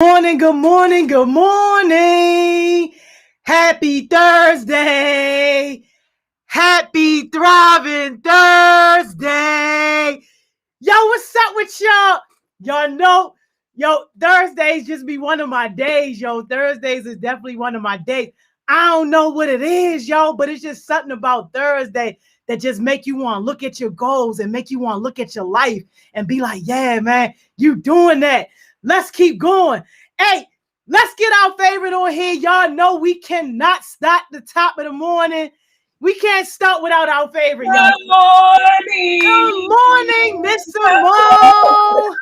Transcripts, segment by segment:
Morning, good morning, good morning. Happy Thursday. Happy thriving Thursday. Yo, what's up with y'all? Y'all know, Thursdays just be one of my days, yo. Thursdays is definitely one of my days. I don't know what it is, yo, but it's just something about Thursday that just make you want to look at your goals and make you want to look at your life and be like, yeah, man, you doing that. Let's keep going. Hey, let's get our favorite on here. Y'all know we cannot start the top of the morning. We can't start without our favorite, y'all. Good morning. Good morning, Miss Simone.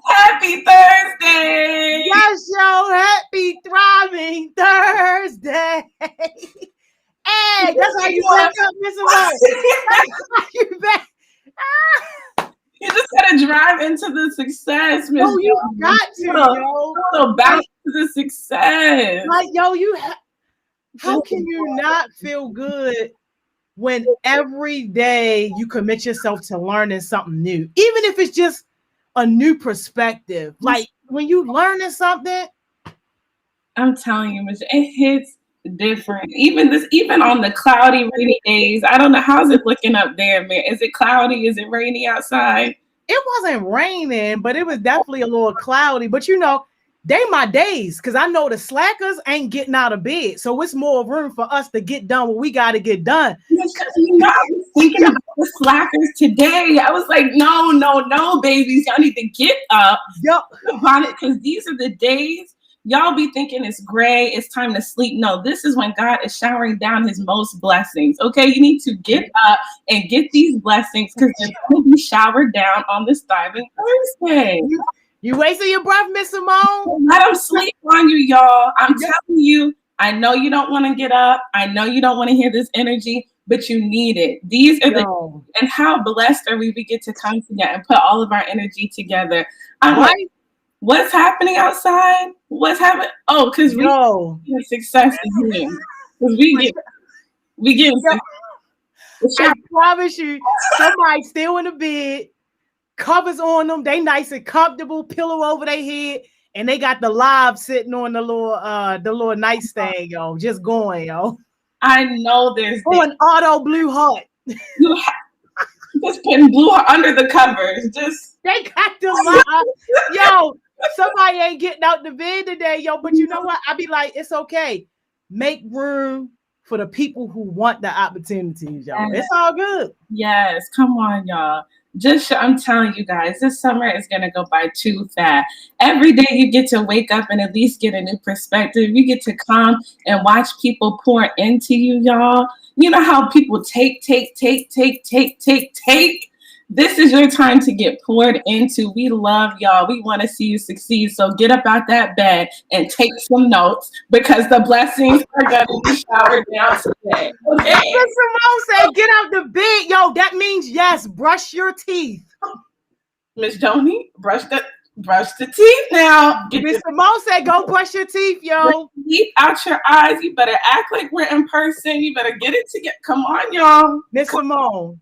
Happy Thursday. Yes, yo. Happy thriving Thursday. Hey, that's how you wake up, Miss Simone. That's how you back. You just gotta drive into the success, Miss. Oh, you got to, yo. So bounce to the success. Like, yo, how can you not feel good when every day you commit yourself to learning something new, even if it's just a new perspective? Like when you learning something, I'm telling you, Miss, it hits different. Even on the cloudy, rainy days. I don't know, how's it looking up there, man. Is it cloudy? Is it rainy outside? it wasn't raining, but it was definitely a little cloudy. But they my days, because I know the slackers ain't getting out of bed. So it's more room for us to get done what we got to get done. I was thinking about the slackers today. I was like, no, babies. Y'all need to get up. Yep. Because these are the days y'all be thinking it's gray, it's time to sleep. No, this is when God is showering down his most blessings. Okay, you need to get up and get these blessings because they're going to be showered down on this thriving Thursday. You wasting your breath, Miss Simone? Let them sleep on you, y'all. I'm telling you, I know you don't want to get up. I know you don't want to hear this energy, but you need it. These are and how blessed are we get to come together and put all of our energy together. I'm like, what's happening outside? What's happening? Oh, because we success is here. Because we get I promise you, somebody still in the bed, covers on them, they nice and comfortable, pillow over their head, and they got the live sitting on the little nightstand, yo, just going, yo. I know there's an auto blue heart. Just putting blue heart under the covers. They got the live. Yo, somebody ain't getting out the bed today, yo. But you know what? I be like, it's okay. Make room for the people who want the opportunities, y'all. It's all good. Yes, come on, y'all. I'm telling you guys, this summer is going to go by too fast. Every day you get to wake up and at least get a new perspective. You get to come and watch people pour into you, y'all. You know how people take. This is your time to get poured into. We love y'all. We want to see you succeed. So get up out that bed and take some notes because the blessings are going to be showered down today. Okay? Miss Simone said, get out the bed. Yo, that means yes, brush your teeth. Miss Joni, brush the teeth now. Miss Simone said, go brush your teeth, yo. Keep out your eyes. You better act like we're in person. You better get it together. Come on, y'all. Miss Simone.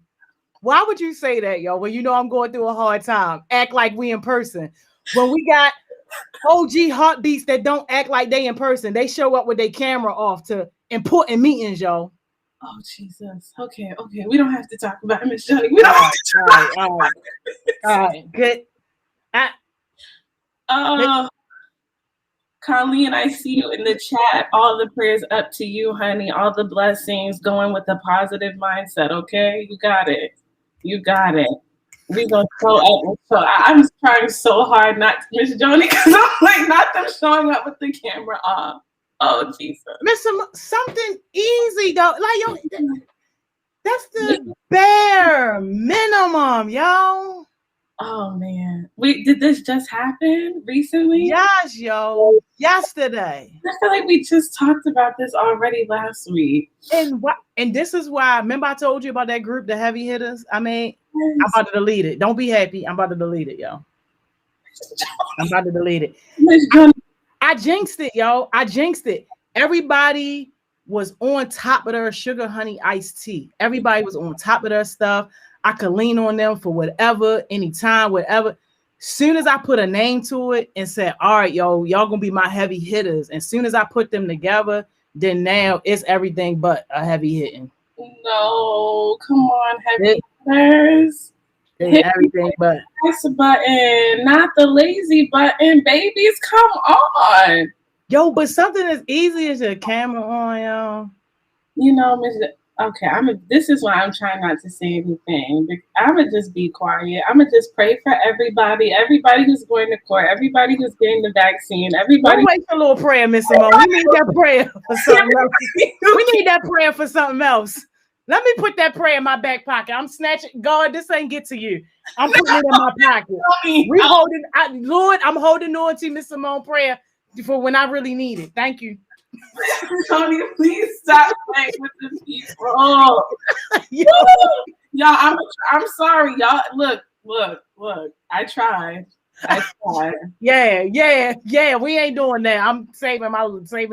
Why would you say that, yo? Well, you know I'm going through a hard time. Act like we in person. When we got OG heartbeats that don't act like they in person, they show up with their camera off to important meetings, yo. Oh, Jesus. Okay. We don't have to talk about it, Miss Johnny. We don't have to talk. All right. Good. Colleen, I see you in the chat. All the prayers up to you, honey. All the blessings, going with a positive mindset, okay? You got it. We're going to show up. I'm trying so hard not to, Miss Joni, because I'm like, not them showing up with the camera off. Oh, Jesus. Miss something easy, though. Like, yo, that's the bare minimum, yo. Oh, man. Did this just happen recently? Yes, yo. Yesterday. I feel like we just talked about this already last week. And this is why, remember I told you about that group, the heavy hitters? I mean, I'm about to delete it. Don't be happy. I'm about to delete it, yo. I'm about to delete it. I jinxed it, yo. I jinxed it. Everybody was on top of their sugar honey iced tea. Everybody was on top of their stuff. I could lean on them for whatever, anytime, whatever. Soon as I put a name to it and said, all right, y'all gonna be my heavy hitters. And soon as I put them together, then now it's everything but a heavy hitting. No, come on, heavy hitters. It's everything but press button, not the lazy button, babies. Come on. Yo, but something as easy as your camera on, y'all. You know, okay, this is why I'm trying not to say anything. I'm gonna just be quiet. I'm gonna just pray for everybody who's going to court, everybody who's getting the vaccine, everybody. Don't wait for a little prayer, Miss Simone. We need that prayer for something else. We need that prayer for something else. Let me put that prayer in my back pocket. I'm snatching. God, this ain't get to you. I'm putting it in my pocket. Lord, I'm holding on to Miss Simone prayer for when I really need it. Thank you. Tony, please stop playing with the people. Y'all, I'm sorry, y'all. Look. I tried. Yeah. We ain't doing that. I'm saving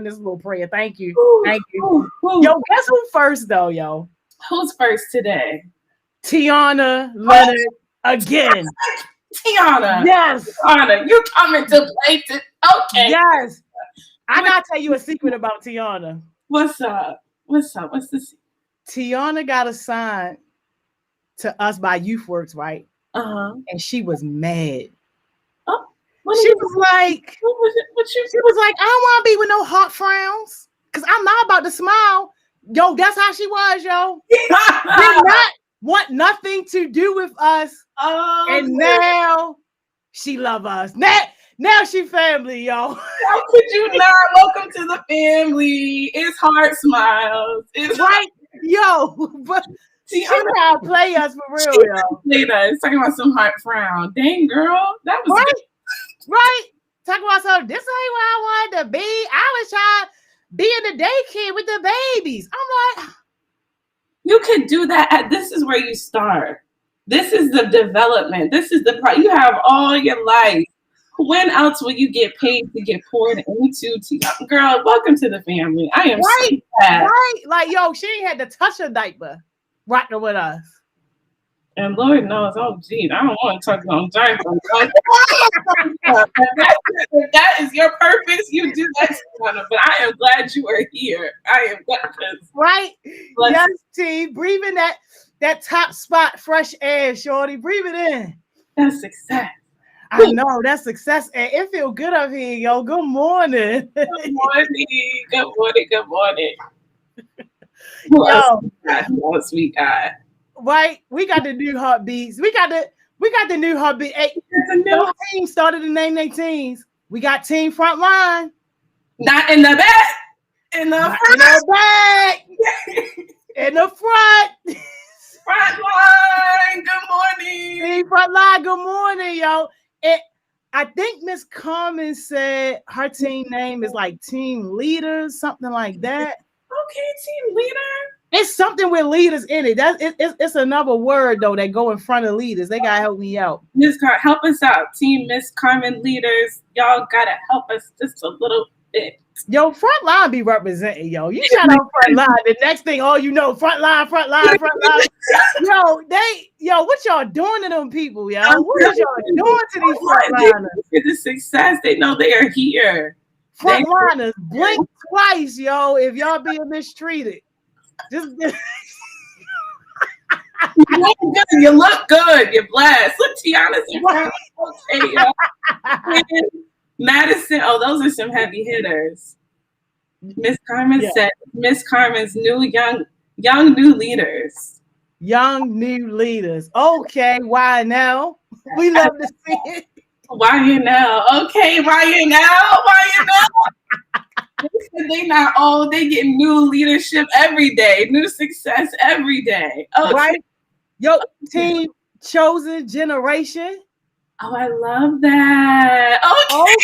this little prayer. Thank you. Thank you. Yo, guess who first though, yo? Who's first today? Tiana Leonard again. Tiana. Yes. Tiana, you coming to play okay. Yes. I gotta tell you a secret about Tiana. What's up? What's the secret? Tiana got assigned to us by YouthWorks, right? And she was mad. Oh, she was like, I don't want to be with no hot frowns because I'm not about to smile. Yo, that's how she was, yo. Did not want nothing to do with us. And now she love us. Now she family, yo. How could you not? Welcome to the family. It's heart smiles. It's right, yo. But she trying to play us for real, yo. Played us talking about some heart frown. Dang, girl, that was right. Talking about something. This ain't where I wanted to be. I was trying to be in the daycare with the babies. I'm like, you could do that. This is where you start. This is the development. This is the part you have all your life. When else will you get paid to get poured into? Girl, welcome to the family. I am right, so sad. Right. Like, yo, she ain't had to touch a diaper rocking with us. And Lord knows, oh, gee, I don't want to talk about diapers. If that is your purpose, you do that. But I am glad you are here. I am glad. Right. Yes, T. Breathing that top spot, fresh air, shorty. Breathe it in. That's success. I know that's success, and it feels good up here, yo. Good morning. Good morning. Who else we got? Right, we got the new heartbeats. We got the new heartbeat. Hey, the new team started to name their teams. We got Team Frontline. Not in the back. In the front. In the back. In the front. Frontline. Good morning. Team Frontline. Good morning, yo. I think Miss Carmen said her team name is like Team Leaders, something like that. Okay, Team Leader. It's something with leaders in it. It's another word though that go in front of leaders. They gotta help me out. Miss Carmen, help us out. Team Miss Carmen Leaders, y'all gotta help us just a little bit. Yo, Frontline be representing, yo. You shout out Frontline. The next thing, you know, Frontline. Yo, what y'all doing to them people, yo? What are y'all doing to these Frontliners? For the success, they know they are here. Frontliners, blink twice, yo, if y'all being mistreated. Just you look good. You're blessed. Look, Tiana's in front. Okay, yo. Madison, those are some heavy hitters. Miss Carmen said Miss Carmen's young new leaders. Young new leaders. Okay, why now? We love to see it. Why you now? Okay, why you now? They not old, they get new leadership every day, new success every day. Oh, right. Yo, Team Chosen Generation. Oh, I love that. Okay.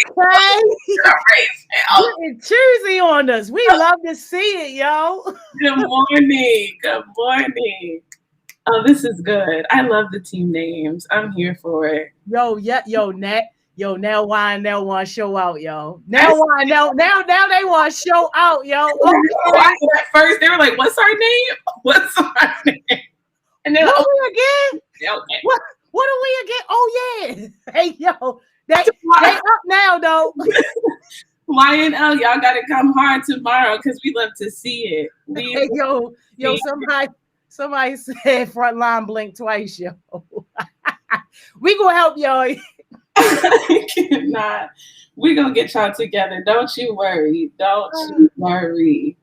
Getting choosy on us. We love to see it, yo. Good morning. Oh, this is good. I love the team names. I'm here for it. Now why now want to show out, yo. Now they want to show out, yo. At first they were like, "What's our name? What's our name?" And they're like, again? Okay. What do we get? Oh yeah. Hey yo, they up now though. YNL, y'all gotta come hard tomorrow because we love to see it. Hey, yo, somebody said Frontline blink twice, yo. We gonna help y'all. Nah, we gonna get y'all together. Don't you worry. Don't you worry.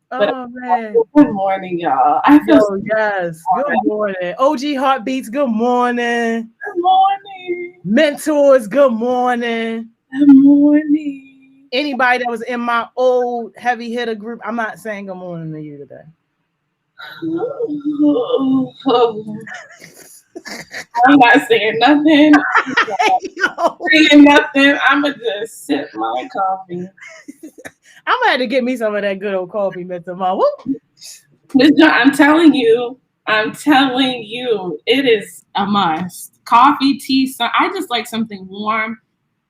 But Man. Good morning, y'all. I feel yes. Good morning. OG Heartbeats, good morning. Good morning. Mentors, good morning. Good morning. Anybody that was in my old heavy hitter group, I'm not saying good morning to you today. I'm not saying nothing. Saying nothing. I'ma just sip my coffee. I'm gonna have to get me some of that good old coffee, Mr. Mom. I'm telling you, it is a must. Coffee, tea, I just like something warm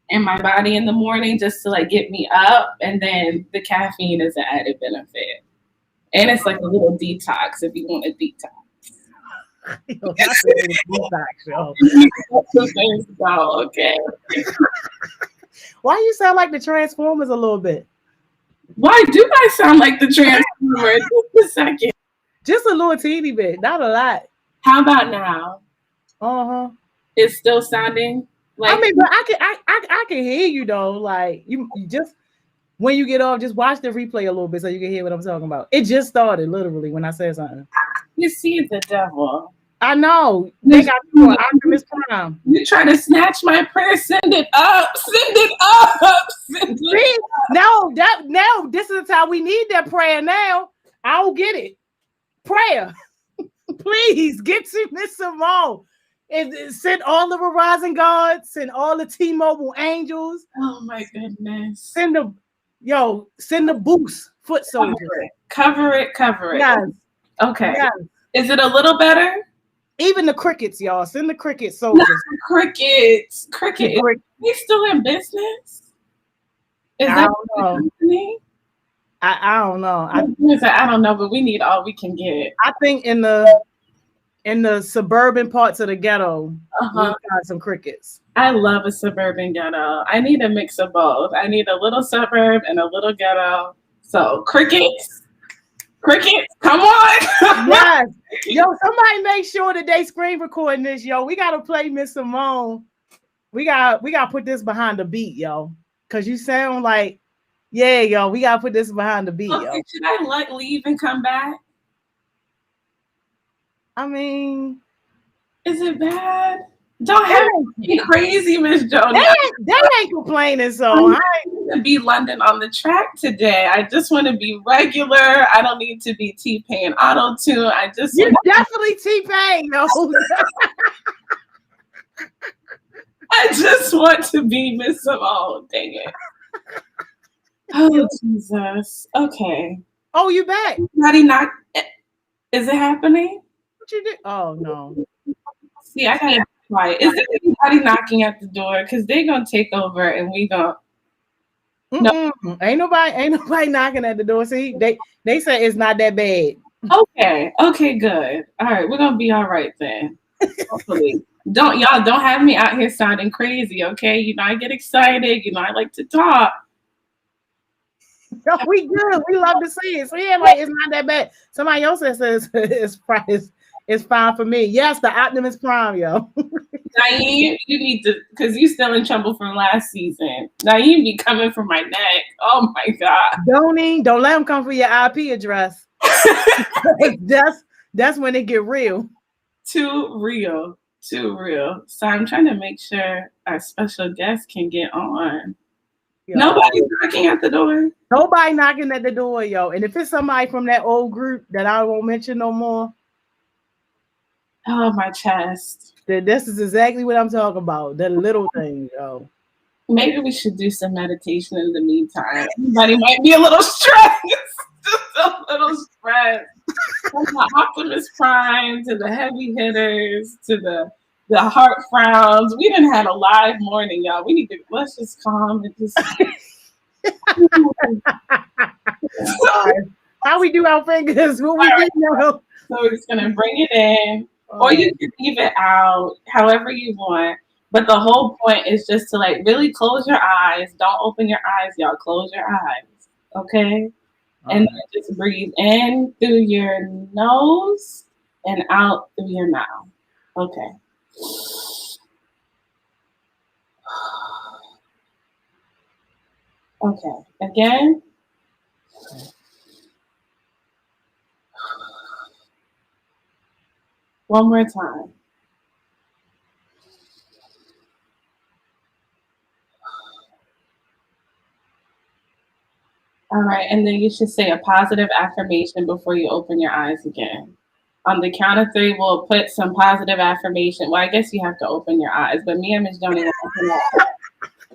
in my body in the morning just to like get me up, and then the caffeine is an added benefit. And it's like a little detox if you want a detox. Yo, that's a little detox, yo. Okay. Why you sound like the Transformers a little bit? Why do I sound like the Transformers? Just a second. Just a little teeny bit, not a lot. How about now? Uh-huh. It's still sounding like I mean, but I can hear you though. Like you just when you get off, just watch the replay a little bit so you can hear what I'm talking about. It just started literally when I said something. You see the devil. I know. They got Optimus Prime. You try to snatch my prayer, send it up. Send it up. Send it up. No, this is the time we need that prayer now. I'll get it. Prayer. Please get to Miss Simone. And send all the Verizon guards, send all the T-Mobile angels. Oh my goodness. Send the boost foot soldiers. Cover it. Yes. Okay. Yes. Is it a little better? Even the crickets, y'all. Send the cricket soldiers. Crickets. Cricket. Are they still in business? Is that don't know. I don't know. I don't know, but we need all we can get. I think in the suburban parts of the ghetto, we got some crickets. I love a suburban ghetto. I need a mix of both. I need a little suburb and a little ghetto. So crickets, come on. Yes. Yo, somebody make sure that they screen recording this, yo. We gotta play Miss Simone. We gotta put this behind the beat, yo. Cause you sound like, yeah, yo, we gotta put this behind the beat, yo. Should I leave and come back? I mean, is it bad? Don't have me crazy, Miss Joni. They ain't complaining, so I need to be London on the track today. I just want to be regular. I don't need to be T-Pain auto-tune. You're definitely T-Pain, yo. I just want to be Miss Simone. Dang it. Oh, Jesus. Okay. Oh, you back? Is it happening? What you did? Oh, no. See, I gotta be quiet. Is there anybody knocking at the door? Because they're gonna take over and we gonna. No, ain't nobody knocking at the door. See, they say it's not that bad. Okay, good. All right, we're gonna be all right then. Hopefully. Don't have me out here sounding crazy, okay? You know, I get excited, you know, I like to talk. No, we good. We love to see it. So yeah, like it's not that bad. Somebody else says it's fine for me. Yes, the Optimus Prime, yo. Naeem, you need to, because you still in trouble from last season. Naeem be coming for my neck. Oh my God. Don't let him come for your IP address. That's when it get real. Too real. So I'm trying to make sure our special guest can get on. Yo. Nobody's knocking at the door. Nobody knocking at the door, yo. And if it's somebody from that old group that I won't mention no more. Oh, my chest. This is exactly what I'm talking about. The little things, yo. Maybe we should do some meditation in the meantime. Everybody might be a little stressed. Just a little stressed. From the Optimus Prime to the heavy hitters to the heart frowns. We done had a live morning, y'all. Let's just calm and just. How we do our fingers? What we do now? So we're just gonna bring it in. Or you can leave it out however you want. But the whole point is just to like really close your eyes. Don't open your eyes, y'all. Close your eyes. Okay? And then just breathe in through your nose and out through your mouth. Okay. Okay. Again. One more time. All right, and then you should say a positive affirmation before you open your eyes again. On the count of three, we'll put some positive affirmation. Well, I guess you have to open your eyes, but me and Miss Joni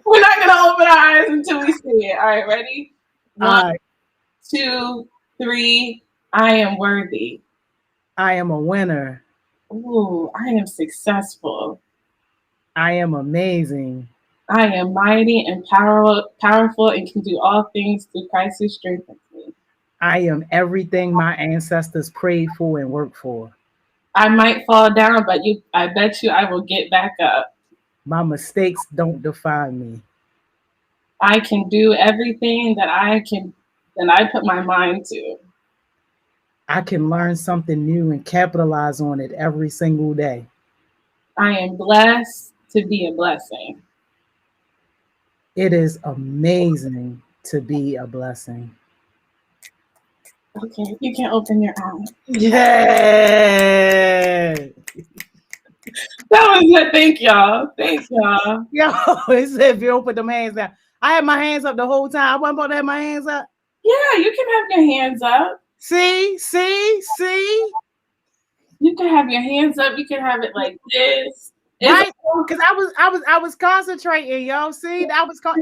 we're not gonna open our eyes until we see it. All right, ready? One, 2, 3. I am worthy. I am a winner. Ooh, I am successful. I am amazing. I am mighty and powerful and can do all things through Christ who strengthens me. I am everything my ancestors prayed for and worked for. I might fall down, but I bet you I will get back up. My mistakes don't define me. I can do everything that I put my mind to. I can learn something new and capitalize on it every single day. I am blessed to be a blessing. It is amazing to be a blessing. Okay, you can open your eyes. Yeah. That was good. Thank y'all. Thank y'all. Yo, it said if you don't put them hands down. I had my hands up the whole time. I wasn't supposed to have my hands up. Yeah, you can have your hands up. See? You can have your hands up. You can have it like this. Right? Because I was concentrating, y'all. See,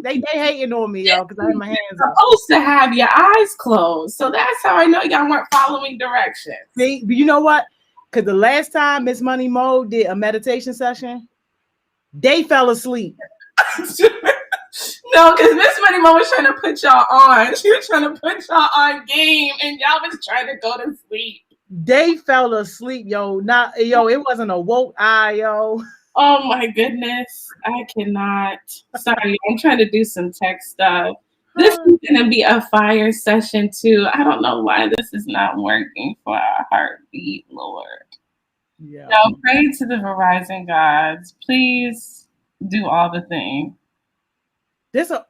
they hating on me, y'all, because I had my hands up. Supposed to have your eyes closed, so that's how I know y'all weren't following directions. See, you know what? Because the last time Miss Money Mo did a meditation session, they fell asleep. No, because Miss Money Mo was trying to put y'all on. She was trying to put y'all on game, and y'all was trying to go to sleep. They fell asleep, yo. It wasn't a woke eye, yo. Oh my goodness. I cannot. Sorry, I'm trying to do some tech stuff. This is going to be a fire session too. I don't know why this is not working for our heartbeat, Lord. Yeah. Now pray to the Verizon gods. Please do all the things. This a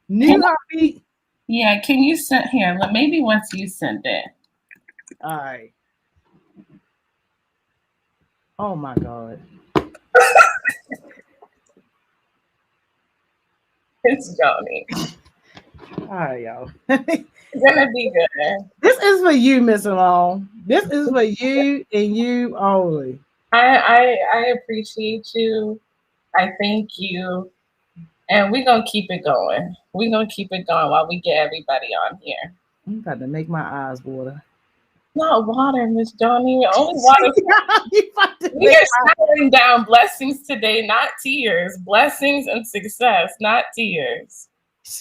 new heartbeat. Yeah, can you send here? Maybe once you send it. All right. Oh my God. It's Joni. All right, y'all. It's gonna be good. This is for you, Miss Simone. This is for you and you only. I appreciate you. I thank you. And we're gonna keep it going. We're gonna keep it going while we get everybody on here. I'm about to make my eyes water. Not water, Miss Joni. Only water. We are showering down blessings today, not tears. Blessings and success, not tears.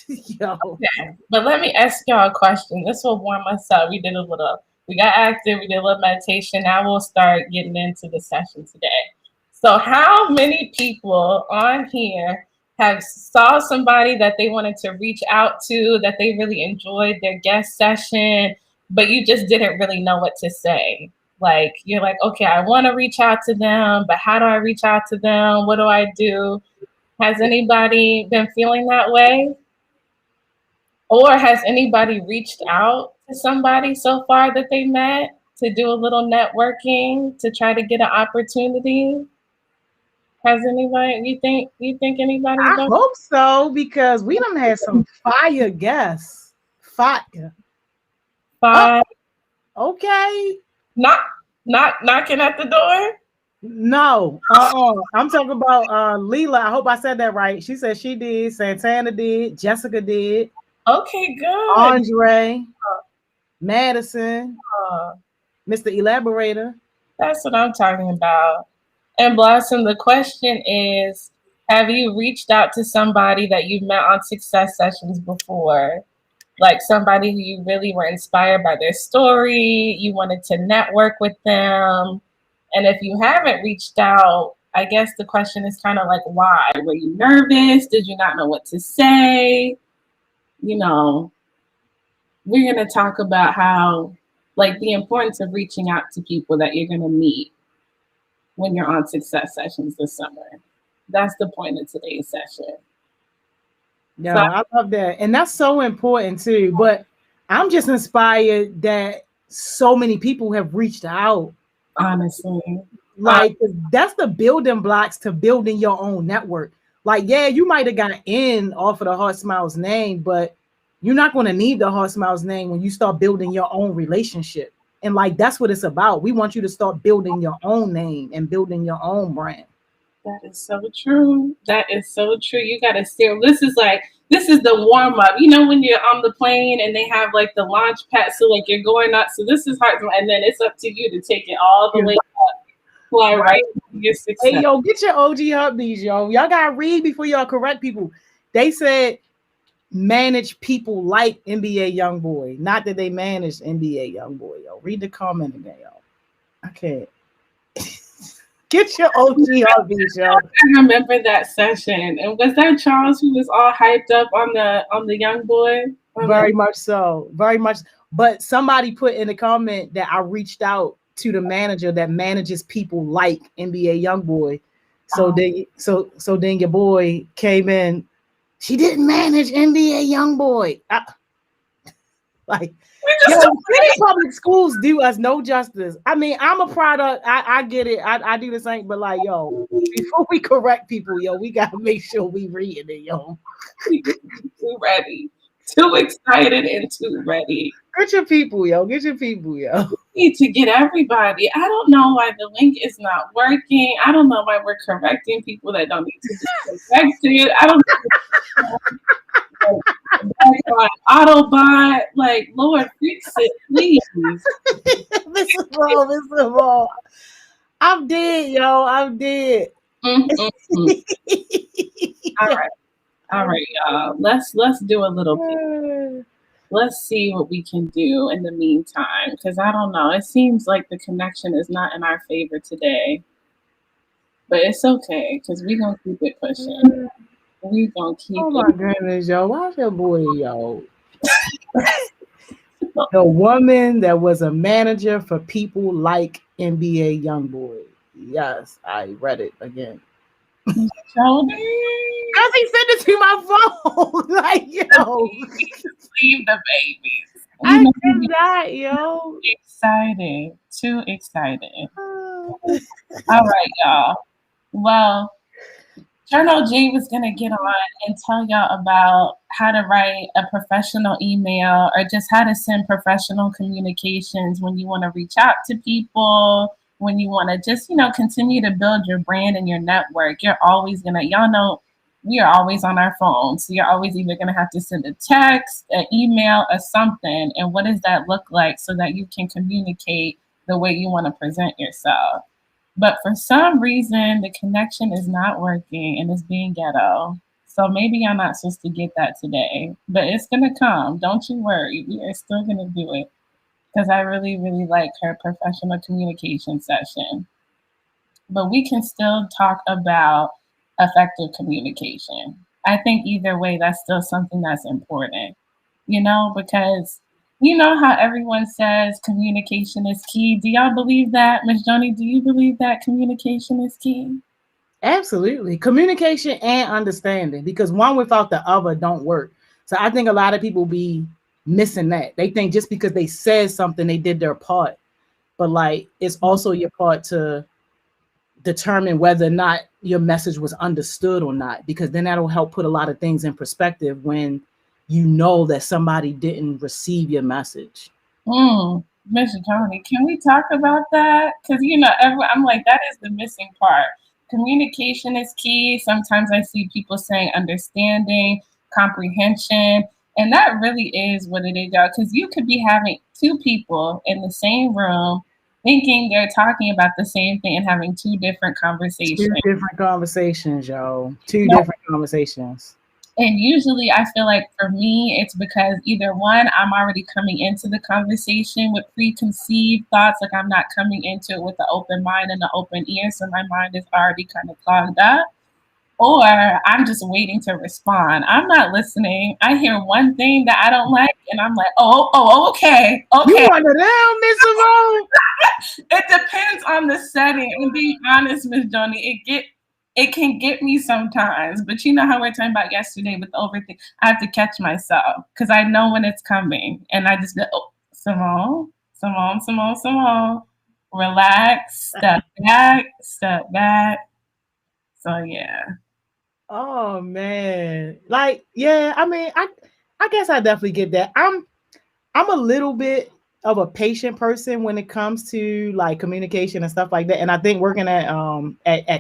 Yo. Okay. But let me ask y'all a question. This will warm us up. We got active, we did a little meditation. Now we'll start getting into the session today. So how many people on here have saw somebody that they wanted to reach out to, that they really enjoyed their guest session, but you just didn't really know what to say? Like, you're like, okay, I want to reach out to them, but how do I reach out to them? What do I do? Has anybody been feeling that way? Or has anybody reached out to somebody so far that they met to do a little networking to try to get an opportunity? Has anybody, you think anybody? I hope so, because we done had some fire guests. Fire. Oh, okay. Not knocking at the door? No. I'm talking about Leela. I hope I said that right. She said she did. Santana did. Jessica did. Okay, good. Andre. Madison. Mr. Elaborator. That's what I'm talking about. And Blossom, the question is, have you reached out to somebody that you've met on success sessions before? Like somebody who you really were inspired by their story, you wanted to network with them, And if you haven't reached out, I guess the question is kind of like, why? Were you nervous? Did you not know what to say? You know, we're going to talk about how, like, the importance of reaching out to people that you're going to meet when you're on Success Sessions this summer. That's the point of today's session. No, I love that. And that's so important too. But I'm just inspired that so many people have reached out. Honestly. Like, that's the building blocks to building your own network. Like, yeah, you might have got in off of the Heart Smiles name, but you're not going to need the Heart Smiles name when you start building your own relationship. And like, that's what it's about. We want you to start building your own name and building your own brand. That is so true. That is so true. You got to steer. This is the warm up. You know, when you're on the plane and they have like the launch pad, so like you're going up. So this is hard, and then it's up to you to take it all the way up. Fly right to your success. Hey, yo, get your OG Hubbies, yo. Y'all got to read before y'all correct people. They said manage people like NBA Youngboy, not that they managed NBA Youngboy, yo. Read the comment again, yo. I can't. Get your OG Hubbies, yo. I remember that session. And was that Charles who was all hyped up on the young boy? Very much so. Very much. But somebody put in the comment that I reached out to the manager that manages people like NBA Youngboy. So then your boy came in. She didn't manage NBA Youngboy. Like, yo, public schools do us no justice. I mean, I'm a product. I get it. I do the same, but like, yo, before we correct people, yo, we gotta make sure we reading it, yo. Too ready, too excited, and too ready. Get your people, yo. Get your people, yo. We need to get everybody. I don't know why the link is not working. I don't know why we're correcting people that don't need to be corrected. I don't know. Autobot, like, Lord, fix it, please. This is wrong. I'm dead, yo. I'm dead. Mm-hmm. All right, y'all. Let's do a little bit. Let's see what we can do in the meantime, because I don't know. It seems like the connection is not in our favor today, but it's okay because we're gonna keep it pushing. We gonna keep. Oh my goodness, yo! Why's your boy, yo? The woman that was a manager for people like NBA Youngboy. Yes, I read it again. Because he sent it to my phone. Like, yo, leave the babies. I did that, yo. Excited, too excited. All right, y'all. Well, Journal G was going to get on and tell y'all about how to write a professional email or just how to send professional communications when you want to reach out to people, when you want to just, continue to build your brand and your network. You're always going to, y'all know, we are always on our phones. So you're always either going to have to send a text, an email, or something. And what does that look like so that you can communicate the way you want to present yourself? But for some reason, the connection is not working and it's being ghetto. So maybe I'm not supposed to get that today, but it's going to come. Don't you worry. We are still going to do it because I really, really like her professional communication session. But we can still talk about effective communication. I think either way, that's still something that's important, because you know how everyone says communication is key. Do y'all believe that? Ms. Joni, do you believe that communication is key? Absolutely. Communication and understanding, because one without the other don't work. So I think a lot of people be missing that. They think just because they said something, they did their part. But like, it's also your part to determine whether or not your message was understood or not, because then that'll help put a lot of things in perspective when you know that somebody didn't receive your message. Ms. Joni, can we talk about that? Because, I'm like, that is the missing part. Communication is key. Sometimes I see people saying understanding, comprehension, and that really is what it is, y'all. Because you could be having two people in the same room thinking they're talking about the same thing and having two different conversations. Two different conversations, yo. Two different conversations. And usually I feel like for me, it's because either one, I'm already coming into the conversation with preconceived thoughts, like I'm not coming into it with an open mind and an open ear, so my mind is already kind of clogged up. Or I'm just waiting to respond. I'm not listening. I hear one thing that I don't like, and I'm like, okay. You want it down, Miss Simone? It depends on the setting. And being honest, Miss Joni, it can get me sometimes. But you know how we are talking about yesterday with the overthink. I have to catch myself because I know when it's coming, and I just go, oh, Simone, relax, step back. So yeah. Oh man. Like, yeah, I mean, I guess I definitely get that. I'm a little bit of a patient person when it comes to like communication and stuff like that. And I think working at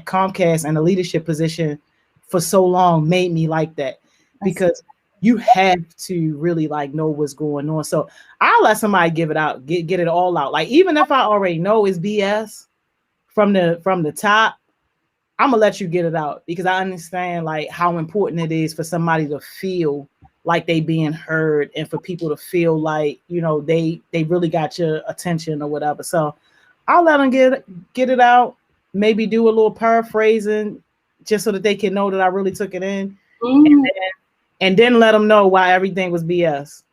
Comcast and a leadership position for so long made me like that, because you have to really like know what's going on. So I'll let somebody give it out, get it all out. Like, even if I already know it's BS from the top, I'm gonna let you get it out, because I understand like how important it is for somebody to feel like they being heard, and for people to feel like, you know, they really got your attention or whatever. So I'll let them get it out, maybe do a little paraphrasing just so that they can know that I really took it in. And then let them know why everything was BS.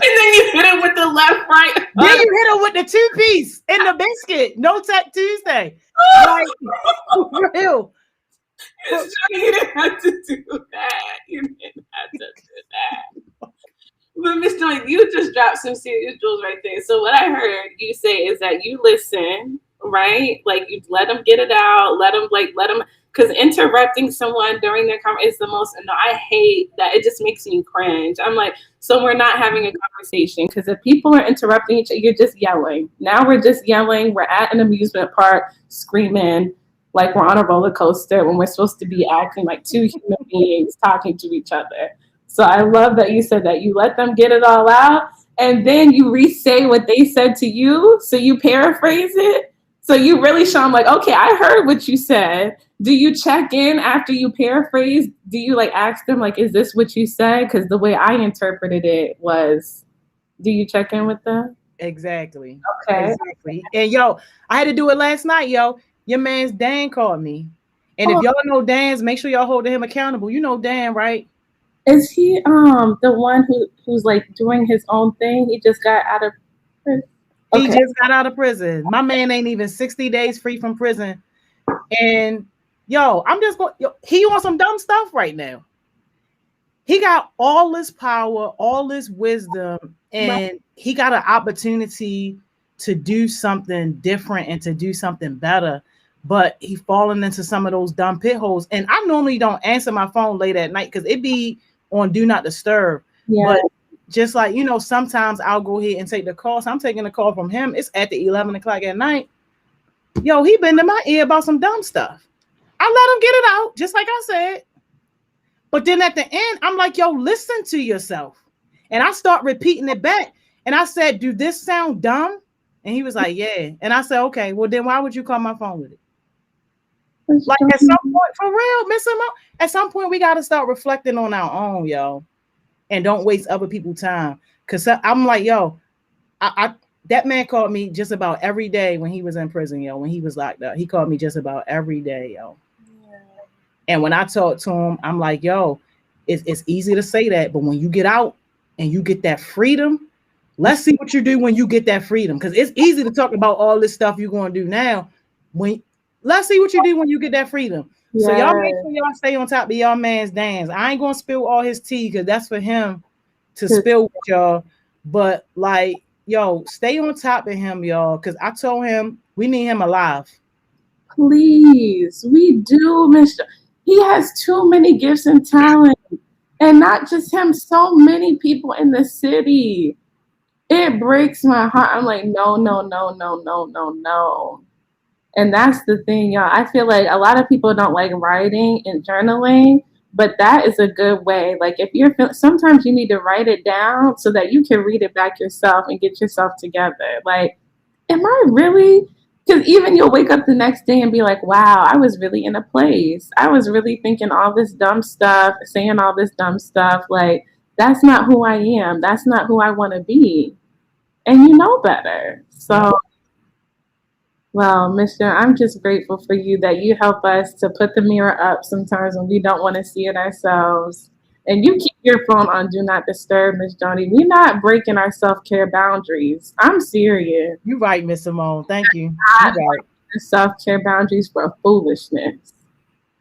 And then you hit it with the left, right. Then you hit it with the 2-piece and the biscuit. No Tech Tuesday. Like, for real. You didn't have to do that. But Miss Joy, you just dropped some serious jewels right there. So what I heard you say is that you listen, right? Like, you let them get it out, let them, because interrupting someone during their conversation is the most, no, I hate that. It just makes me cringe. I'm like, so we're not having a conversation, because if people are interrupting each other, you're just yelling. Now we're just yelling. We're at an amusement park screaming like we're on a roller coaster when we're supposed to be acting like two human beings talking to each other. So I love that you said that you let them get it all out, and then you re-say what they said to you. So you paraphrase it. So you really show them like, okay, I heard what you said. Do you check in after you paraphrase? Do you like ask them like, is this what you said? Because the way I interpreted it was, do you check in with them? Exactly. Okay. Exactly. And yo, I had to do it last night, yo. Your man's Dan called me. And if y'all know Dan's, make sure y'all holding him accountable. You know Dan, right? Is he the one who's like doing his own thing? He just got out of prison. Okay. He just got out of prison. My man ain't even 60 days free from prison. And yo, I'm just going, he on some dumb stuff right now. He got all this power, all this wisdom, and he got an opportunity to do something different and to do something better. But he falling into some of those dumb pit holes. And I normally don't answer my phone late at night because it be on do not disturb. Yeah. But just like, you know, sometimes I'll go ahead and take the call. So I'm taking a call from him. It's at the 11 o'clock at night. Yo, he been in my ear about some dumb stuff. I let him get it out, just like I said. But then at the end, I'm like, yo, listen to yourself. And I start repeating it back. And I said, do this sound dumb? And he was like, yeah. And I said, okay, well, then why would you call my phone with it? Like, at some point, for real, Miss Simone, at some point, we got to start reflecting on our own, yo. And don't waste other people's time. Because I'm like, yo, that man called me just about every day when he was in prison, yo, when he was locked up. He called me just about every day, yo. Yeah. And when I talked to him, I'm like, yo, it's easy to say that. But when you get out and you get that freedom, let's see what you do when you get that freedom. Because it's easy to talk about all this stuff you're going to do now. Let's see what you do when you get that freedom. Yeah. So y'all make sure y'all stay on top of y'all man's dance. I ain't going to spill all his tea because that's for him to spill with y'all. But like, yo, stay on top of him, y'all, because I told him we need him alive. Please, we do, Mr. He has too many gifts and talent. And not just him, so many people in the city. It breaks my heart. I'm like, no. And that's the thing, y'all. I feel like a lot of people don't like writing and journaling, but that is a good way. Like, if you're sometimes you need to write it down so that you can read it back yourself and get yourself together. Like, am I really Because even you'll wake up the next day and be like, wow, I was really in a place. I was really thinking all this dumb stuff, saying all this dumb stuff. Like, that's not who I am. That's not who I want to be. And you know better. So, Yeah. well, Mister, I'm just grateful for you that you help us to put the mirror up sometimes when we don't want to see it ourselves. And you keep your phone on Do Not Disturb, Miss Joni. We're not breaking our self-care boundaries. I'm serious. You're right, Miss Simone. Thank you. Not You're right. self-care boundaries for foolishness.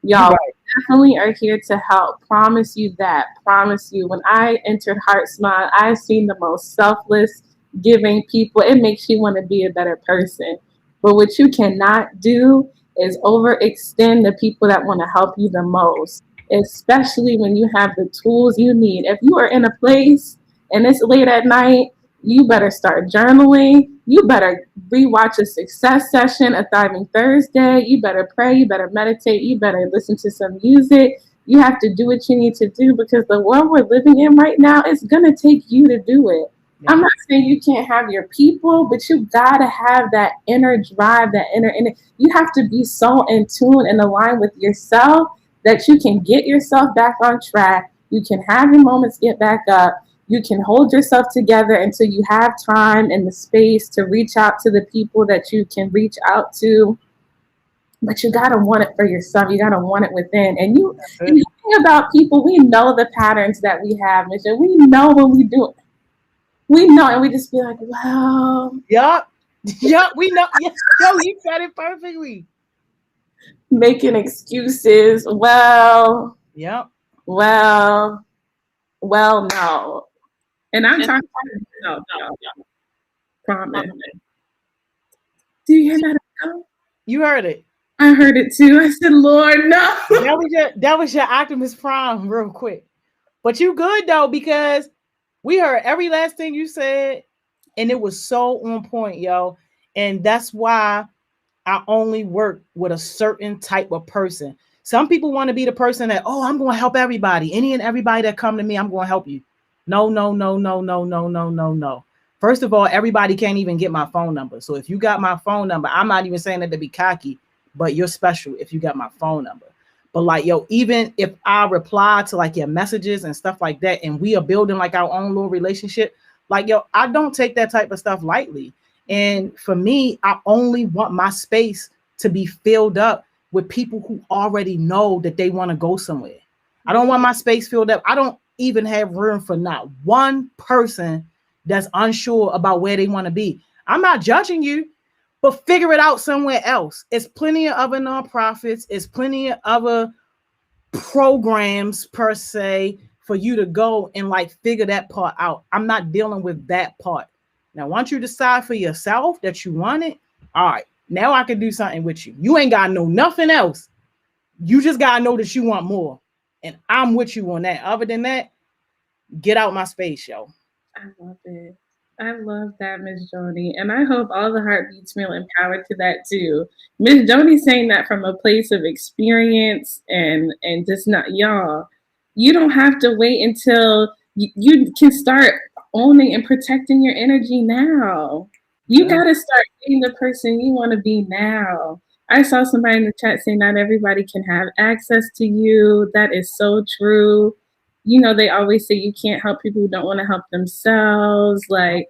You're Y'all, right. we definitely are here to help. Promise you that. Promise you. When I entered Heart Smile, I've seen the most selfless, giving people. It makes you want to be a better person. But what you cannot do is overextend the people that want to help you the most, especially when you have the tools you need. If you are in a place and it's late at night, you better start journaling. You better rewatch a success session, a Thriving Thursday. You better pray. You better meditate. You better listen to some music. You have to do what you need to do because the world we're living in right now, it's going to take you to do it. Yeah. I'm not saying you can't have your people, but you got to have that inner drive, that inner. You have to be so in tune and aligned with yourself that you can get yourself back on track. You can have your moments get back up. You can hold yourself together until you have time and the space to reach out to the people that you can reach out to. But you gotta want it for yourself. You gotta want it within. And you think about people, we know the patterns that we have, Michelle. We know when we do it. We know, and we just be like, well. Yup. Yup, we know. Yo, you said it perfectly. Making excuses. Well. Yep. Well, no. And I'm talking about no. Promise. Do you hear that? You heard it. I heard it too. I said, Lord, no. That was your Optimus Prime real quick. But you good though, because we heard every last thing you said, and it was so on point, yo. And that's why I only work with a certain type of person. Some people want to be the person that, oh, I'm going to help everybody. Any and everybody that come to me, I'm going to help you. No. First of all, everybody can't even get my phone number. So if you got my phone number, I'm not even saying that to be cocky, but you're special if you got my phone number. But like, yo, even if I reply to like your messages and stuff like that, and we are building like our own little relationship, like, yo, I don't take that type of stuff lightly. And for me, I only want my space to be filled up with people who already know that they want to go somewhere. I don't want my space filled up. I don't even have room for not one person that's unsure about where they want to be. I'm not judging you, but figure it out somewhere else. It's plenty of other nonprofits. It's plenty of other programs per se for you to go and like figure that part out. I'm not dealing with that part. Now, once you decide for yourself that you want it, all right, now I can do something with you. You ain't got to know nothing else. You just got to know that you want more. And I'm with you on that. Other than that, get out my space, yo. I love it. I love that, Miss Joni. And I hope all the heartbeats feel empowered to that too. Miss Joni saying that from a place of experience and just not y'all. You don't have to wait until you can start owning and protecting your energy now. You got to start being the person you want to be now. I saw somebody in the chat saying not everybody can have access to you. That is so true. You know, they always say you can't help people who don't want to help themselves. Like,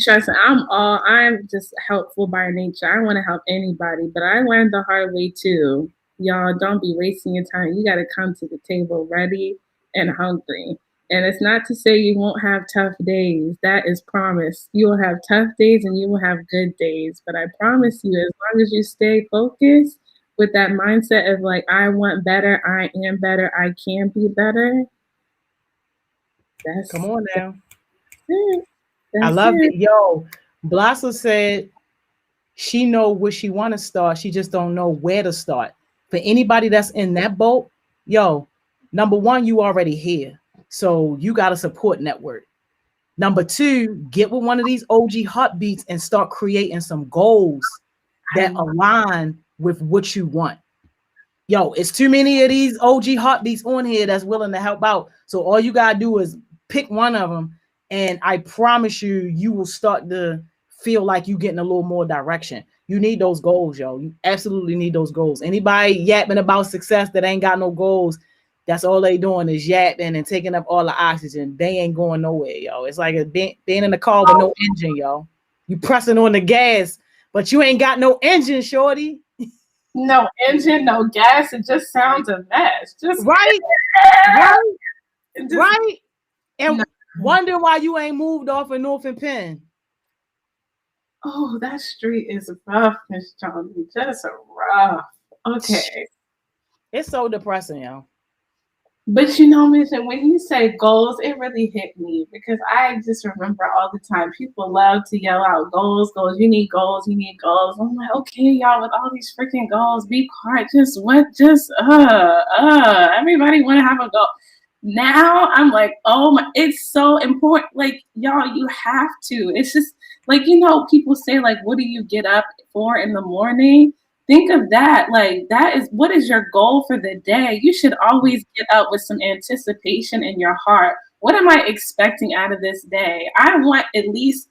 trust me, I'm just helpful by nature. I want to help anybody, but I learned the hard way too. Y'all, don't be wasting your time. You got to come to the table ready and hungry. And it's not to say you won't have tough days. That is promised. You will have tough days and you will have good days. But I promise you, as long as you stay focused with that mindset of like, I want better, I am better, I can be better. Come on now. That's I love it. Yo, Blossom said she know where she want to start. She just don't know where to start. For anybody that's in that boat, yo, number one, you already here. So you got a support network. Number two, get with one of these OG heartbeats and start creating some goals that align with what you want. Yo, it's too many of these OG heartbeats on here that's willing to help out. So all you got to do is pick one of them. And I promise you, you will start to feel like you're getting a little more direction. You need those goals, yo. You absolutely need those goals. Anybody yapping about success that ain't got no goals, that's all they doing is yapping and taking up all the oxygen. They ain't going nowhere, yo. It's like being in the car with no engine, yo. You pressing on the gas, but you ain't got no engine, shorty. No engine, no gas. It just sounds a mess. Just right, just, right. And wonder why you ain't moved off of North and Penn. Oh, that street is rough, Miss Johnny. Just rough. Okay. It's so depressing, yo. But you know, Mission, when you say goals, it really hit me because I just remember all the time people love to yell out goals, goals. You need goals, you need goals. I'm like, okay, y'all, with all these freaking goals, be quiet. Just what? Just everybody want to have a goal. Now I'm like, oh my, it's so important. Like, y'all, you have to. It's just like, you know, people say like, what do you get up for in the morning? Think of that. Like, that is what is your goal for the day? You should always get up with some anticipation in your heart. What am I expecting out of this day? I want at least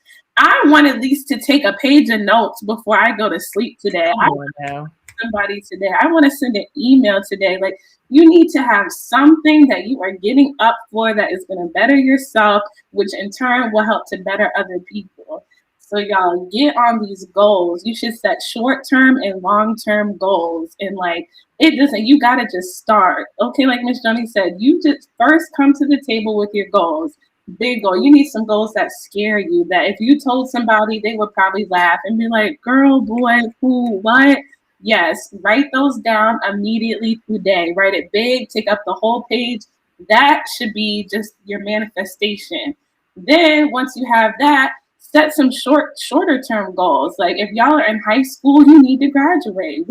to take a page of notes before I go to sleep today. I want somebody today. I want to send an email today. Like, you need to have something that you are getting up for that is going to better yourself, which in turn will help to better other people. So y'all get on these goals. You should set short-term and long-term goals. And like, it doesn't, you got to just start. Okay, like Miss Johnny said, you just first come to the table with your goals. Big goal. You need some goals that scare you, that if you told somebody, they would probably laugh and be like, girl, boy, who, what? Yes, write those down immediately today. Write it big, take up the whole page. That should be just your manifestation. Then once you have that, set some shorter term goals. Like if y'all are in high school, you need to graduate.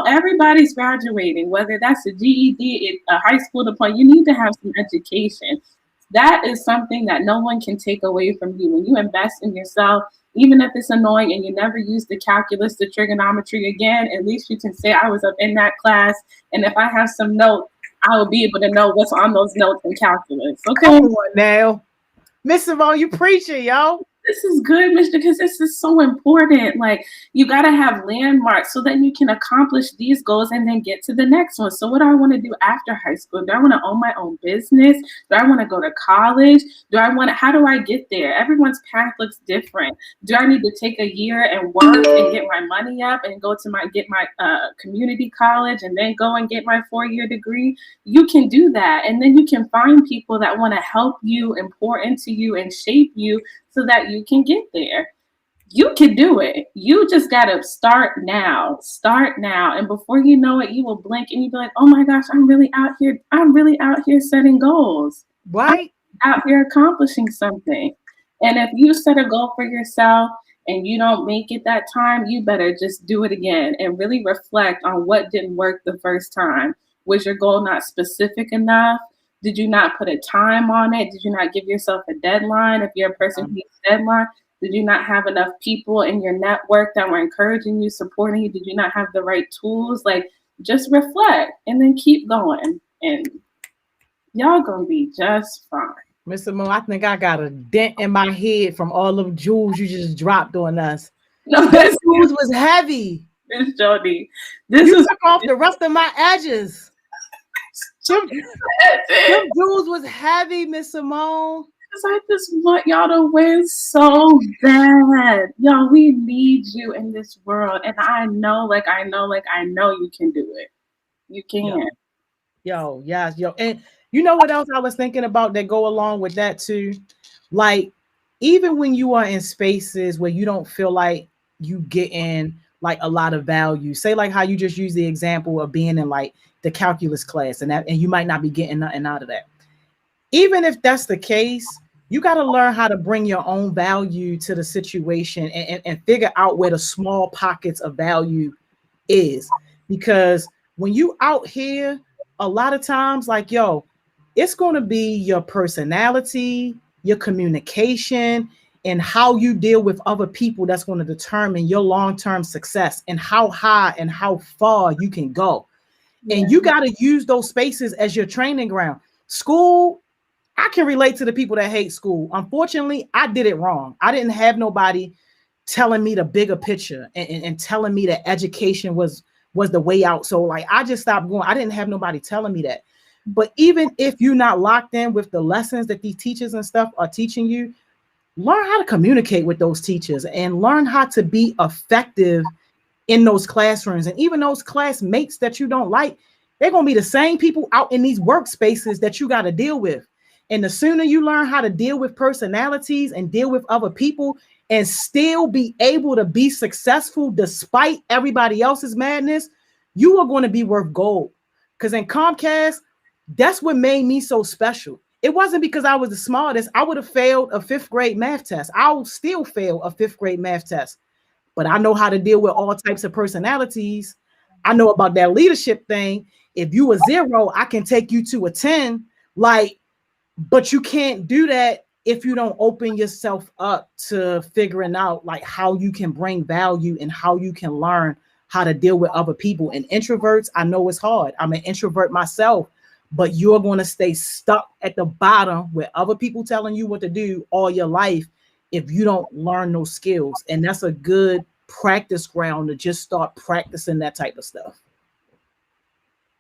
Everybody's graduating, whether that's a GED, a high school diploma, you need to have some education. That is something that no one can take away from you. When you invest in yourself, even if it's annoying and you never use the calculus, the trigonometry again, at least you can say I was up in that class. And if I have some notes, I will be able to know what's on those notes in calculus. Okay. Come on now. Miss Simone, you preaching, yo. This is good, Mister, because this is so important. Like, you got to have landmarks so that you can accomplish these goals and then get to the next one. So what do I want to do after high school? Do I want to own my own business? Do I want to go to college? How do I get there? Everyone's path looks different. Do I need to take a year and work and get my money up and get my community college and then go and get my 4-year degree? You can do that. And then you can find people that want to help you and pour into you and shape you so that you can get there. You can do it. You just got to start now. Start now. And before you know it, you will blink and you'll be like, oh my gosh, I'm really out here setting goals. Right. I'm out here accomplishing something. And if you set a goal for yourself and you don't make it that time, you better just do it again and really reflect on what didn't work the first time. Was your goal not specific enough? Did you not put a time on it? Did you not give yourself a deadline? If you're a person who needs a deadline, did you not have enough people in your network that were encouraging you, supporting you? Did you not have the right tools? Like, just reflect and then keep going. And y'all gonna be just fine. Miss Simone, I think I got a dent in my head from all them jewels you just dropped on us. No, this jewels was heavy. Miss Jody, you took off the rest of my edges. Them jewels was heavy, Miss Simone. Because I just want y'all to win so bad. Y'all, we need you in this world. And I know you can do it. You can. Yo, yes, yo. And you know what else I was thinking about that go along with that too? Like, even when you are in spaces where you don't feel like you get in like a lot of value, say like how you just use the example of being in like the calculus class and you might not be getting nothing out of that. Even if that's the case, you got to learn how to bring your own value to the situation and figure out where the small pockets of value is. Because when you out here, a lot of times, like, yo, it's going to be your personality, your communication, and how you deal with other people that's going to determine your long-term success and how high and how far you can go. And you got to use those spaces as your training ground. School, I can relate to the people that hate school. Unfortunately, I did it wrong. I didn't have nobody telling me the bigger picture and telling me that education was the way out. So like I just stopped going. I didn't have nobody telling me that. But even if you're not locked in with the lessons that these teachers and stuff are teaching you, learn how to communicate with those teachers and learn how to be effective in those classrooms. And even those classmates that you don't like, they're going to be the same people out in these workspaces that you got to deal with. And the sooner you learn how to deal with personalities and deal with other people and still be able to be successful despite everybody else's madness, you are going to be worth gold. Because in Comcast, that's what made me so special. It wasn't because I was the smartest. I would have failed a 5th grade math test. I'll still fail a 5th grade math test. But I know how to deal with all types of personalities. I know about that leadership thing. If you a 0, I can take you to a 10. Like, but you can't do that if you don't open yourself up to figuring out like how you can bring value and how you can learn how to deal with other people. And introverts, I know it's hard. I'm an introvert myself, but you're going to stay stuck at the bottom with other people telling you what to do all your life if you don't learn those skills. And that's a good practice ground to just start practicing that type of stuff.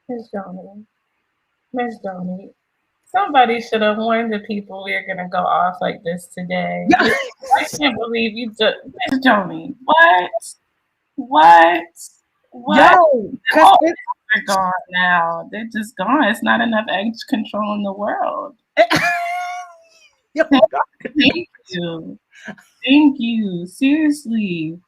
Miss Joni, somebody should have warned the people we're going to go off like this today. Yeah. I can't believe you just, Miss Joni, what? Yo, oh, they're gone now. They're just gone. It's not enough edge control in the world. Yo, Thank you. Seriously.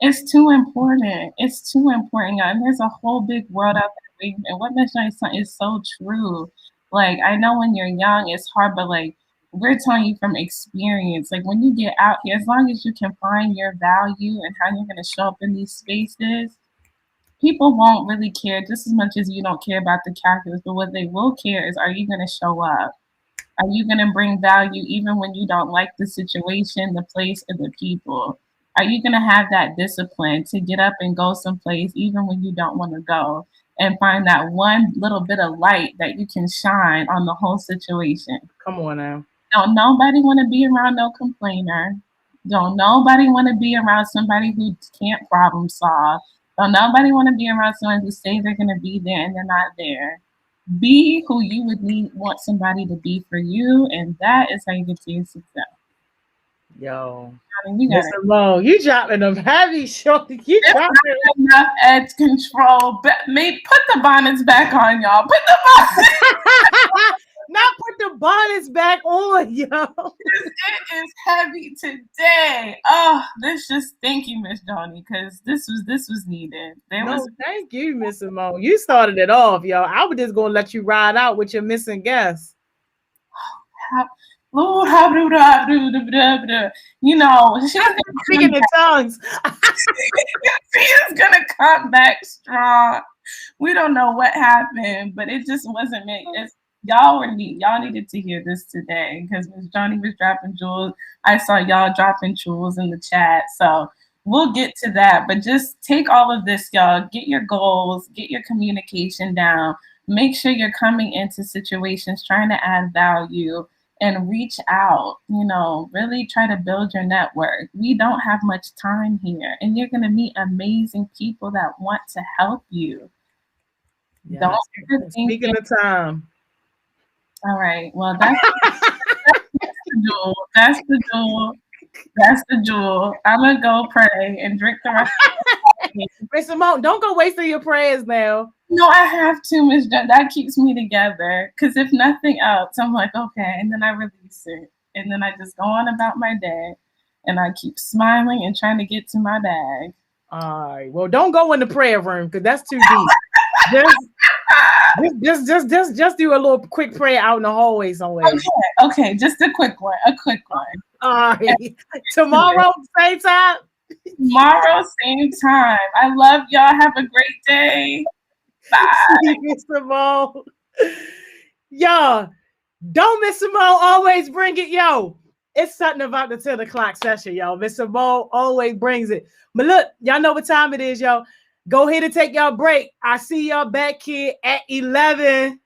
It's too important. It's too important. And there's a whole big world out there. And what Miss Johnny is so true. Like, I know when you're young, it's hard, but like, we're telling you from experience. Like, when you get out here, as long as you can find your value and how you're going to show up in these spaces, people won't really care just as much as you don't care about the calculus. But what they will care is, are you going to show up? Are you going to bring value even when you don't like the situation, the place, or the people? Are you going to have that discipline to get up and go someplace even when you don't want to go and find that one little bit of light that you can shine on the whole situation? Come on now. Don't nobody want to be around no complainer. Don't nobody want to be around somebody who can't problem solve. Don't nobody want to be around someone who say they're going to be there and they're not there. Be who you would want somebody to be for you, and that is how you get to your success. Yo, I mean, you dropping them heavy, shorty. You dropping enough edge control. But put the bonnets back on, y'all. Put the bonnets. Not put the bonnets back on, yo. It is heavy today. Oh, thank you, Miss Joni, because this was needed. Thank you, Miss Simone. You started it off, yo. I was just gonna let you ride out with your missing guest. Lord, you know, she's speaking in tongues. She is gonna come back strong. We don't know what happened, but it just wasn't me. Y'all needed to hear this today because Miss Joni was dropping jewels. I saw y'all dropping jewels in the chat. So we'll get to that. But just take all of this, y'all. Get your goals, get your communication down. Make sure you're coming into situations trying to add value and reach out. You know, really try to build your network. We don't have much time here, and you're going to meet amazing people that want to help you. Yes. Don't speaking of time. All right. Well, that's the jewel. That's the jewel. That's the jewel. I'm gonna go pray and drink the rest. Miss Simone, don't go wasting your prayers now. No, I have to, Miss Jen. That keeps me together. Because if nothing else, I'm like, okay, and then I release it, and then I just go on about my day, and I keep smiling and trying to get to my bag. All right. Well, don't go in the prayer room because that's too deep. Just do a little quick prayer out in the hallway somewhere. Okay, just a quick one. All right. Tomorrow, same time. Tomorrow, same time. I love y'all. Have a great day. Bye. Miss Simone. Y'all, don't Miss Simone always bring it, yo. It's something about the 10 o'clock session, y'all. Miss Simone always brings it. But look, y'all know what time it is, y'all. Go ahead and take y'all break. I see y'all back here at 11.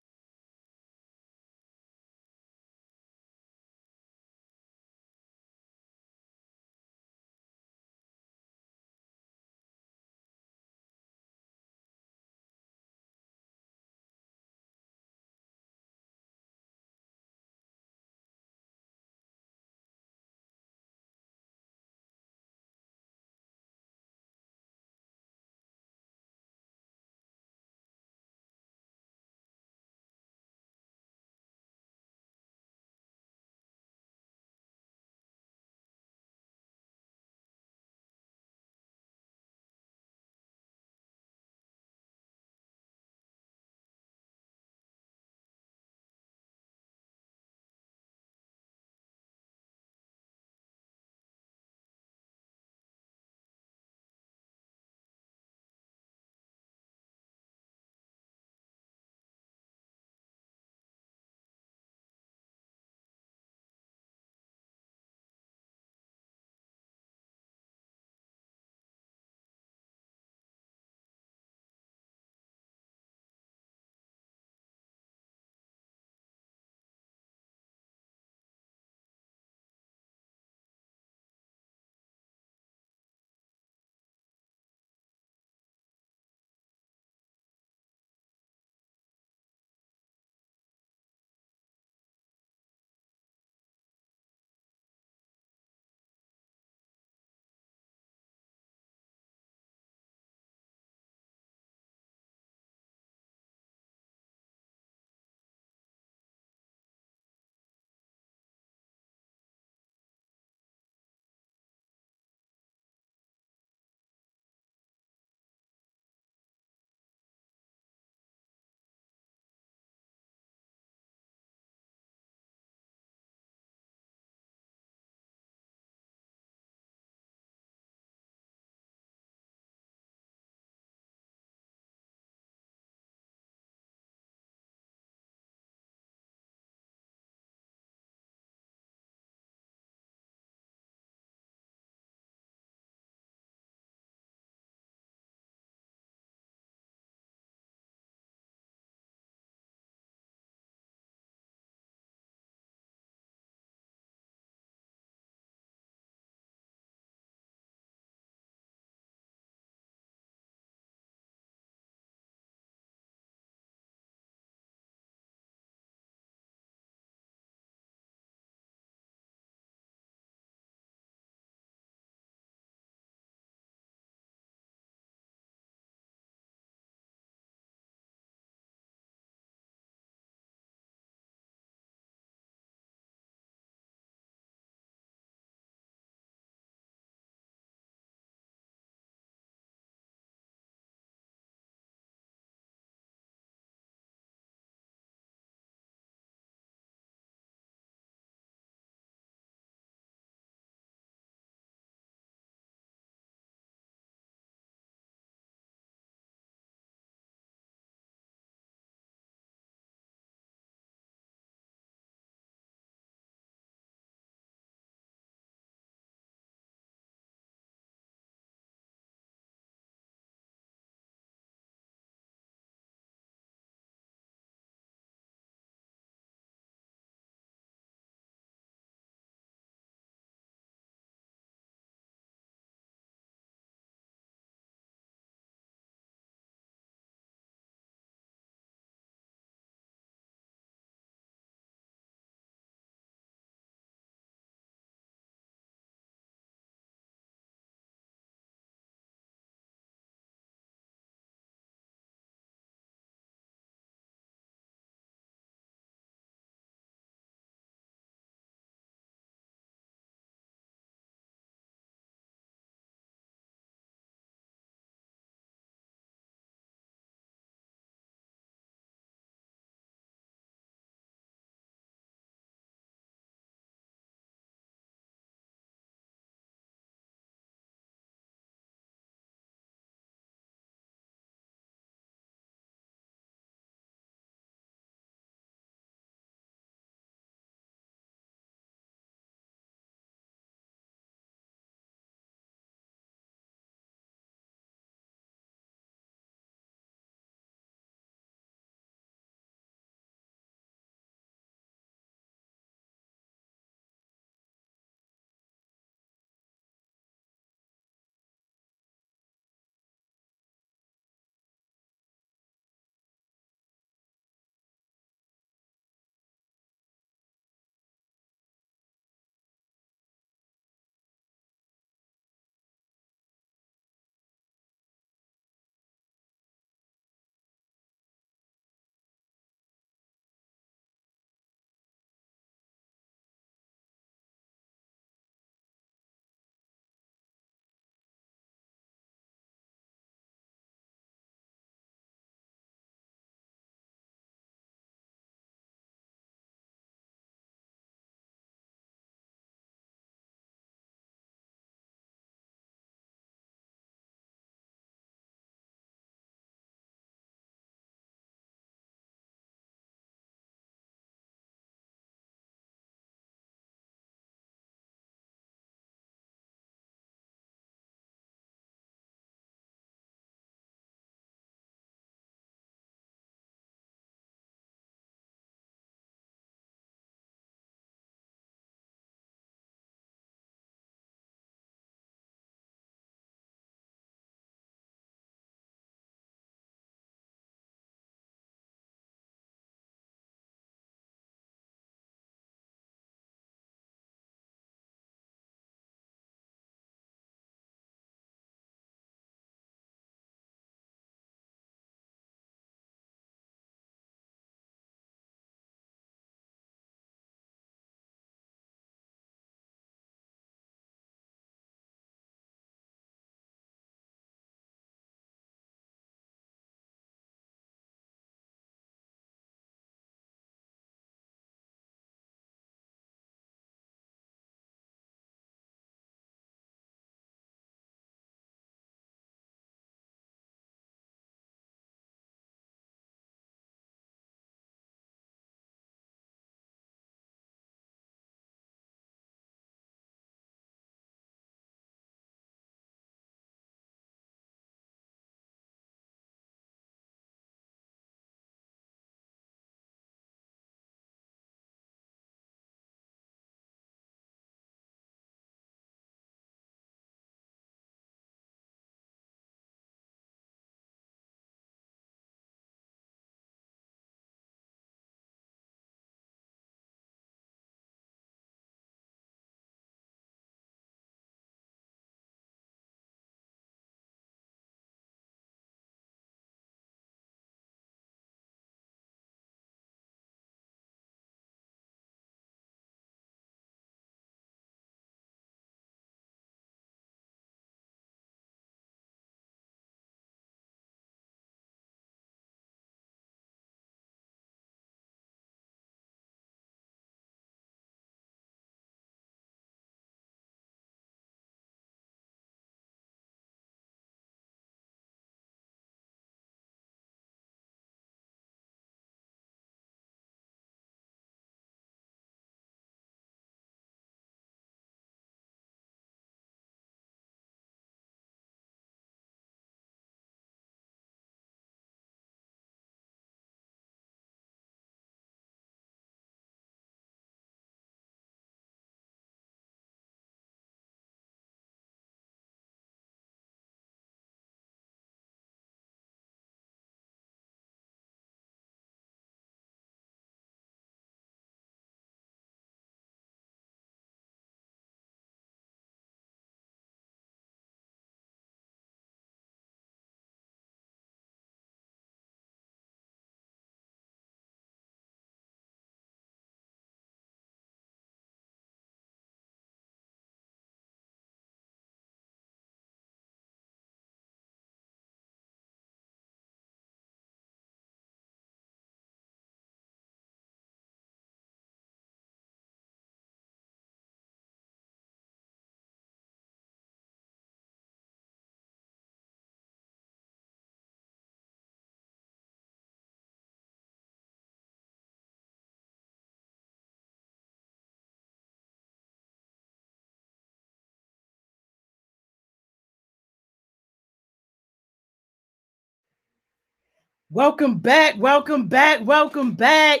Welcome back, welcome back, welcome back.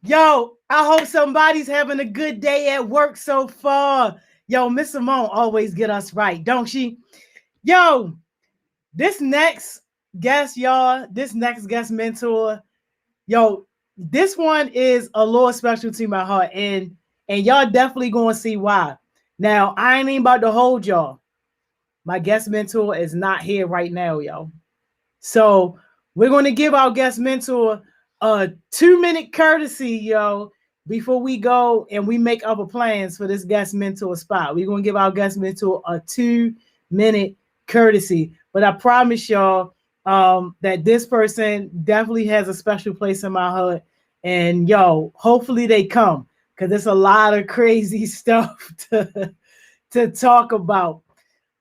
Yo, I hope somebody's having a good day at work so far. Yo, Miss Simone always get us right, don't she? Yo, this next guest, y'all, this next guest mentor, yo, this one is a little special to my heart, and y'all definitely gonna see why. Now, I ain't even about to hold y'all. My guest mentor is not here right now, yo. So we're going to give our guest mentor a 2-minute courtesy, yo, before we go and we make other plans for this guest mentor spot. We're going to give our guest mentor a 2-minute courtesy. But I promise y'all that this person definitely has a special place in my heart. And yo, hopefully they come because it's a lot of crazy stuff to talk about.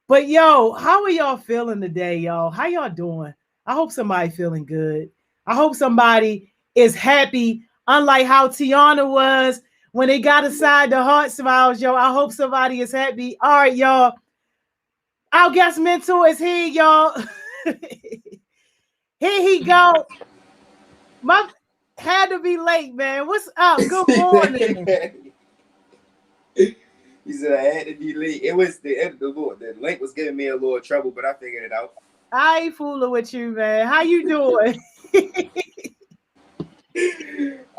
But yo, how are y'all feeling today, y'all? How y'all doing? I hope somebody feeling good. I hope somebody is happy, unlike how Tiana was when they got aside the heart smiles, yo. I hope somebody is happy. All right, y'all. Our guest mentor is here, y'all. Here he go. My had to be late, man. What's up? Good morning. He said I had to be late. It was the link was giving me a little trouble, but I figured it out. I ain't fooling with you, man. How you doing?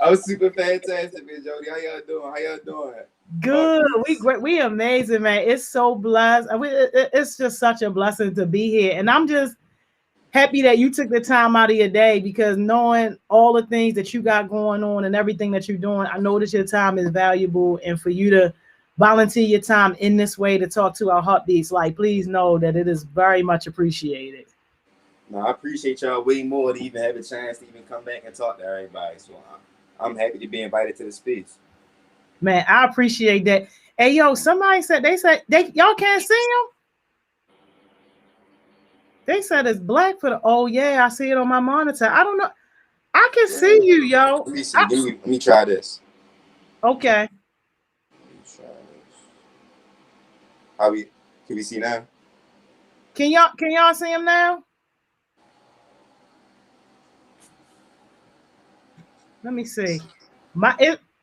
I was super fantastic, man, Jody. How y'all doing? How y'all doing? Good. We great. We amazing, man. It's so blessed. It's just such a blessing to be here, and I'm just happy that you took the time out of your day because knowing all the things that you got going on and everything that you're doing, I know that your time is valuable, and for you to volunteer your time in this way to talk to our heartbeats, like, please know that it is very much appreciated. No, I appreciate y'all way more to even have a chance to even come back and talk to everybody. So I'm happy to be invited to the space. Man, I appreciate that. Hey, yo, somebody said they y'all can't see him. They said it's black for the. Oh yeah, I see it on my monitor. I don't know. I can see you, yo. Let me see. Let me try this. Okay. Let me try this. Can we see now? Can y'all see him now? Let me see.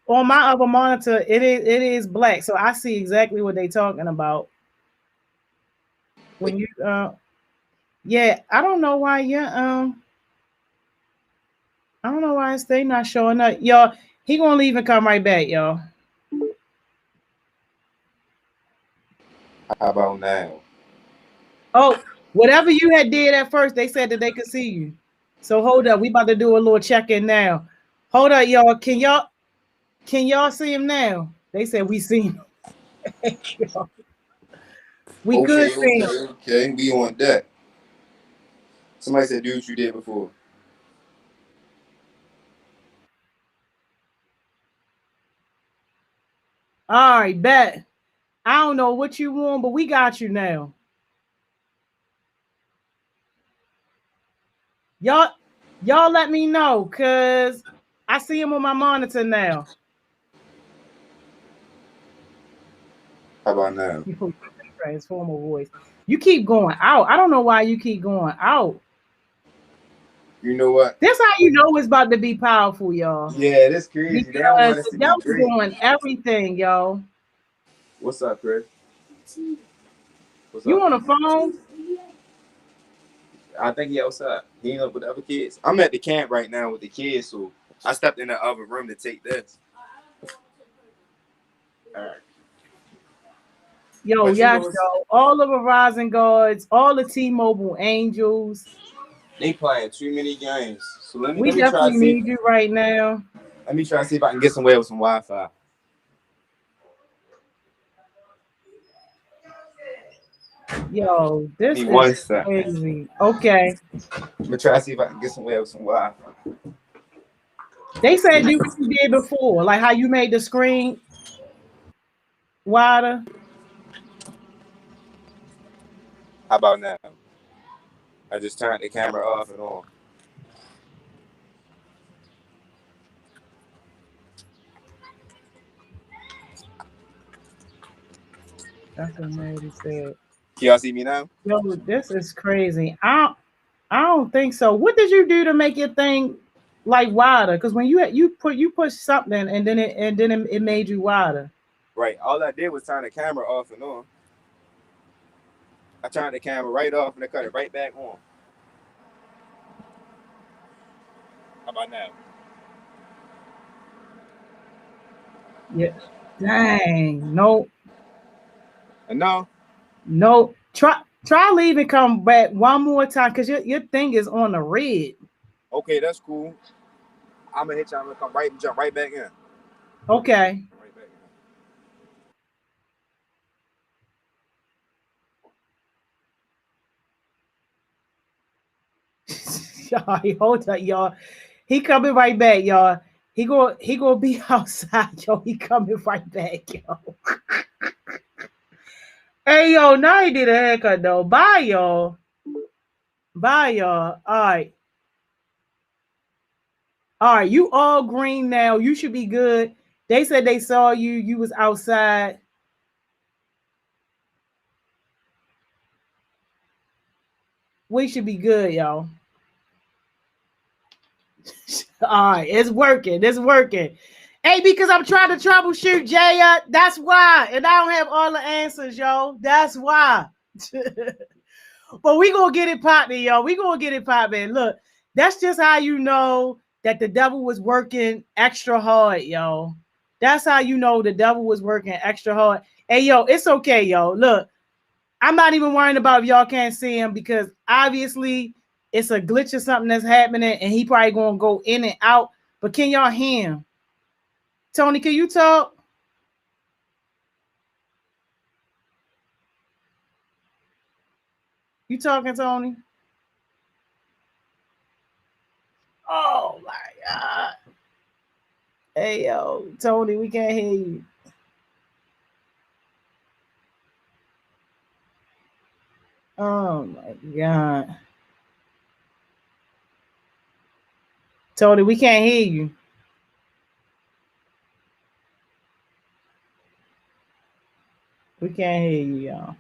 On my other monitor, it is black, so I see exactly what they're talking about. When you yeah, I don't know why I don't know why they not showing up. Y'all, he gonna leave and come right back, y'all. How about now? Oh, whatever you had did at first, they said that they could see you. So hold up, we about to do a little check-in now. Hold up, y'all. Can y'all see him now? They said we see him. We could see him. Okay. We on that. Somebody said do what you did before. All right, bet. I don't know what you want, but we got you now. Y'all let me know, cause I see him on my monitor now. How about now? Transformer voice. You keep going out. I don't know why you keep going out. You know what? That's how you know it's about to be powerful, y'all. Yeah, that's crazy. They don't want Because us to the be devil's great. doing everything, y'all. What's up, Chris? What's You up? on the phone? I think he outside. He ain't up with the other kids. I'm at the camp right now with the kids, so I stepped in the other room to take this. All right. Yo, But you yes, know, yo. All of the Rising Guards, all the T-Mobile Angels. they playing too many games. So let We me try to definitely see. need you right now. Let me try to see if I can get somewhere with some Wi-Fi. Yo, this Give me is 1 second. crazy. Okay. I'm gonna try to see if I can get somewhere with some Wi-Fi. They said do what you did before, like how you made the screen wider. How about now? I just turned the camera off and on. That's what Mary said. Can y'all see me now? Yo, this is crazy. I don't don't think so. What did you do to make your thing like wider? Because when you push something and then it made you wider. Right. All I did was turn the camera off and on. I turned the camera right off and I cut it right back on. How about now? Yeah. Dang. Nope. No. No. Try leave and come back one more time because your thing is on the red. Okay, that's cool. I'm gonna hit you. I'm gonna jump right back in. Okay. Right back in. Hold up, y'all. He coming right back, y'all. He gonna be outside, yo. He coming right back, yo. Hey, yo, now he did a haircut though. Bye, y'all. Bye, y'all. All right. You all green now. You should be good. They said they saw you. You was outside. We should be good, y'all. All right, it's working. It's working. Hey, because I'm trying to troubleshoot, Jaya. That's why. And I don't have all the answers, yo. That's why. But we gonna get it popping, yo. We gonna get it popping. Look, that's just how you know that the devil was working extra hard, yo. That's how you know the devil was working extra hard. Hey, yo, it's okay, yo. Look, I'm not even worrying about if y'all can't see him because obviously it's a glitch or something that's happening and he probably gonna go in and out. But can y'all hear him? Tony, can you talk? You talking, Tony? Oh my God. Hey, yo, Tony, we can't hear you. Oh my God. Tony, we can't hear you. We can't hear you, y'all.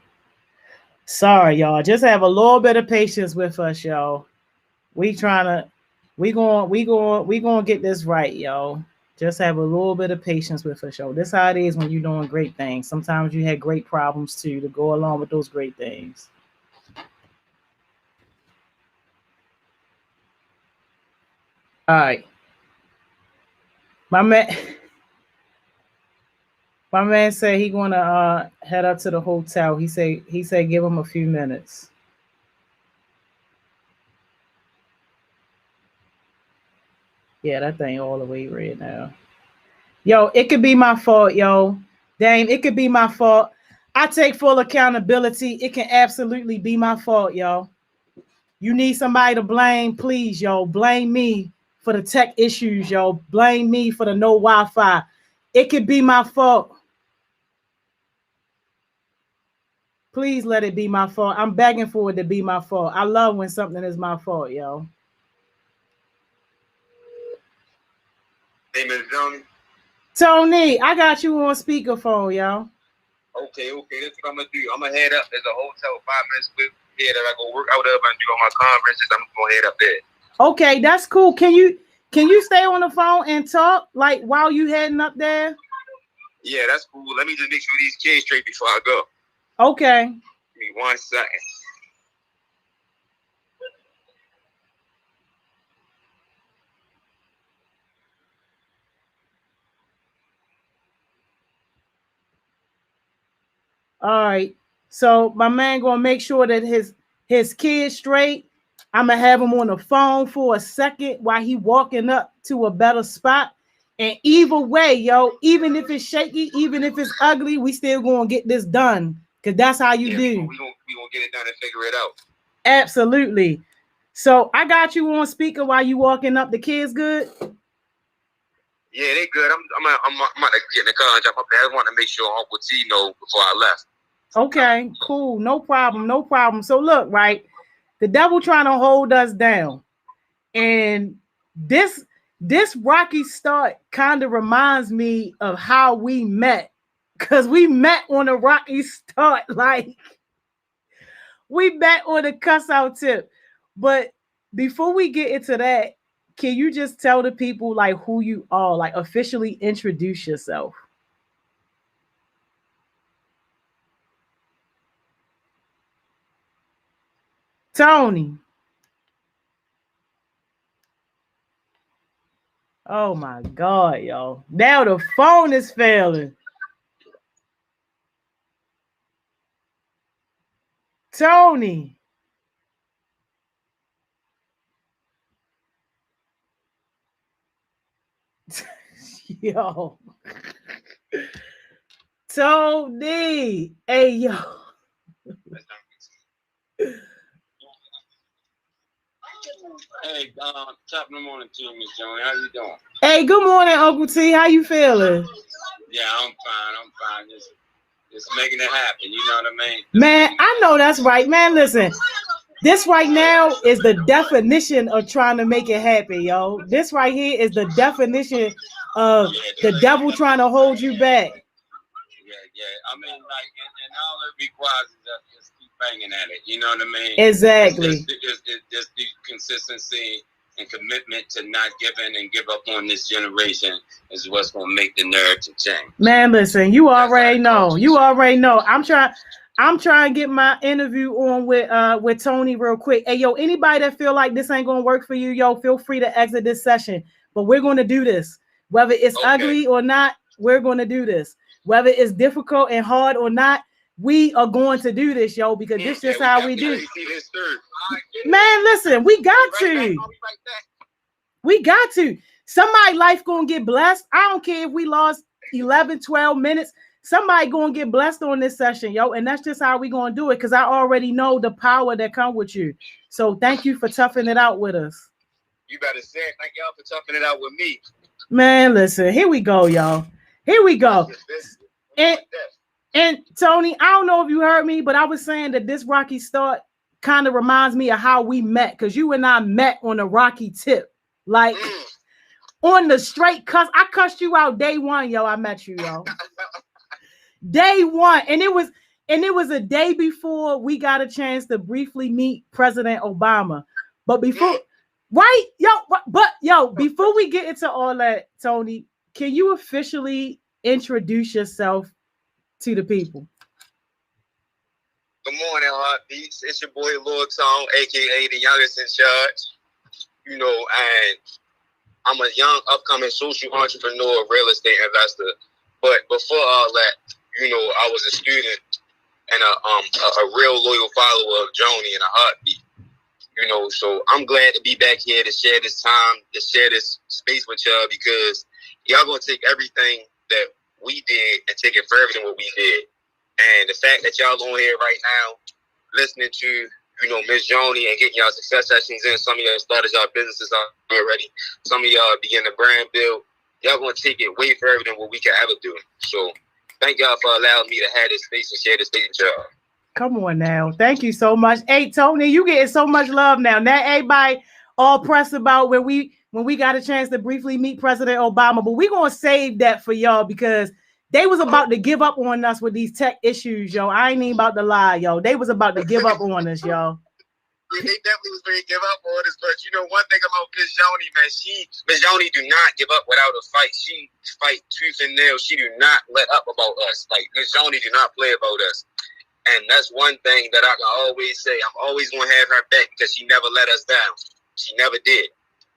Sorry, y'all. Just have a little bit of patience with us, y'all. We gonna get this right, y'all. Just have a little bit of patience with us, y'all. This how it is when you're doing great things. Sometimes you had great problems too to go along with those great things. All right. My man said he gonna head up to the hotel. He said give him a few minutes. Yeah, that thing all the way red now. Yo, it could be my fault, yo. Dame, it could be my fault. I take full accountability. It can absolutely be my fault, yo. You need somebody to blame, please, yo. Blame me for the tech issues, yo. Blame me for the no Wi-Fi. It could be my fault. Please let it be my fault. I'm begging for it to be my fault. I love when something is my fault, yo. Hey, Miss Tony. Tony, I got you on speakerphone, yo. Okay, that's what I'm gonna do. I'm gonna head up. There's a hotel 5 minutes with here that I go work out of and do all my conferences. I'm gonna head up there. Okay, that's cool. Can you stay on the phone and talk like while you heading up there? Yeah, that's cool. Let me just make sure these kids straight before I go. Okay. Give me 1 second. All right. So my man gonna make sure that his kid's straight. I'm gonna have him on the phone for a second while he walking up to a better spot. And either way, yo, even if it's shaky, even if it's ugly, we still gonna get this done. Cause that's how you do. We gonna get it done and figure it out. Absolutely. So I got you on speaker while you walking up. The kids good? Yeah, they good. I'm about to get in the car and jump up there. I just want to make sure Uncle T know before I left. Okay, cool. No problem. So look, right, the devil trying to hold us down. And this rocky start kind of reminds me of how we met. Because we met on a rocky start. Like, we met on a cuss out tip. But before we get into that, can you just tell the people like who you are, like officially introduce yourself? Tony. Oh my God, y'all. Now the phone is failing. Tony. Yo. Tony. Hey, yo. Hey, top of the morning to you, Miss Joey. How you doing? Hey, good morning, Uncle T. How you feeling? Yeah, I'm fine. Just making it happen. You know what I mean? Man, I know that's right. Man, listen. This right now is the definition of trying to make it happen, yo. This right here is the definition of the devil trying to hold you back. Yeah. I mean, like, and all it requires is just keep banging at it. You know what I mean? Exactly. It's just the consistency and commitment to not giving and give up on this generation is what's going to make the narrative change. Man, listen, you already know. You already know. I'm trying to get my interview on with Tony real quick. Hey, yo, anybody that feel like this ain't gonna work for you, yo, feel free to exit this session. But we're gonna do this, whether it's ugly or not. We're gonna do this, whether it's difficult and hard or not. We are going to do this, yo, because this is just how we do. Man, listen, we got to. We got to. Somebody's life gonna get blessed. I don't care if we lost 11, 12 minutes. Somebody gonna get blessed on this session, yo, and that's just how we gonna do it. Because I already know the power that come with you. So thank you for toughing it out with us. You better say it. Thank y'all for toughing it out with me. Man, listen, here we go, y'all. Here we go. And Tony, I don't know if you heard me, but I was saying that this rocky start kind of reminds me of how we met, because you and I met on a rocky tip, like on the straight cuss. I cussed you out day one, yo. I met you, yo. Day one, and it was a day before we got a chance to briefly meet President Obama. But before, right, yo, before we get into all that, Tony, can you officially introduce yourself to the people? Good morning, Heartbeats. It's your boy Lord Tone, aka the youngest in charge. You know, and I'm a young, upcoming social entrepreneur, real estate investor. But before all that, you know, I was a student and a real loyal follower of Joni and a heartbeat. You know, so I'm glad to be back here to share this time, to share this space with y'all, because y'all gonna take everything that we did and take it further than what we did. And the fact that y'all on here right now, listening to, you know, Miss Joni and getting y'all success sessions in, some of y'all started y'all businesses already, some of y'all begin the brand build, y'all gonna take it way further than what we can ever do. So thank y'all for allowing me to have this space and share this space with y'all. Come on now. Thank you so much. Hey, Tony, you getting so much love now. Now everybody all pressed about when we got a chance to briefly meet President Obama, but we're going to save that for y'all, because they was about to give up on us with these tech issues, yo. I ain't even about to lie, yo. They was about to give up on us, yo. They definitely was ready to give up on us, but you know one thing about Miss Joni, man, Miss Joni do not give up without a fight. She fight tooth and nail. She do not let up about us. Like, Miss Joni do not play about us. And that's one thing that I can always say. I'm always going to have her back, because she never let us down. She never did.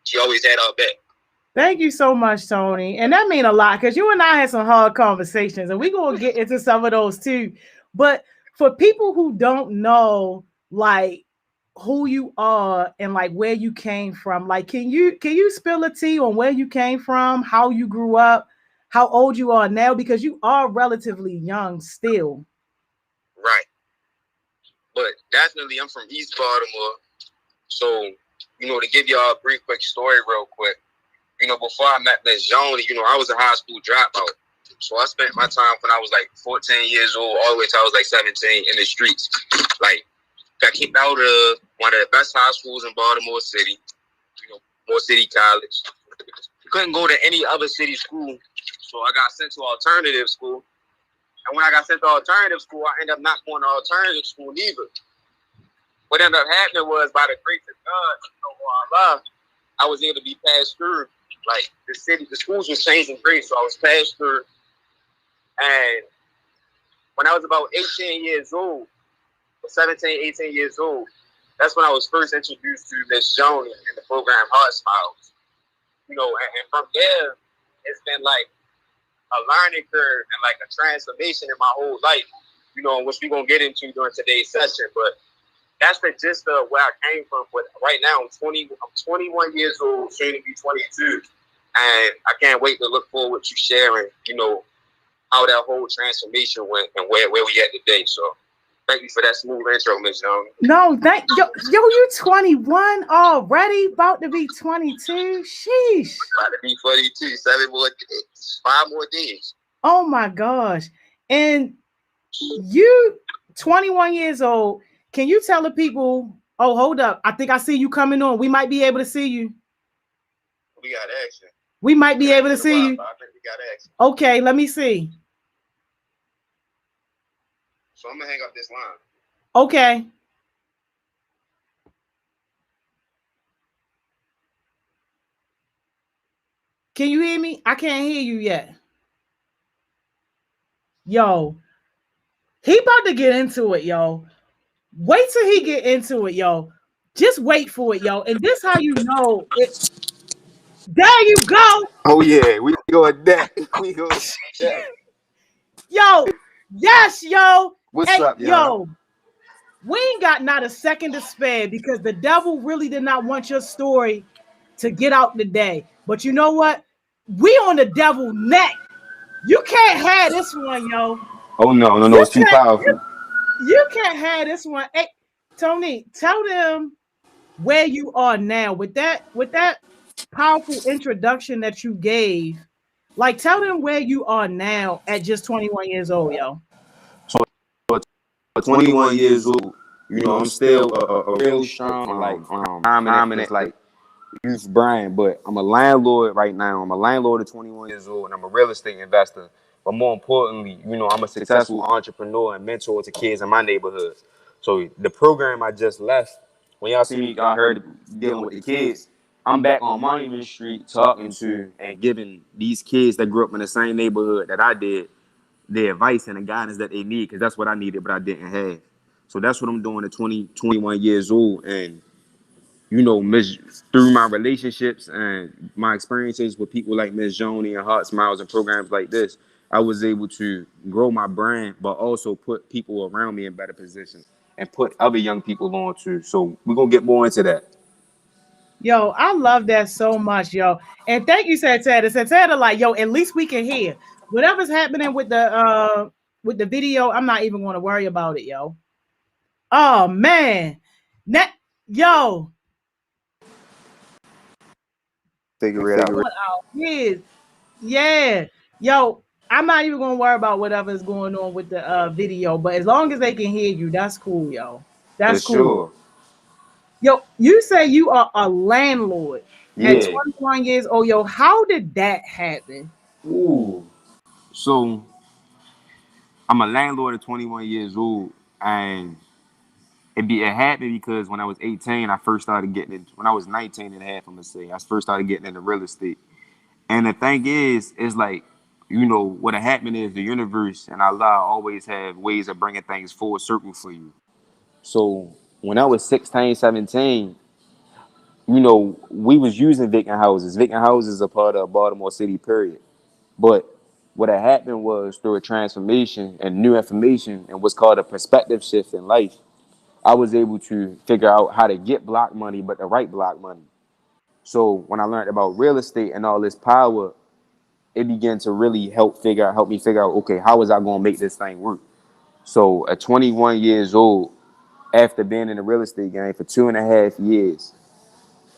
She always had our back. Thank you so much, Tony. And that mean a lot, because you and I had some hard conversations, and we're going to get into some of those too. But for people who don't know, like, who you are and like where you came from, like, can you spill a tea on where you came from, how you grew up, how old you are now, because you are relatively young still. Right. But definitely I'm from East Baltimore. So, you know, to give y'all a brief quick story real quick, you know, before I met Miss Joni, you know, I was a high school dropout. So I spent my time when I was like 14 years old all the way till I was like 17 in the streets. Like, got kicked out of one of the best high schools in Baltimore City, you know, Baltimore City College. Couldn't go to any other city school, so I got sent to alternative school. And when I got sent to alternative school, I ended up not going to alternative school either. what ended up happening was, by the grace of God, Allah, I was able to be passed through. Like the schools was changing grades, so I was passed through. And when I was about 18 years old, 17, 18 years old, that's when I was first introduced to Miss Joni in the program Heart Smiles. And from there, it's been like a learning curve and like a transformation in my whole life, which we're going to get into during today's session. But that's the gist of where I came from. But right now, I'm 21 years old, soon to be 22. And I can't wait to look forward to sharing, how that whole transformation went and where we at today. So thank you for that smooth intro, Ms. Young. No, you 21 already, about to be 22. Sheesh. About to be 42, 7 more days, 5 more days. Oh my gosh. And you 21 years old. Can you tell the people, hold up, I think I see you coming on. We might be able to see you. We got action. We might be able to see you. I think we got action. Okay, let me see. So I'm gonna hang up this line. Okay. Can you hear me? I can't hear you yet. Yo, he about to get into it, yo. Wait till he get into it, yo. Just wait for it, yo. And this how you know it. There you go. Oh yeah, we go at that. We go at that. Yo, yes, yo. What's up, yo? We ain't got not a second to spare because the devil really did not want your story to get out today. But you know what? We on the devil neck. You can't have this one, yo. Oh no, it's too powerful. You can't have this one. Hey, Tony, tell them where you are now with that powerful introduction that you gave. Like, tell them where you are now at just 21 years old, yo. So, 21 years old, I'm still a real strong, dominant, like youth Brian, but I'm a landlord right now. I'm a landlord at 21 years old, and I'm a real estate investor. But more importantly, I'm a successful entrepreneur and mentor to kids in my neighborhood. So the program I just left, when y'all see me, y'all heard dealing with the kids, I'm back on Monument Street talking to and giving these kids that grew up in the same neighborhood that I did the advice and the guidance that they need, because that's what I needed, but I didn't have. So that's what I'm doing at 21 years old. And, through my relationships and my experiences with people like Ms. Joni and Heart Smiles and programs like this, I was able to grow my brand, but also put people around me in better positions and put other young people on too. So we're going to get more into that. Yo, I love that so much, yo. And thank you, Santana. Santana, like, yo, at least we can hear. Whatever's happening with the video, I'm not even going to worry about it, yo. Oh, man. Yo. Figure it out. Yeah. Yo, I'm not even going to worry about whatever's going on with the video, but as long as they can hear you, that's cool, yo. That's cool. Sure. Yo, you say you are a landlord at 21 years old. Yo, how did that happen? Ooh. So, I'm a landlord at 21 years old, and it happened because when I was 18, I first started getting into, when I was 19 and a half, I'm going to say, I first started getting into real estate. And the thing is like, what happened is the universe and Allah always have ways of bringing things full circle for you. So when I was 16, 17, we was using vacant houses. Vacant houses are part of Baltimore City, period. But what had happened was through a transformation and new information and what's called a perspective shift in life, I was able to figure out how to get block money, but the right block money. So when I learned about real estate and all this power, it began to really help me figure out, okay, how was I going to make this thing work? So at 21 years old, after being in the real estate game for 2.5 years,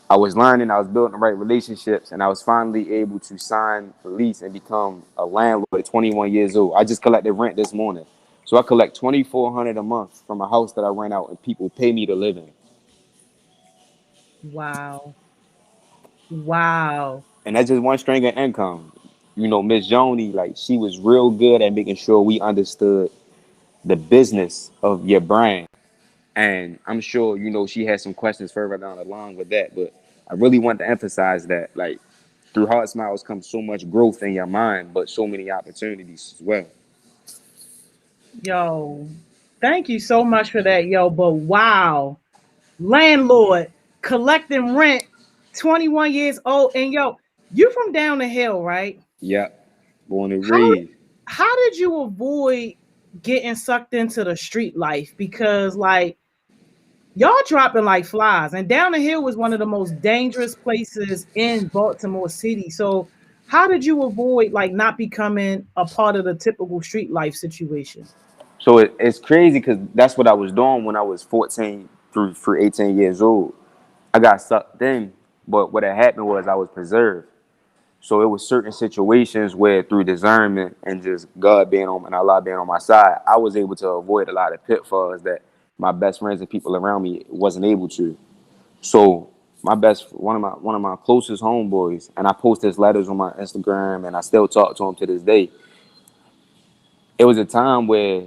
I was learning, I was building the right relationships, and I was finally able to sign the lease and become a landlord at 21 years old. I just collected rent this morning. So I collect $2,400 a month from a house that I rent out and people pay me to live in. Wow. And that's just one string of income. Ms. Joni, like, she was real good at making sure we understood the business of your brand. And I'm sure, she has some questions further down the line with that. But I really want to emphasize that, like, through Heart Smiles comes so much growth in your mind, but so many opportunities as well. Yo, thank you so much for that, yo. But wow, landlord collecting rent, 21 years old, and yo, you from down the hill, right? Yep. Born and How raised. how did you avoid getting sucked into the street life? Because like y'all dropping like flies, and down the hill was one of the most dangerous places in Baltimore City. So how did you avoid like not becoming a part of the typical street life situation? So it's crazy because that's what I was doing when I was 14 through 18 years old. I got sucked in, but what had happened was I was preserved. So it was certain situations where through discernment and just God being on and Allah being on my side, I was able to avoid a lot of pitfalls that my best friends and people around me wasn't able to. So one of my closest homeboys, and I post his letters on my Instagram and I still talk to him to this day. It was a time where,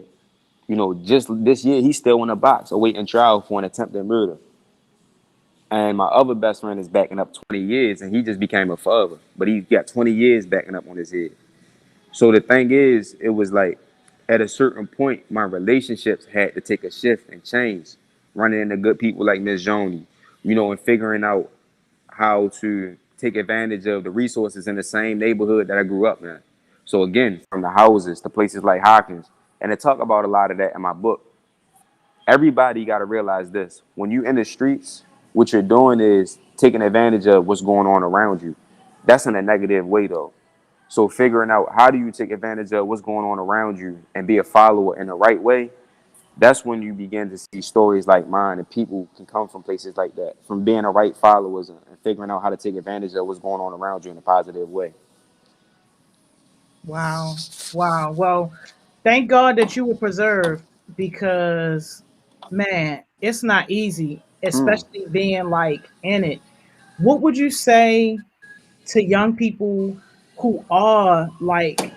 just this year he's still in a box awaiting trial for an attempted murder. And my other best friend is backing up 20 years and he just became a father. But he got 20 years backing up on his head. So the thing is, it was like at a certain point, my relationships had to take a shift and change. Running into good people like Miss Joni, and figuring out how to take advantage of the resources in the same neighborhood that I grew up in. So again, from the houses to places like Hawkins, and I talk about a lot of that in my book. Everybody got to realize this: when you in the streets, what you're doing is taking advantage of what's going on around you. That's in a negative way, though. So figuring out how do you take advantage of what's going on around you and be a follower in the right way, that's when you begin to see stories like mine and people can come from places like that, from being a right followers and figuring out how to take advantage of what's going on around you in a positive way. Wow. Wow. Well, thank God that you were preserved because, man, it's not easy, Mm, especially being like in it. What would you say to young people who are like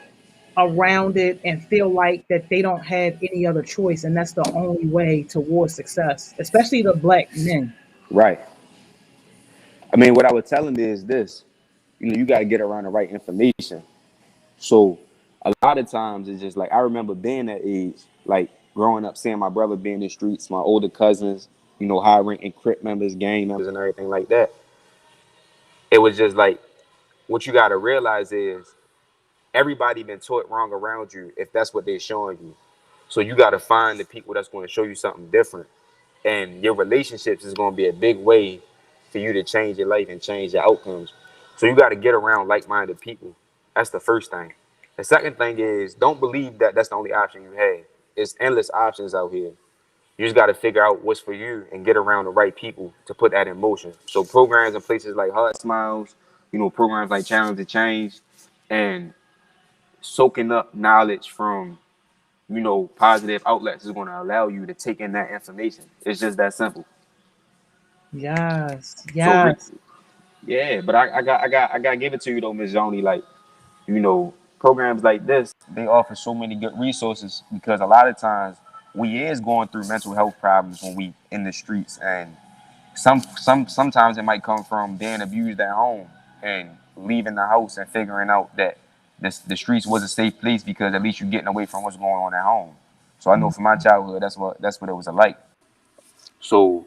around it and feel like that they don't have any other choice and that's the only way towards success, especially the black men? right. I mean, what I would tell them is this: you got to get around the right information. So a lot of times it's just like I remember being that age, like growing up, seeing my brother be in the streets, my older cousins, high ranking Crip members, gang members, and everything like that. It was just like what you got to realize is everybody been taught wrong around you if that's what they're showing you. So you got to find the people that's going to show you something different, and your relationships is going to be a big way for you to change your life and change your outcomes. So you got to get around like-minded people. That's the first thing. The second thing is don't believe that that's the only option you have. It's endless options out here. You just got to figure out what's for you and get around the right people to put that in motion. So programs in places like Heart Smiles, programs like Challenge to Change, and soaking up knowledge from positive outlets is going to allow you to take in that information. It's just that simple. Yes, So yes. yeah, but I got to give it to you though, Miss Joni. Like programs like this, they offer so many good resources because a lot of times we is going through mental health problems when we in the streets, and sometimes it might come from being abused at home and leaving the house and figuring out that the streets was a safe place because at least you're getting away from what's going on at home. So I know from my childhood, that's what it was like. So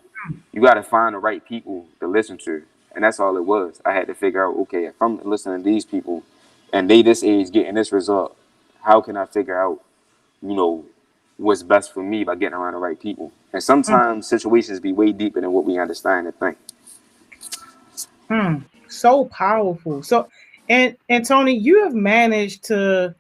you got to find the right people to listen to, and that's all it was. I had to figure out, okay, if I'm listening to these people, and they this age getting this result, how can I figure out, you know, what's best for me by getting around the right people? And sometimes situations be way deeper than what we understand and think. Mm, so powerful. So, and Tony, you have managed to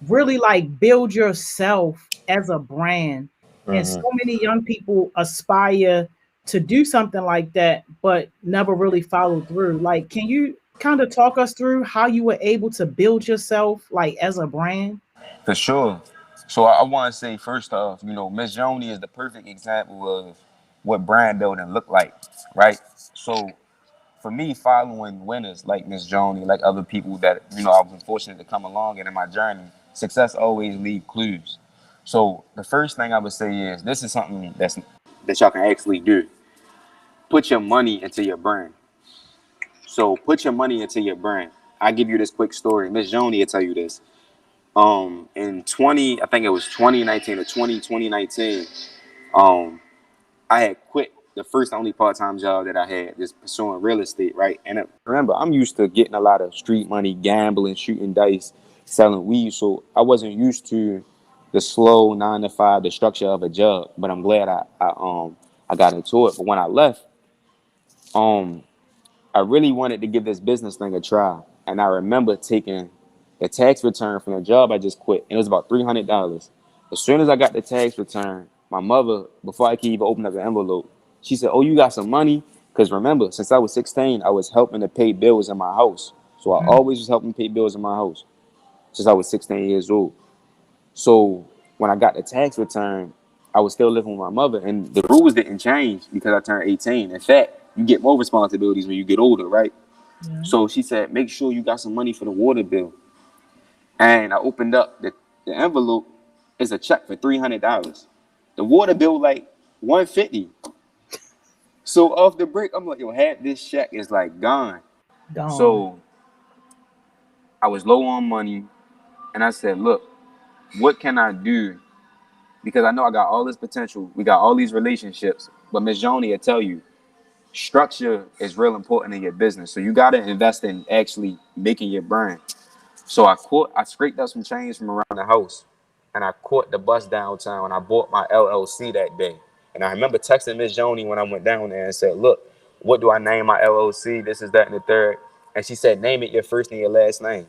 really like build yourself as a brand, and so many young people aspire to do something like that, but never really follow through. Like, can you kind of talk us through how you were able to build yourself like as a brand? For sure. So I want to say first off, Miss Joni is the perfect example of what brand building look like, right? So for me, following winners like Miss Joni, like other people that I've been fortunate to come along and in my journey, success always leave clues. So the first thing I would say is this is something that y'all can actually do. Put your money into your brand. So put your money into your brand. I'll give you this quick story. Miss Joni will tell you this. In 20, I think it was 2019 or 2019, I had quit the first only part-time job that I had, just pursuing real estate, right? And remember, I'm used to getting a lot of street money, gambling, shooting dice, selling weed. So I wasn't used to the slow 9 to 5, the structure of a job. But I'm glad I got into it. But when I left, I really wanted to give this business thing a try. And I remember taking the tax return from the job I just quit. And it was about $300. As soon as I got the tax return, my mother, before I could even open up the envelope, she said, "Oh, you got some money?" Because remember, since I was 16, I was helping to pay bills in my house. So I always was helping pay bills in my house since I was 16 years old. So when I got the tax return, I was still living with my mother, and the rules didn't change because I turned 18. In fact, you get more responsibilities when you get older, right? Yeah. So she said, "Make sure you got some money for the water bill." And I opened up the envelope. It's a check for $300. The water bill like $150. So off the break, I'm like, yo, half this check is like gone. Gone. So I was low on money, and I said, "Look, what can I do?" Because I know I got all this potential. We got all these relationships. But Miss Joni will tell you, structure is real important in your business. So you got to invest in actually making your brand. So I scraped up some change from around the house, and I caught the bus downtown, and I bought my LLC that day. And I remember texting Miss Joni when I went down there and said, "Look, what do I name my LLC? This is that and the third." And she said, "Name it your first and your last name."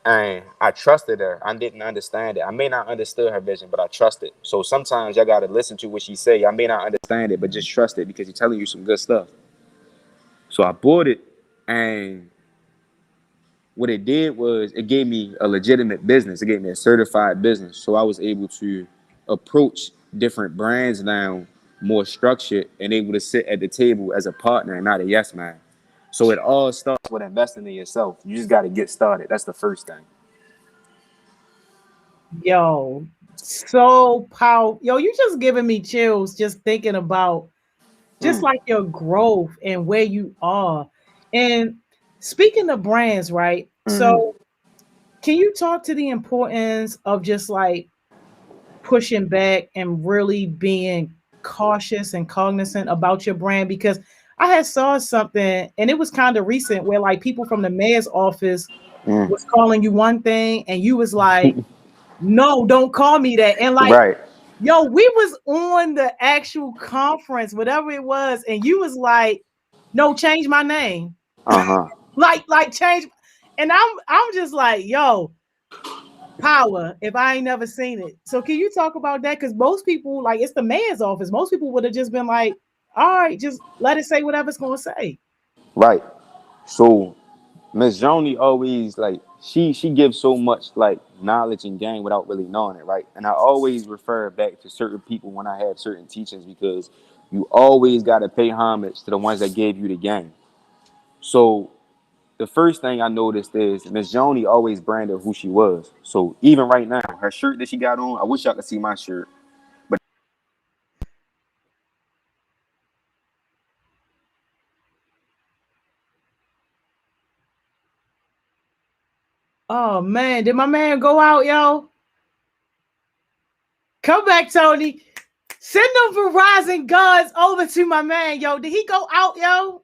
And I trusted her. I didn't understand it. I may not understand her vision, but I trust it. So sometimes y'all got to listen to what she say. I may not understand it, but just trust it because she's telling you some good stuff. So I bought it, and what it did was it gave me a legitimate business. It gave me a certified business. So I was able to approach different brands now more structured and able to sit at the table as a partner and not a yes man. So it all starts with investing in yourself. You just got to get started. That's the first thing. Yo, so powerful. Yo, you just giving me chills just thinking about just like your growth and where you are. And speaking of brands, right? So can you talk to the importance of just like pushing back and really being cautious and cognizant about your brand? Because I had saw something and it was kind of recent where like people from the mayor's office was calling you one thing and you was like, "No, don't call me that." And like, Right. yo, we was on the actual conference, whatever it was, and you was like, "No, change my name." Uh-huh. like change. And I'm just like, yo, power if I ain't never seen it. So can you talk about that? Because most people, like, it's the mayor's office. Most people would have just been like, all right, just let it say whatever it's gonna say. Right. So Miss Joni always like she gives so much like knowledge and game without really knowing it, right? And I always refer back to certain people when I have certain teachings because you always got to pay homage to the ones that gave you the game. So the first thing I noticed is Miss Joni always branded who she was. So even right now, her shirt that she got on, I wish y'all could see my shirt. But Oh man, did my man go out, yo? Come back, Tony. Send them Verizon guards over to my man, yo. Did he go out, yo?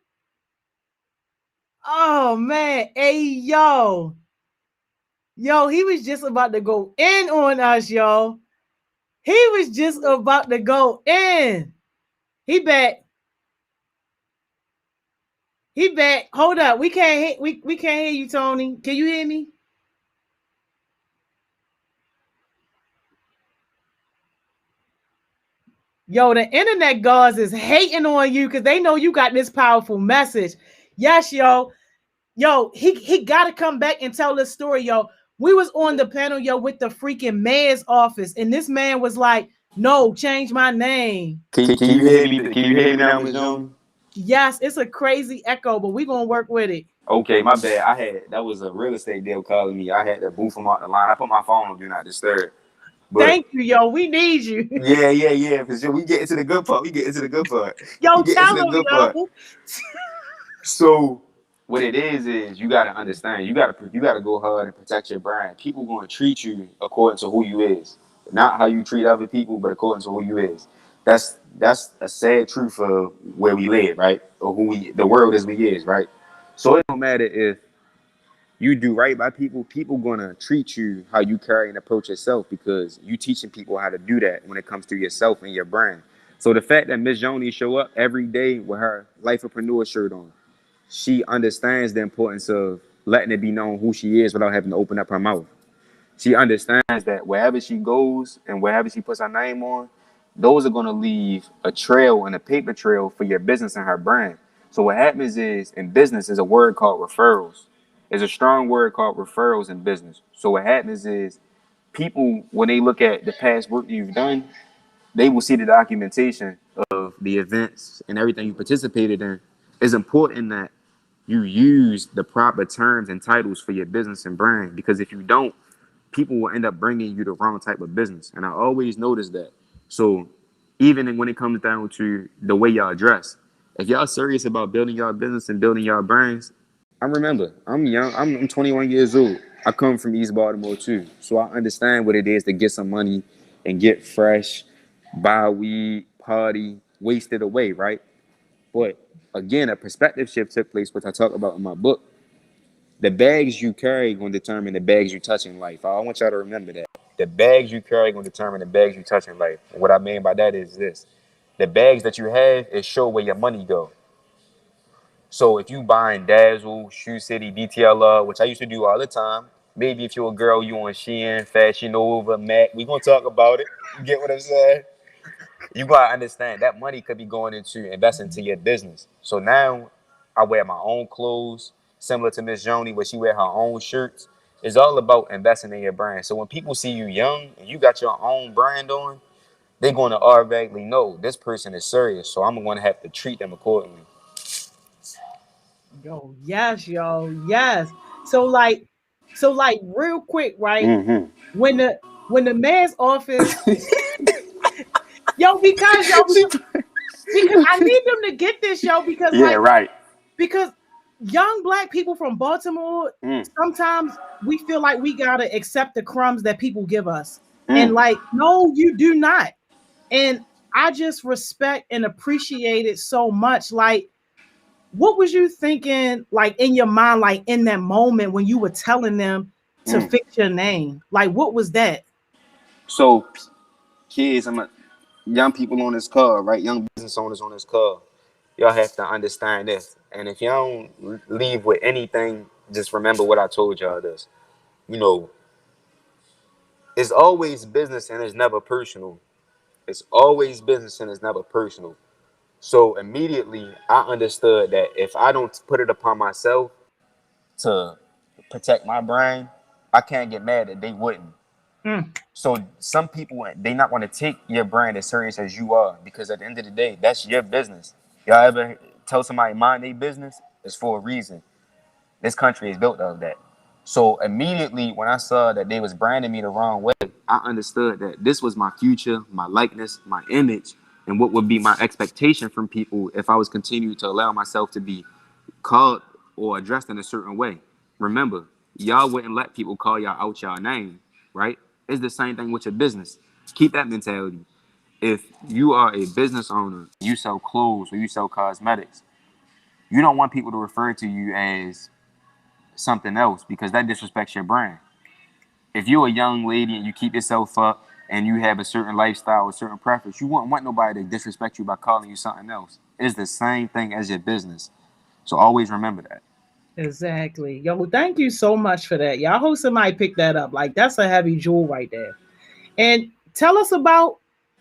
Oh man, hey yo. Yo, he was just about to go in on us, yo. He was just about to go in. He back. He back. Hold up. We can't we can't hear you, Tony. Can you hear me? Yo, the internet guards is hating on you because they know you got this powerful message. Yes, yo. Yo, he got to come back and tell this story, yo. We was on the panel, yo, with the freaking mayor's office, and this man was like, "No, change my name." can you hear me? Can you hear me now, Miss Joni? Yes, it's a crazy echo, but we're gonna work with it. Okay, my bad. That was a real estate deal calling me. I had to boof him out the line. I put my phone on do not disturb. Thank you, yo. We need you. Yeah. For sure. We get into the good part. Yo, We get into tell the them, good part. yo. So what it is you gotta understand. You gotta go hard and protect your brand. People gonna treat you according to who you is, not how you treat other people, but according to who you is. That's a sad truth of where we live, right? Or the world as we is, right? So it don't matter if you do right by people. People gonna treat you how you carry and approach yourself because you teaching people how to do that when it comes to yourself and your brand. So the fact that Miss Joni show up every day with her Lifepreneur shirt on, she understands the importance of letting it be known who she is without having to open up her mouth. She understands that wherever she goes and wherever she puts her name on, those are going to leave a trail and a paper trail for your business and her brand. So what happens is in business is a word called referrals. There's a strong word called referrals in business. So what happens is people, when they look at the past work you've done, they will see the documentation of the events and everything you participated in. It's important that you use the proper terms and titles for your business and brand, because if you don't, people will end up bringing you the wrong type of business. And I always notice that. So even when it comes down to the way y'all dress, if y'all serious about building y'all business and building y'all brands, I'm young. I'm 21 years old. I come from East Baltimore too. So I understand what it is to get some money and get fresh, buy weed, party, waste it away, right? But again, a perspective shift took place, which I talk about in my book. The bags you carry going to determine the bags you touch in life. I want y'all to remember that. The bags you carry going to determine the bags you touch in life. And what I mean by that is this. The bags that you have is show where your money go. So if you buying Dazzle, Shoe City, DTLR, which I used to do all the time, maybe if you're a girl, you on Shein, Fashion Nova, Mac, we going to talk about it. You get what I'm saying? You got to understand that money could be going into investing into your business. So now I wear my own clothes, similar to Miss Joni, where she wear her own shirts. It's all about investing in your brand. So when people see you young and you got your own brand on, they're going to automatically know this person is serious. So I'm going to have to treat them accordingly. Yo, yes, yo, yes. So like real quick, right? Mm-hmm. When the mayor's office, yo, because I need them to get this, yo, because Right. because young black people from Baltimore, sometimes we feel like we gotta accept the crumbs that people give us. And like, no, you do not. And I just respect and appreciate it so much. Like, what was you thinking, like in your mind, like in that moment when you were telling them to fix your name? Like, what was that? So kids, young people on this call, right? Young business owners on this call. Y'all have to understand this. And if y'all don't leave with anything, just remember what I told y'all this. You know, it's always business and it's never personal. It's always business and it's never personal. So immediately I understood that if I don't put it upon myself to protect my brand, I can't get mad that they wouldn't. So some people, they not want to take your brand as serious as you are, because at the end of the day, that's your business. Y'all ever tell somebody mind their business? It's for a reason. This country is built of that. So immediately when I saw that they was branding me the wrong way, I understood that this was my future, my likeness, my image, and what would be my expectation from people if I was continuing to allow myself to be called or addressed in a certain way. Remember, y'all wouldn't let people call y'all out y'all name, right? It's the same thing with your business. Keep that mentality. If you are a business owner, you sell clothes or you sell cosmetics, you don't want people to refer to you as something else, because that disrespects your brand. If you're a young lady and you keep yourself up and you have a certain lifestyle, a certain preference, you wouldn't want nobody to disrespect you by calling you something else. It's the same thing as your business. So always remember that. Exactly. Yo, thank you so much for that. Y'all hope somebody pick that up. Like, that's a heavy jewel right there. And tell us about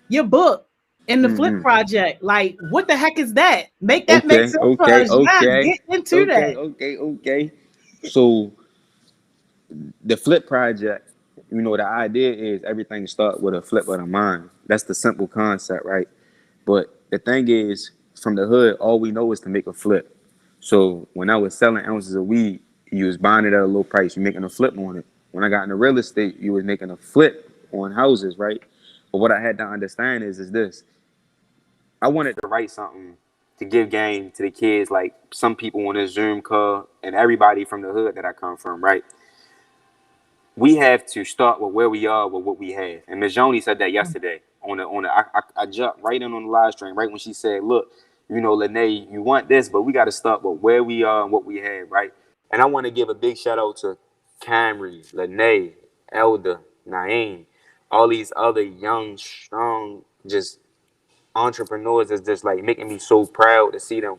your book and the Flip Project. Like, what the heck is that? Make that make sense for us. Yeah, get into that. Okay. So the Flip Project, you know, the idea is everything starts with a flip of the mind. That's the simple concept, right? But the thing is, from the hood, all we know is to make a flip. So when I was selling ounces of weed, you was buying it at a low price. You're making a flip on it. When I got into real estate, you was making a flip on houses, right? But what I had to understand is this. I wanted to write something to give game to the kids, like some people on this Zoom call and everybody from the hood that I come from, right? We have to start with where we are with what we have. And Ms. Joni said that yesterday I jumped right in on the live stream, right when she said, look, you know, Lene, you want this, but we got to start with where we are and what we have, right? And I want to give a big shout out to Camry, Lene, Elder, Naeem, all these other young, strong, just entrepreneurs is just like making me so proud to see them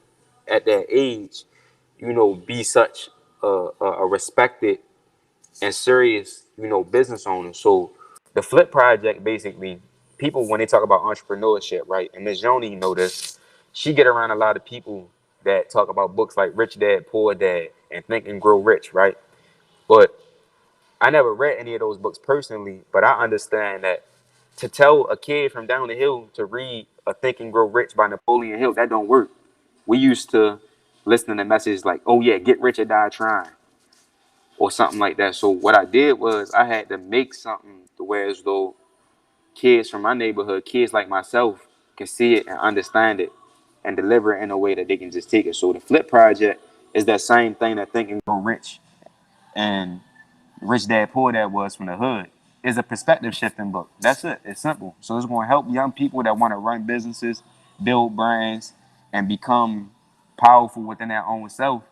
at that age, you know, be such a respected and serious, you know, business owners. So the Flip Project, basically, people when they talk about entrepreneurship, right? And Ms. Joni, you know this, she get around a lot of people that talk about books like Rich Dad, Poor Dad, and Think and Grow Rich, right? But I never read any of those books personally, but I understand that to tell a kid from down the hill to read a Think and Grow Rich by Napoleon Hill, that don't work. We used to listen to messages like, oh yeah, get rich or die trying, or something like that. So what I did was I had to make something to where as though kids from my neighborhood, kids like myself, can see it and understand it and deliver it in a way that they can just take it. So the Flip Project is that same thing that Think and Grow Rich and Rich Dad Poor Dad was from the hood. Is a perspective shifting book. That's it. It's simple. So it's going to help young people that want to run businesses, build brands, and become powerful within their own self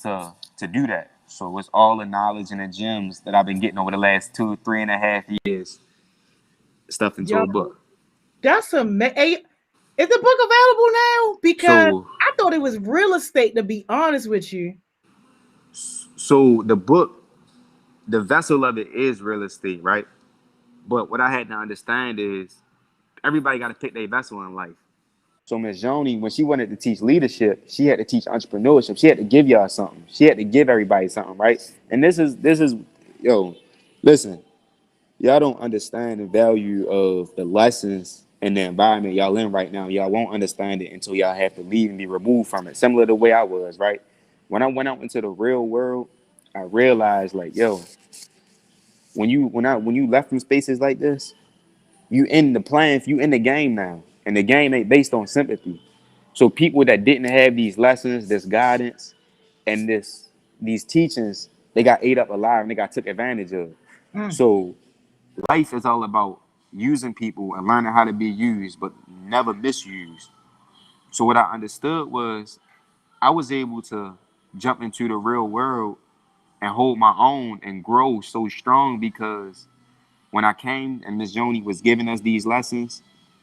to do that. So it's all the knowledge and the gems that I've been getting over the last 3.5 years stuffed into a book. That's amazing. Is the book available now? Because So I thought it was real estate, to be honest with you. So the book, the vessel of it is real estate, right? But what I had to understand is everybody got to pick their vessel in life. So Ms. Joni, when she wanted to teach leadership, she had to teach entrepreneurship. She had to give y'all something. She had to give everybody something, right? And this is, yo, listen, y'all don't understand the value of the lessons and the environment y'all in right now. Y'all won't understand it until y'all have to leave and be removed from it. Similar to the way I was, right? When I went out into the real world, I realized like, yo, when you left from spaces like this, you in the plan, you in the game now. And the game ain't based on sympathy. So people that didn't have these lessons, this guidance, and these teachings, they got ate up alive and they got took advantage of. So life is all about using people and learning how to be used, but never misused. So what I understood was I was able to jump into the real world and hold my own and grow so strong because when I came and Ms. Joni was giving us these lessons,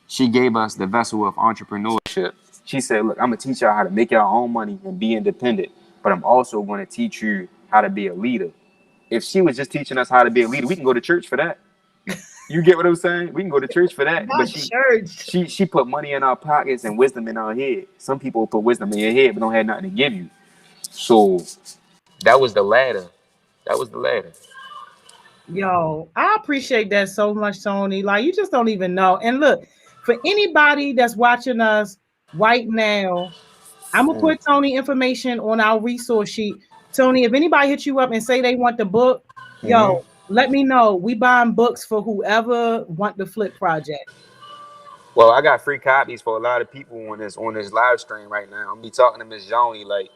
she gave us the vessel of entrepreneurship. She said, look, I'm going to teach y'all how to make your own money and be independent, but I'm also going to teach you how to be a leader. If she was just teaching us how to be a leader, we can go to church for that. You get what I'm saying? We can go to church for that. Not But church. she put money in our pockets and wisdom in our head. Some people put wisdom in your head but don't have nothing to give you. So that was the ladder. That was the ladder. Yo, I appreciate that so much, Tony. Like, you just don't even know. And look, for anybody that's watching us right now, I'm gonna put Tony information on our resource sheet. Tony, if anybody hits you up and say they want the book, yo, let me know. We buying books for whoever want the Flip Project. Well, I got free copies for a lot of people on this live stream right now. I'm gonna be talking to Miss Joni, like,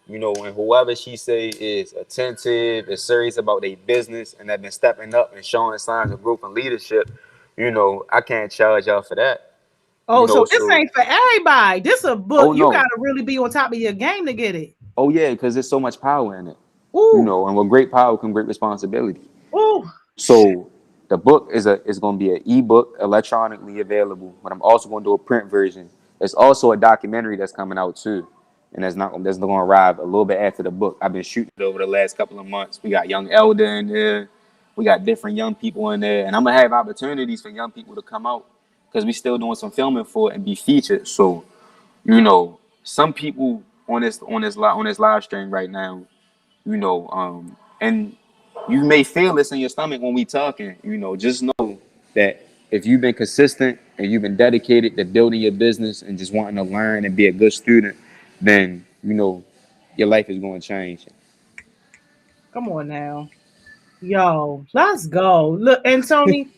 you know, and whoever she say is attentive, is serious about their business, and have been stepping up and showing signs of growth and leadership. You know, I can't charge y'all for that. Oh, You know, so this ain't for everybody. This a book. Oh, You no. gotta really be on top of your game to get it. Oh yeah, because there's so much power in it. Ooh. You know, and with great power comes great responsibility. Ooh. So the book is going to be an ebook, electronically available, but I'm also going to do a print version. There's also a documentary that's coming out too, and that's going to arrive a little bit after the book. I've been shooting it over the last couple of months. We got young Elder in there, we got different young people in there, and I'm gonna have opportunities for young people to come out because we still doing some filming for it and be featured. So, you know, some people on this live stream right now, you know, and you may feel this in your stomach when we talking, you know, just know that if you've been consistent and you've been dedicated to building your business and just wanting to learn and be a good student, then, you know, your life is going to change. Come on now. Yo, let's go. Look, and Tony,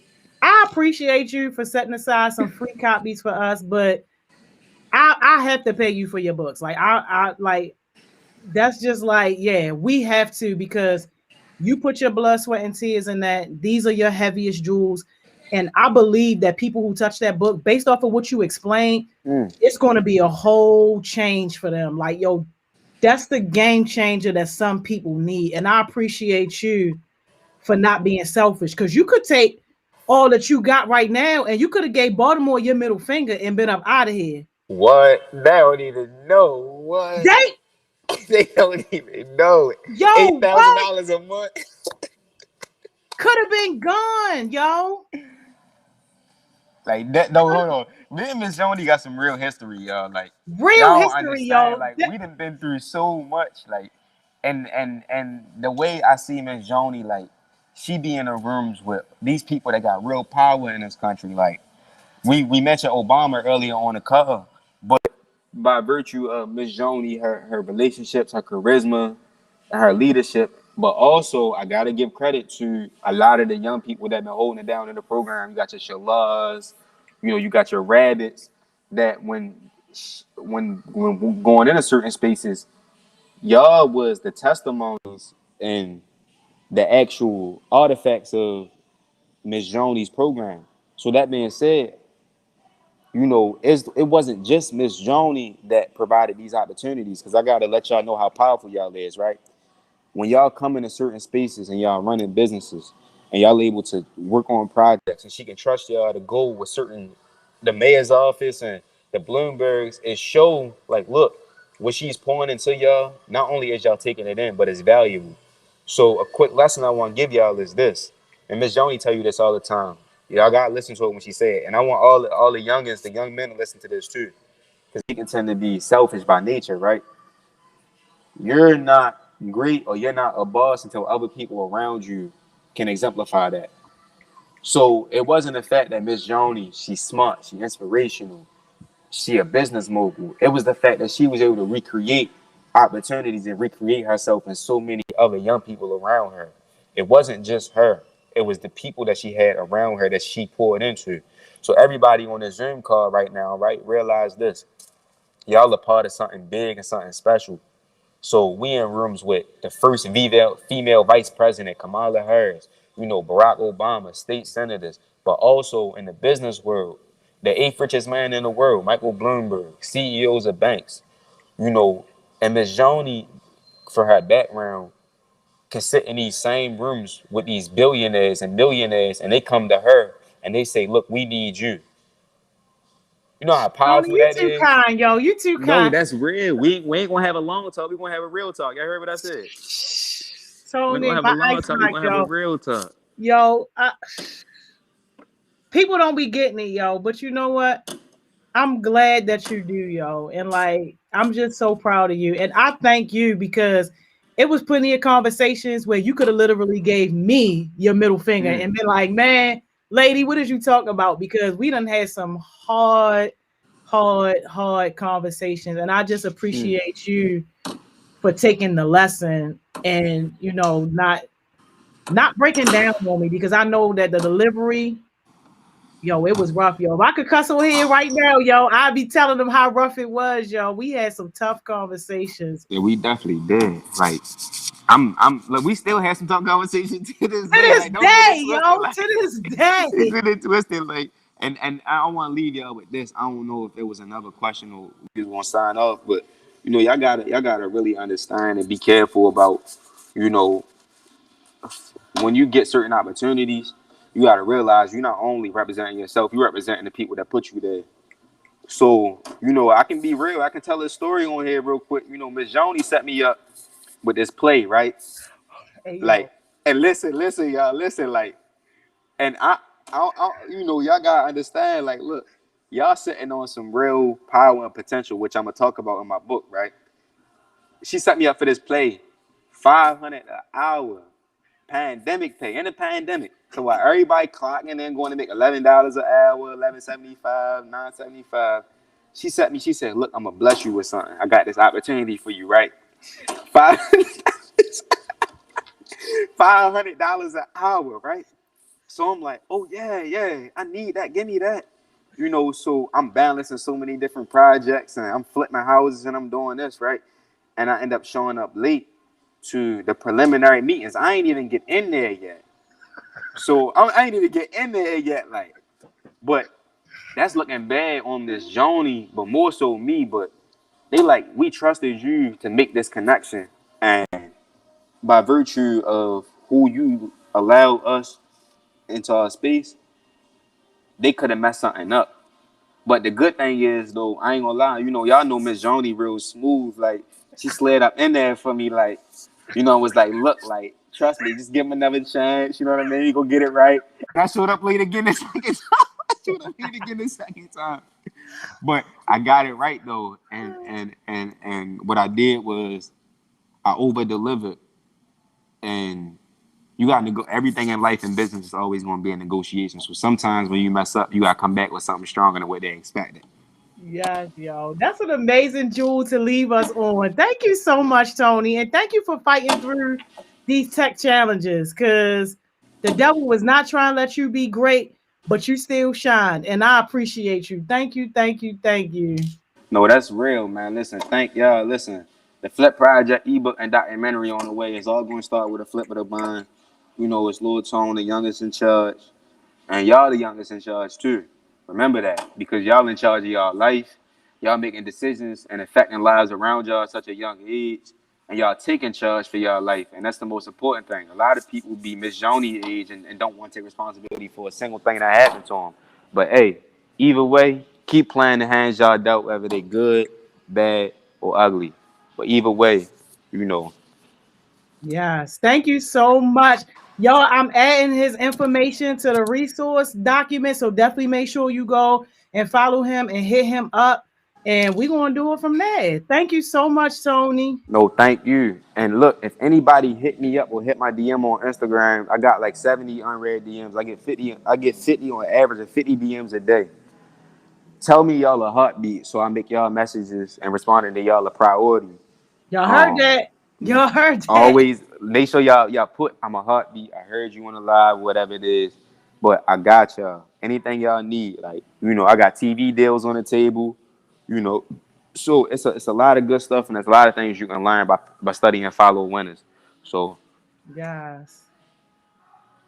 I appreciate you for setting aside some free copies for us, but I have to pay you for your books. Like I like that's just like, yeah, we have to because you put your blood, sweat, and tears in that. These are your heaviest jewels. And I believe that people who touch that book, based off of what you explained, it's going to be a whole change for them. Like, yo, that's the game changer that some people need. And I appreciate you for not being selfish because you could take all that you got right now and you could have gave Baltimore your middle finger and been up out of here. What? They don't even know what. They don't even know it. Yo, $8,000 a month. Could have been gone, yo. Like that. No, hold on. Me and Miss Joni got some real history, y'all. Like real history, yo. Like we done been through so much. Like, and the way I see Miss Joni, like she be in her rooms with these people that got real power in this country. Like we mentioned Obama earlier on the cover, but by virtue of Miss Joni, her relationships, her charisma, and her leadership. But also, I gotta give credit to a lot of the young people that been holding it down in the program. You got your Shalaz, you got your Rabbits. That when going into certain spaces, y'all was the testimonies and the actual artifacts of Miss Joni's program. So that being said, it wasn't just Miss Joni that provided these opportunities. Because I gotta let y'all know how powerful y'all is, right? When y'all come into certain spaces and y'all running businesses and y'all able to work on projects and she can trust y'all to go with the mayor's office and the Bloombergs, it show like, look, what she's pouring into y'all, not only is y'all taking it in, but it's valuable. So a quick lesson I want to give y'all is this, and Miss Joni tell you this all the time. Y'all gotta listen to it when she say it. And I want all the youngins, the young men to listen to this too. Because we can tend to be selfish by nature, right? You're not great or you're not a boss until other people around you can exemplify that. So it wasn't the fact that Miss Joni, she's smart, she's inspirational, she a business mogul. It was the fact that she was able to recreate opportunities and recreate herself and so many other young people around her. It wasn't just her. It was the people that she had around her that she poured into. So everybody on the Zoom call right now, right, realize this. Y'all are part of something big and something special. So we in rooms with the first female vice president, Kamala Harris, Barack Obama, state senators, but also in the business world, the 8th richest man in the world, Michael Bloomberg, CEOs of banks, and Ms. Joni, for her background, can sit in these same rooms with these billionaires and millionaires, and they come to her and they say, look, we need you. You know how powerful that is? You too kind, yo. You too kind. No, that's real. We ain't gonna have a long talk. We're gonna have a real talk. Y'all heard what I said? We're gonna have a long talk. We're gonna have a real talk. Yo, people don't be getting it, yo. But you know what? I'm glad that you do, yo. And like, I'm just so proud of you. And I thank you because it was plenty of conversations where you could have literally gave me your middle finger and been like, man, lady, what did you talk about? Because we done had some hard conversations. And I just appreciate you for taking the lesson and, not breaking down on me, because I know that the delivery, yo, it was rough, yo. If I could cuss on here right now, yo, I'd be telling them how rough it was, yo. We had some tough conversations. Yeah, we definitely did. Like, look, we still have some tough conversations to this day. To this day. Isn't it twisted? Like, and I don't want to leave y'all with this. I don't know if there was another question or we just want to sign off, but y'all gotta really understand and be careful about, when you get certain opportunities, you got to realize you're not only representing yourself, you're representing the people that put you there. So, I can be real. I can tell a story on here real quick. Miss Joni set me up with this play, right? Hey, like, and listen, y'all, listen, like, and I y'all got to understand, like, look, y'all sitting on some real power and potential, which I'm going to talk about in my book, right? She set me up for this play, $500 an hour. Pandemic pay in the pandemic. So while everybody clocking in, going to make $11 an hour, $11.75, $9.75, she said, look, I'm gonna bless you with something. I got this opportunity for you, right? $500 an hour, right? So I'm like, oh yeah, I need that. Give me that. So I'm balancing so many different projects and I'm flipping houses and I'm doing this, right? And I end up showing up late to the preliminary meetings. I ain't even get in there yet. So I ain't even get in there yet, like, but that's looking bad on this Joni, but more so me. But they like, we trusted you to make this connection, and by virtue of who you allow us into our space, they could have messed something up. But the good thing is, though, I ain't gonna lie, y'all know Miss Joni real smooth. Like, she slid up in there for me, like, was like, look, like, trust me, just give him another chance. You know what I mean? You go get it right. And I showed up late again the second time. I showed up late again the second time. But I got it right though, and what I did was I over delivered, and you got to go. Everything in life and business is always going to be a negotiation. So sometimes when you mess up, you got to come back with something stronger than what they expected. Yes, yo. That's an amazing jewel to leave us on. Thank you so much, Tony. And thank you for fighting through these tech challenges, because the devil was not trying to let you be great, but you still shine. And I appreciate you. Thank you, thank you, thank you. No, that's real, man. Listen, thank y'all. Listen, the Flip Project ebook and documentary on the way. It's all going to start with a flip of the bun. It's Lil Tone, the youngest in charge. And y'all the youngest in charge too. Remember that. Because y'all in charge of y'all life. Y'all making decisions and affecting lives around y'all at such a young age. And y'all taking charge for y'all life. And that's the most important thing. A lot of people be Miss Joni age and don't want to take responsibility for a single thing that happened to them. But hey, either way, keep playing the hands y'all dealt, whether they good, bad, or ugly. But either way, you know. Yes, thank you so much. Y'all, I'm adding his information to the resource document. So definitely make sure you go and follow him and hit him up. And we're going to do it from there. Thank you so much, Tony. No, thank you. And look, if anybody hit me up or hit my DM on Instagram, I got like 70 unread DMs. I get 50. I get 50 on average of 50 DMs a day. Tell me y'all a heartbeat, so I make y'all messages and responding to y'all a priority. Y'all heard Um, that? Y'all heard that? always make sure y'all put I'm a heartbeat. I heard you on the live, whatever it is. But I got y'all. Anything y'all need, like I got TV deals on the table. You know, so it's a lot of good stuff, and there's a lot of things you can learn by studying and follow winners. So Yes.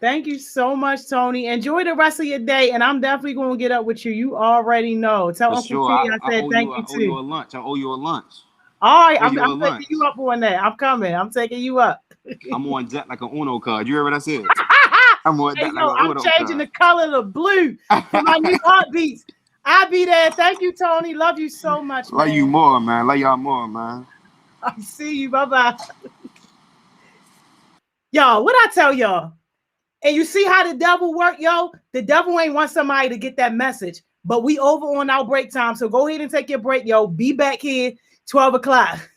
Thank you so much, Tony. Enjoy the rest of your day, and I'm definitely going to get up with you. You already know. Tell for Uncle sure, T I, I I said owe you thank I you owe you too. a lunch. I owe you a lunch. All right, I owe you a I'm lunch. taking you up on that. I'm coming. I'm taking you up. I'm on deck like an Uno card. You heard what I said? I'm on Hey, deck like yo, an I'm Uno changing card. the color to blue for my new heartbeats. I'll be there. Thank you, Tony. Love you so much, Love you man. more, man. Love y'all more, man. I see you. Bye bye. Y'all, what I tell y'all? And you see how the devil work, yo? The devil ain't want somebody to get that message. But we over on our break time. So go ahead and take your break, yo. Be back here 12 o'clock.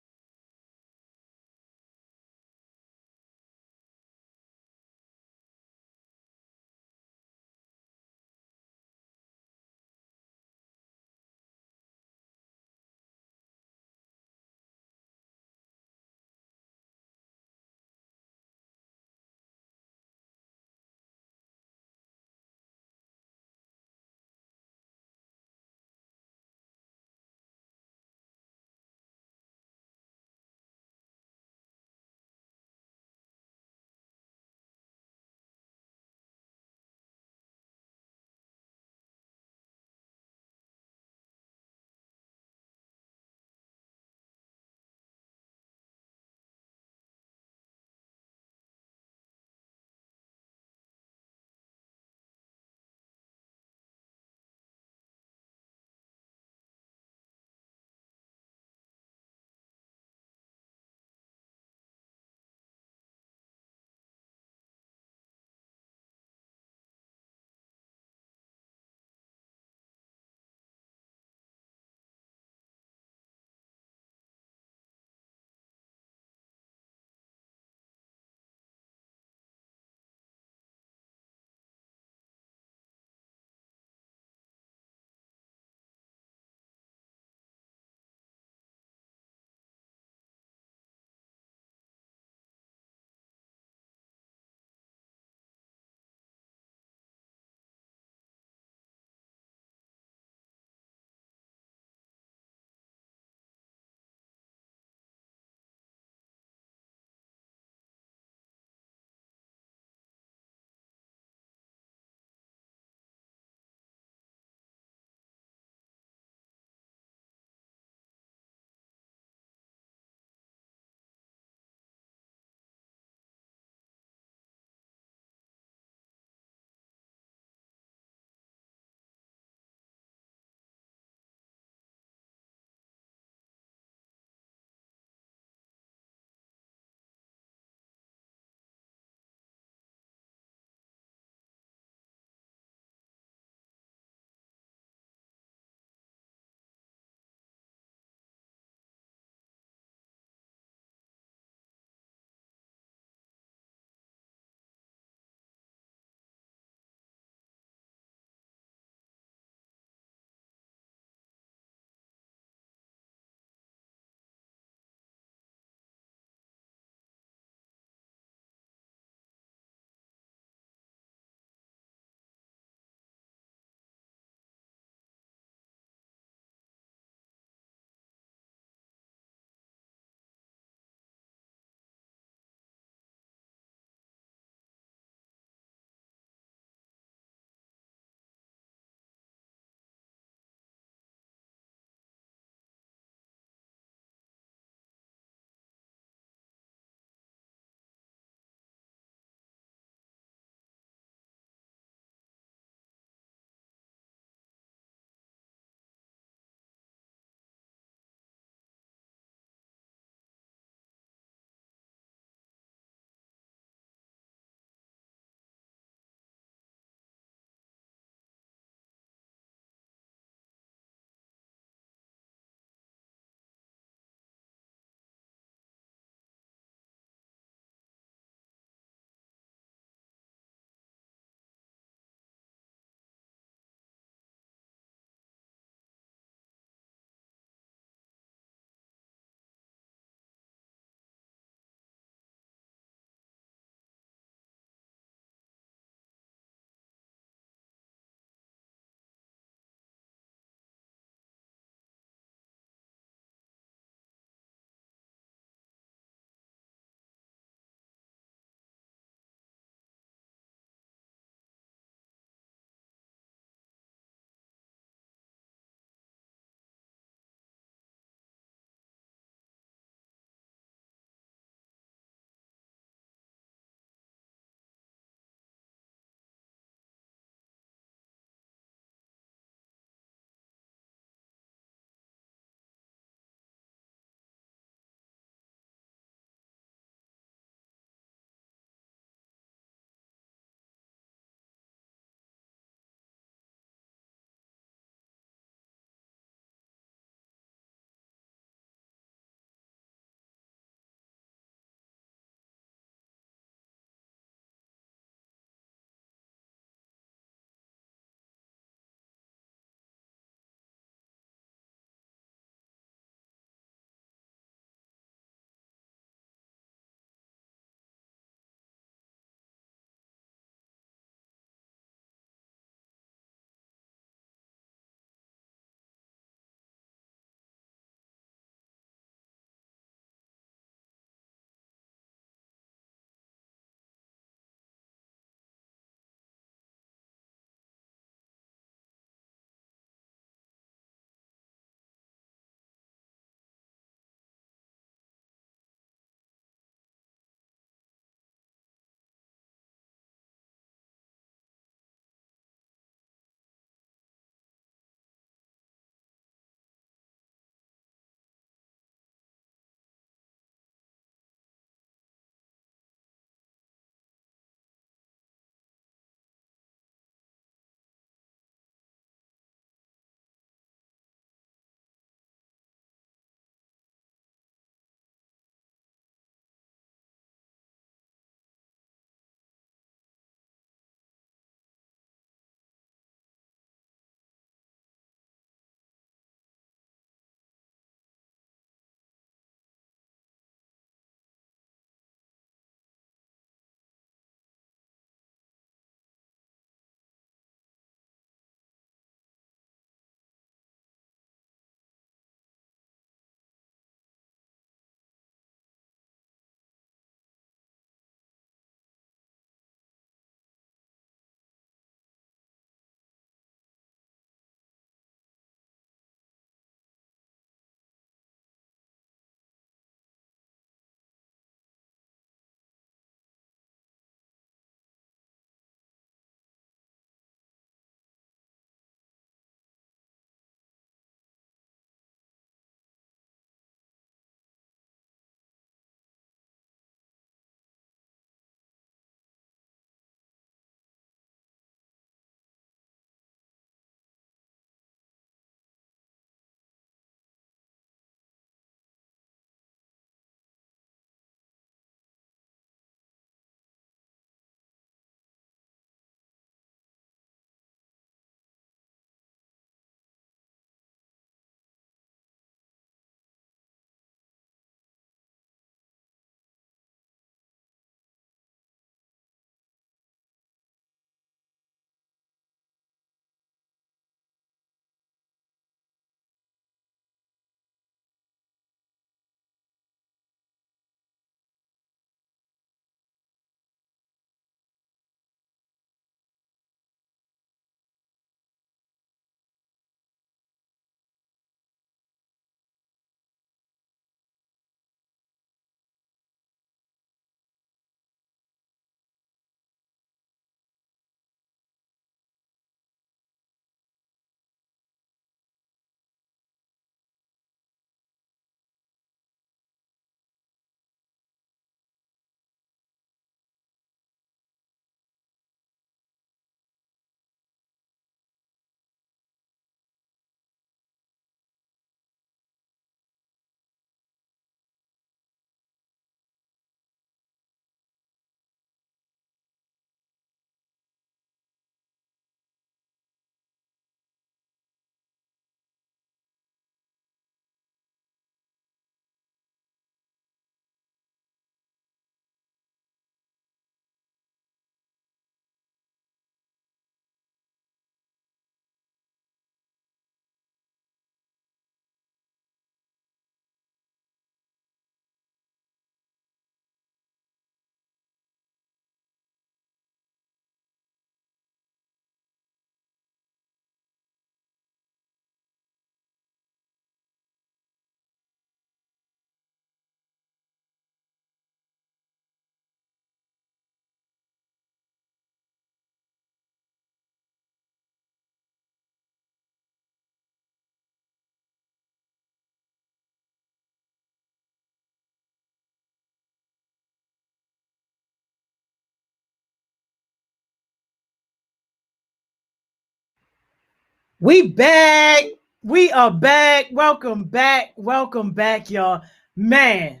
We back. We are back. Welcome back. Welcome back, y'all. Man,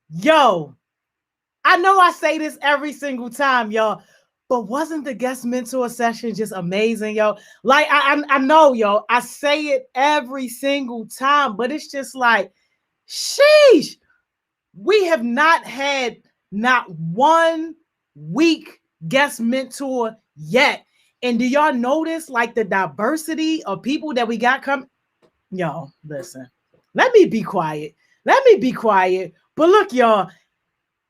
yo, I know I say this every single time, y'all, but wasn't the guest mentor session just amazing, yo? Like, I know, yo, I say it every single time, but it's just like, sheesh, we have not had not 1 week guest mentor yet. And do y'all notice like the diversity of people that we got coming? Y'all, listen, let me be quiet. Let me be quiet. But look, y'all,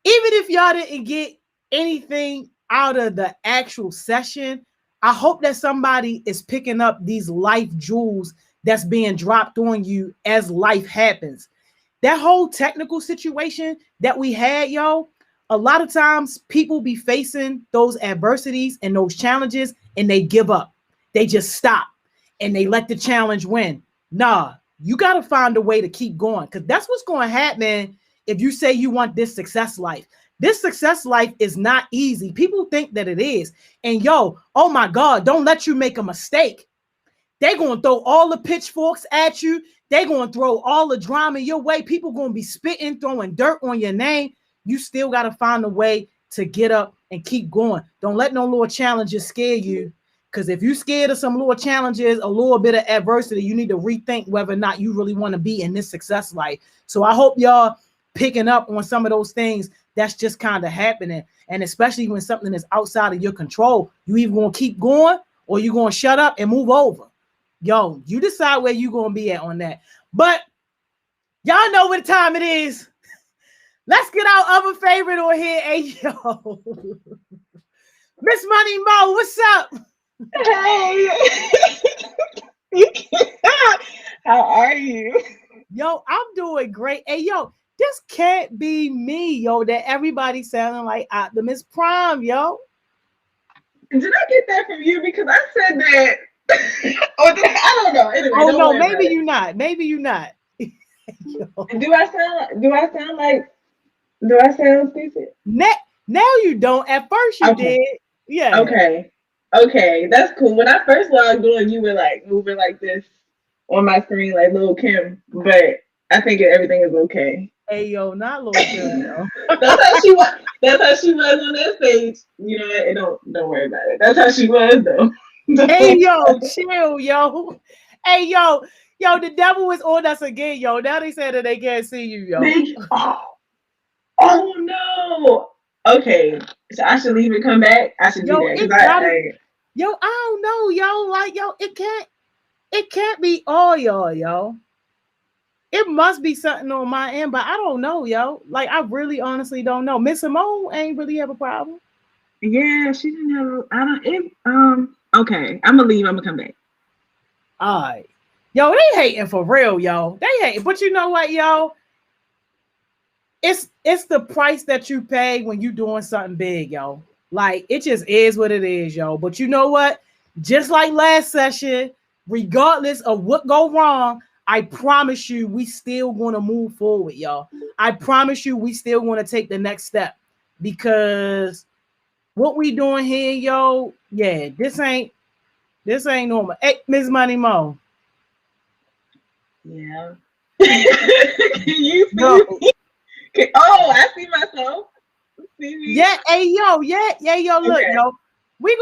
even if y'all didn't get anything out of the actual session, I hope that somebody is picking up these life jewels that's being dropped on you as life happens. That whole technical situation that we had, yo, a lot of times people be facing those adversities and those challenges and they give up. They just stop and they let the challenge win. Nah, you got to find a way to keep going, because that's what's going to happen if you say you want this success life. This success life is not easy. People think that it is. And yo, oh my God, don't let you make a mistake. They're going to throw all the pitchforks at you. They're going to throw all the drama your way. People going to be spitting, throwing dirt on your name. You still got to find a way to get up and keep going. Don't let no little challenges scare you. Because if you're scared of some little challenges, a little bit of adversity, you need to rethink whether or not you really want to be in this success life. So I hope y'all picking up on some of those things that's just kind of happening. And especially when something is outside of your control, you either going to keep going or you're going to shut up and move over. Yo, you decide where you're going to be at on that. But y'all know what time it is. Let's get our other favorite on here. Hey, yo. Miss Money Mo, what's up? Hey. How are you? Yo, I'm doing great. Hey, yo, this can't be me, yo, that everybody sounding like Optimus Prime, yo. Did I get that from you? Because I said that. Or did I don't know. Anyway, oh no, maybe you're not. Maybe you're not. Do I sound stupid? Now you don't. At first you did. Yeah. Okay, that's cool. When I first logged on, you were like moving like this on my screen, like Lil Kim. But I think everything is okay. Hey yo, not Lil Kim, yo. That's how she was. That's how she was on that stage. You know what? Don't worry about it. That's how she was though. Hey yo, chill, yo. Hey yo, the devil is on us again, yo. Now they said that they can't see you, yo. Oh no. Okay, so I should leave and come back. I should do that. Yo, I don't know, yo. Like, yo, it can't be all y'all, yo. It must be something on my end, but I don't know, yo. Like, I really honestly don't know. Miss Simone ain't really have a problem. Yeah, she didn't have okay, I'm gonna leave, I'm gonna come back. All right. Yo, they hating for real, yo. They hating. But you know what, yo? It's the price that you pay when you doing something big, yo. Like, it just is what it is, yo. But you know what? Just like last session, regardless of what go wrong, I promise you we still going to move forward, y'all. I promise you we still want to take the next step, because what we doing here, yo, yeah, this ain't normal. Hey, Miss Money Mo. Yeah. You see me? Oh, I see myself. See me? Yeah, hey yo, yo, look, okay. Yo, we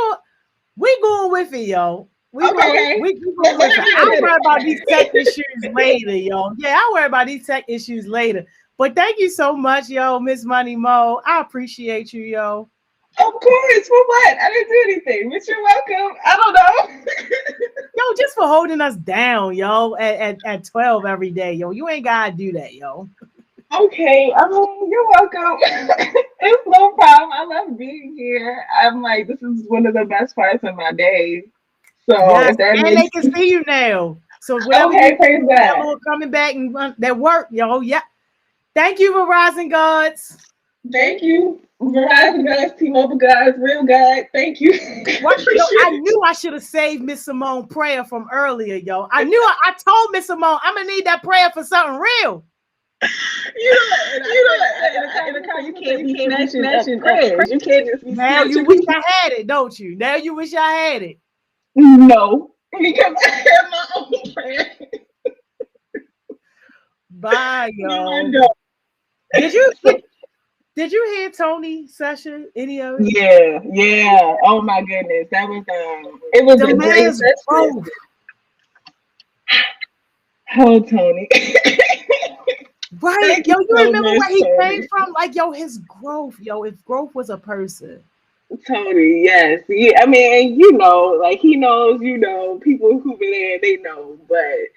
going with it, yo. We going with it. I'll worry about these tech issues later, yo. Yeah, I'll worry about these tech issues later. But thank you so much, yo, Miss Money Mo. I appreciate you, yo. Of course, for what? I didn't do anything, but you're welcome. I don't know. Yo, just for holding us down, yo, at 12 every day, yo. You ain't gotta do that, yo. Okay, I mean, you're welcome. It's no problem. I love being here. I'm like, this is one of the best parts of my day. So yes, and they can see you now. So whatever praise God. Coming back and that work, yo. Yeah. Thank you, Verizon Gods. Thank you, Verizon Gods, T-Mobile Gods, Real God. Thank you. I knew I should have saved Miss Simone prayer from earlier, yo. I told Miss Simone I'm gonna need that prayer for something real. You can't be smashing prayers. You can't just be now you wish I had it, don't you? Now you wish I had it. No. because I have my own brand. Bye, No, I yo. don't. Did you hear Tony's session? Any of it? Yeah. Oh my goodness, that was it was The a great man's session. growth. Oh, Tony. Right. Thank Yo, you you so remember much, where he Tony. came from? Like, yo, his growth. Yo, if growth was a person. Tony, yes. Yeah, I mean, you know, like he knows, you know, people who've been there, they know. But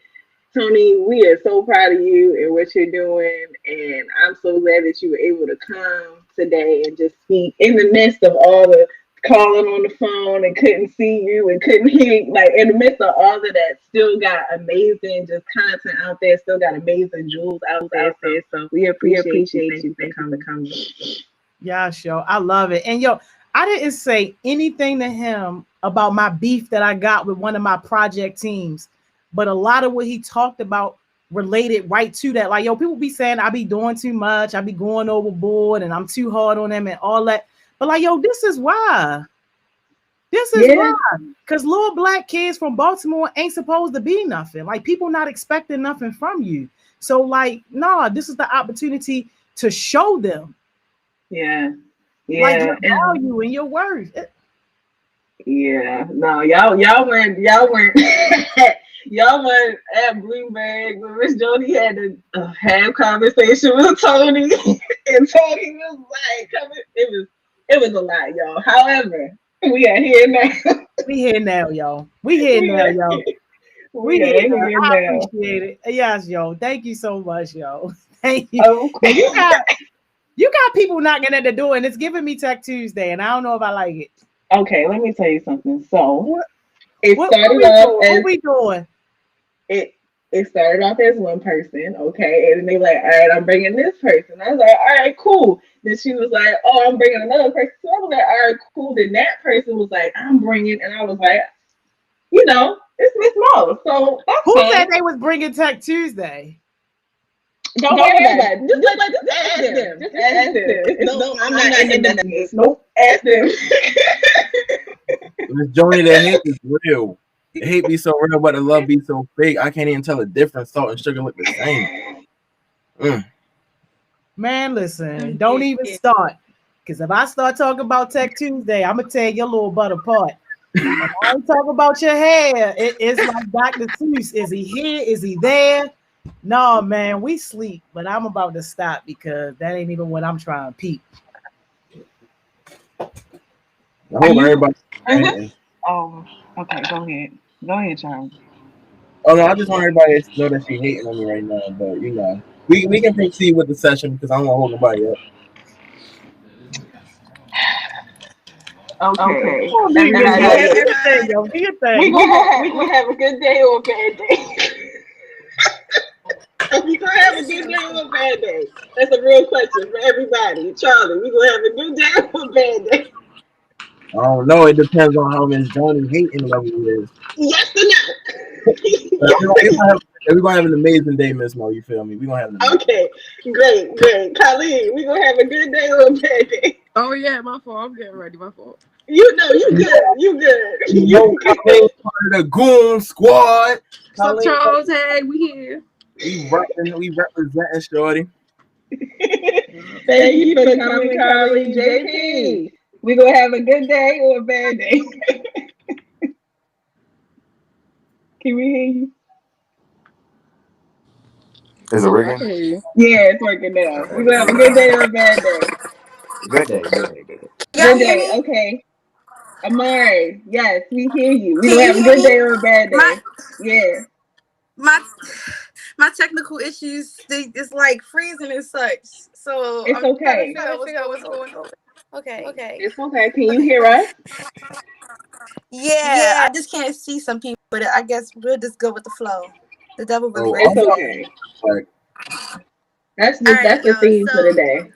Tony, we are so proud of you and what you're doing. And I'm so glad that you were able to come today and just speak in the midst of all the calling on the phone and couldn't see you and couldn't hear. Like, in the midst of all of that, still got amazing just content out there, still got amazing jewels out there. So we appreciate you. Thank you for coming. Yeah, yo, I love it. And yo, I didn't say anything to him about my beef that I got with one of my project teams, but a lot of what he talked about related right to that. Like, yo, people be saying I be doing too much, I be going overboard, and I'm too hard on them and all that. But like, yo, this is why. This is why. Because little black kids from Baltimore ain't supposed to be nothing. Like, people not expecting nothing from you. So, like, nah, this is the opportunity to show them. Yeah. Like, your value and your worth. Yeah. No, y'all weren't y'all weren't at Bloomberg when Miss Jody had to have conversation with Tony, and Tony was like, it was a lot, y'all. However, we are here now. We here now, y'all. We here now, y'all. We here now. I appreciate it. Yes, yo. Thank you so much, yo. Thank you. Okay. You got people knocking at the door, and it's giving me Tech Tuesday, and I don't know if I like it. Okay, let me tell you something. So what we doing? It started off as one person, okay, and they like, all right, I'm bringing this person. I was like, all right, cool. Then she was like, oh, I'm bringing another person. So I was like, all right, cool. Then that person was like, I'm bringing, and I was like, you know, it's Miss Mo. So that's who fine. said they was bringing Tech Tuesday? Don't worry about it. Just ask them. Just ask them. I'm not in the business. Nope. Ask them. Miss Joni, that hate is real. The hate be so real, but the love be so fake. I can't even tell the difference. Salt and sugar look the same. Man, listen, don't even start. Because if I start talking about Tech Tuesday, I'm going to tear your little butt apart. If I ain't talk about your hair, it's like Dr. Seuss. Is he here? Is he there? No, man, we sleep, but I'm about to stop because that ain't even what I'm trying to peep. I hope everybody. Oh, okay. Go ahead, Charles. Oh no, I just want everybody to know that she hating on me right now. But you know, we can proceed with the session because I don't want to hold nobody up. Okay. We gonna have a good day or a bad day. We gonna have a good day or a bad day. That's a real question for everybody. Charlie, we gonna have a good day or a bad day. I don't know. It depends on how Miss Joni hating level is. Yes or no? We're gonna have an amazing day, Miss Mo. You feel me? We're gonna have an amazing day. Great. Colleen, we're gonna have a good day or a bad day. Oh yeah, my fault. I'm getting ready. My fault. You know, you good. You good. Part of the Goon Squad. So Charles, hey, we here. We representing Shorty. Thank you for coming, Carly. JP. We gonna have a good day or a bad day. Can we hear you? Is it working? Yeah, it's working now. We gonna have a good day or a bad day. Good day. Good day. Okay. Amari, yes, we hear you. We gonna have a good day or a bad day. My technical issues, it's like freezing and such. So it's okay. I'm trying to figure out what's going on. Okay. It's okay. Can you hear us? Yeah, I just can't see some people, but I guess we'll just go with the flow. The devil really it's okay. That's the theme for the day.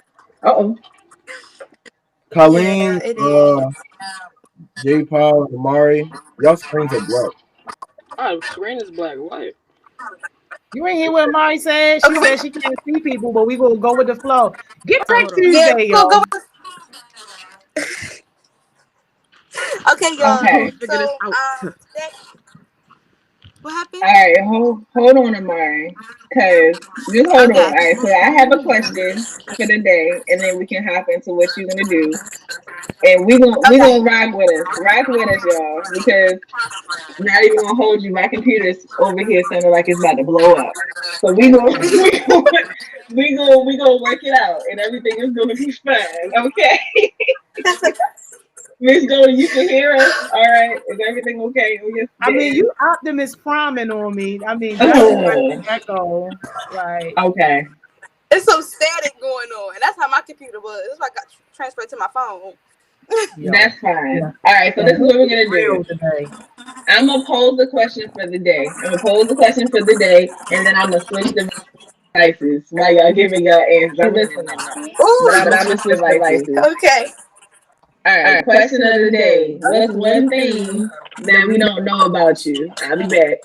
Colleen, J. Paul, and Amari, y'all screens are black. Oh, screen is black. What? You ain't hear what Amari said? She said she can't see people, but we gonna go with the flow. Get Tech Tuesday, y'all. Okay, y'all. Okay. So, What happened? All right, hold on, Amari. Cause just hold on. All right, so I have a question for the day, and then we can hop into what you're gonna do. And we gonna rock with us, y'all, because not even gonna hold you. My computer's over here sounding like it's about to blow up. So we gonna work it out, and everything is gonna be fine. Okay, Miss Jody, you can hear us. All right, is everything okay? I mean, you Optimus Priming on me. I mean, that's like echo. Like, okay. It's some static going on, and that's how my computer was. It's like I got transferred to my phone. That's fine. Yeah. All right, so this is what we're gonna do. I'm gonna pose the question for the day. And then I'm gonna switch devices while y'all giving y'all answers. I'm listening though. Ooh, But I'm gonna switch devices. Okay. All right, question of the day. What's one thing that we don't know about you? I'll be back.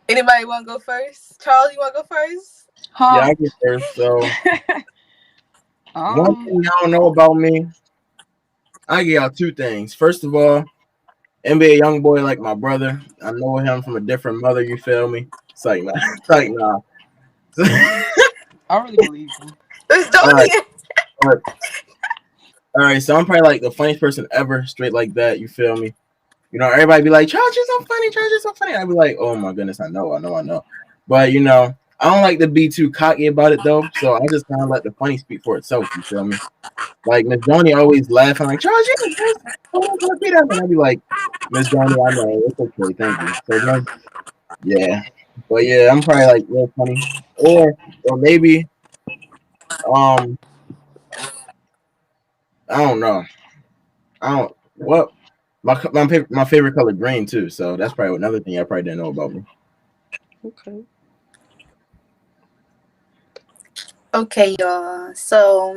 Anybody want to go first? Charles, you want to go first? Yeah, I get first. So, one thing y'all don't know about me, I get y'all two things. First of all, NBA young boy like my brother. I know him from a different mother. You feel me? It's like nah. It's like nah. I really believe you. All right. So I'm probably like the funniest person ever, straight like that. You feel me? You know, everybody be like, Charles, you're so funny. Charles, you're so funny. I'd be like, oh my goodness, I know. But you know, I don't like to be too cocky about it though. So I just kind of let the funny speak for itself. You feel me? Like Miss Joni always laughing like, Charles, you're and I'd be like, Miss Joni, I know, it's okay, thank you. So then, yeah. But yeah, I'm probably like real funny. Or maybe I don't know. My favorite color green too, so that's probably another thing I probably didn't know about me. Okay, y'all. So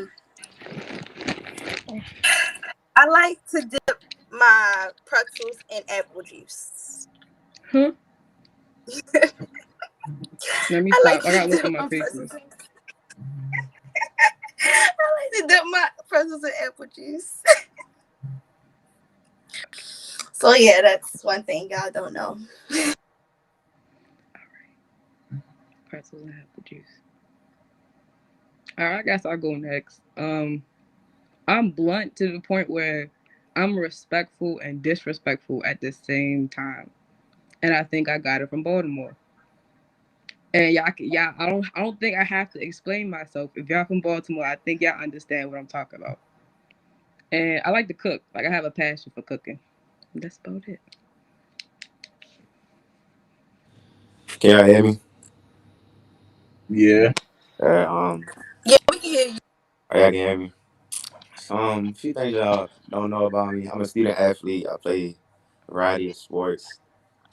I like to dip my pretzels in apple juice. Let me stop. I gotta look at my faces. I like to dip my pretzels in apple juice. So yeah, that's one thing y'all don't know. Pretzels and apple juice. All right, I guess I'll go next. I'm blunt to the point where I'm respectful and disrespectful at the same time, and I think I got it from Baltimore. And I don't think I have to explain myself. If y'all from Baltimore, I think y'all understand what I'm talking about. And I like to cook. Like I have a passion for cooking. That's about it. Can y'all hear me? Yeah. Yeah, we can hear you. Oh, y'all can hear me. A few things y'all don't know about me. I'm a student athlete. I play a variety of sports.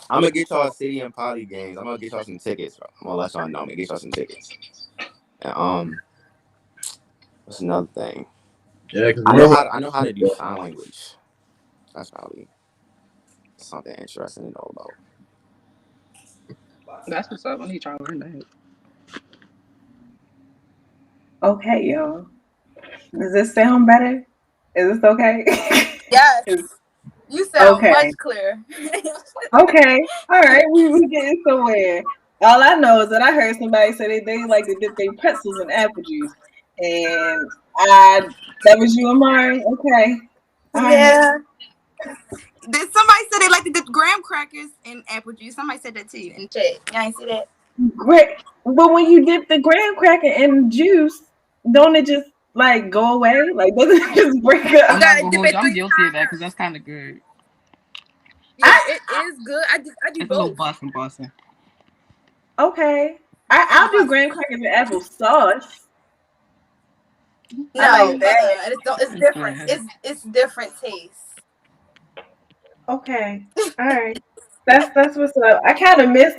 I'm gonna get y'all City and Poly games. I'm gonna get y'all some tickets. I'm gonna let y'all know. I'm gonna get y'all some tickets. And what's another thing? Yeah, because I know how to do sign language. That's probably something interesting to know about. That's what's up. I need y'all to learn that. Okay, y'all. Does this sound better? Is this okay? Yes. You sound much clearer. Okay. All right. We getting somewhere. All I know is that I heard somebody say they like to dip their pretzels in apple juice. And that was you, Amari? Okay. Yeah. Somebody said they like to dip graham crackers in apple juice. Somebody said that to you in chat. Y'all ain't see that? Great. But when you dip the graham cracker in juice, don't it just like go away? Like doesn't it just break up? I'm guilty of that because that's kind of good. Yeah, it is good. I do it's both. A little bussin'. Okay. I'll do graham crackers and apple sauce. No, like that. It's different. It's different taste. Okay. All right. That's what's up. I kind of miss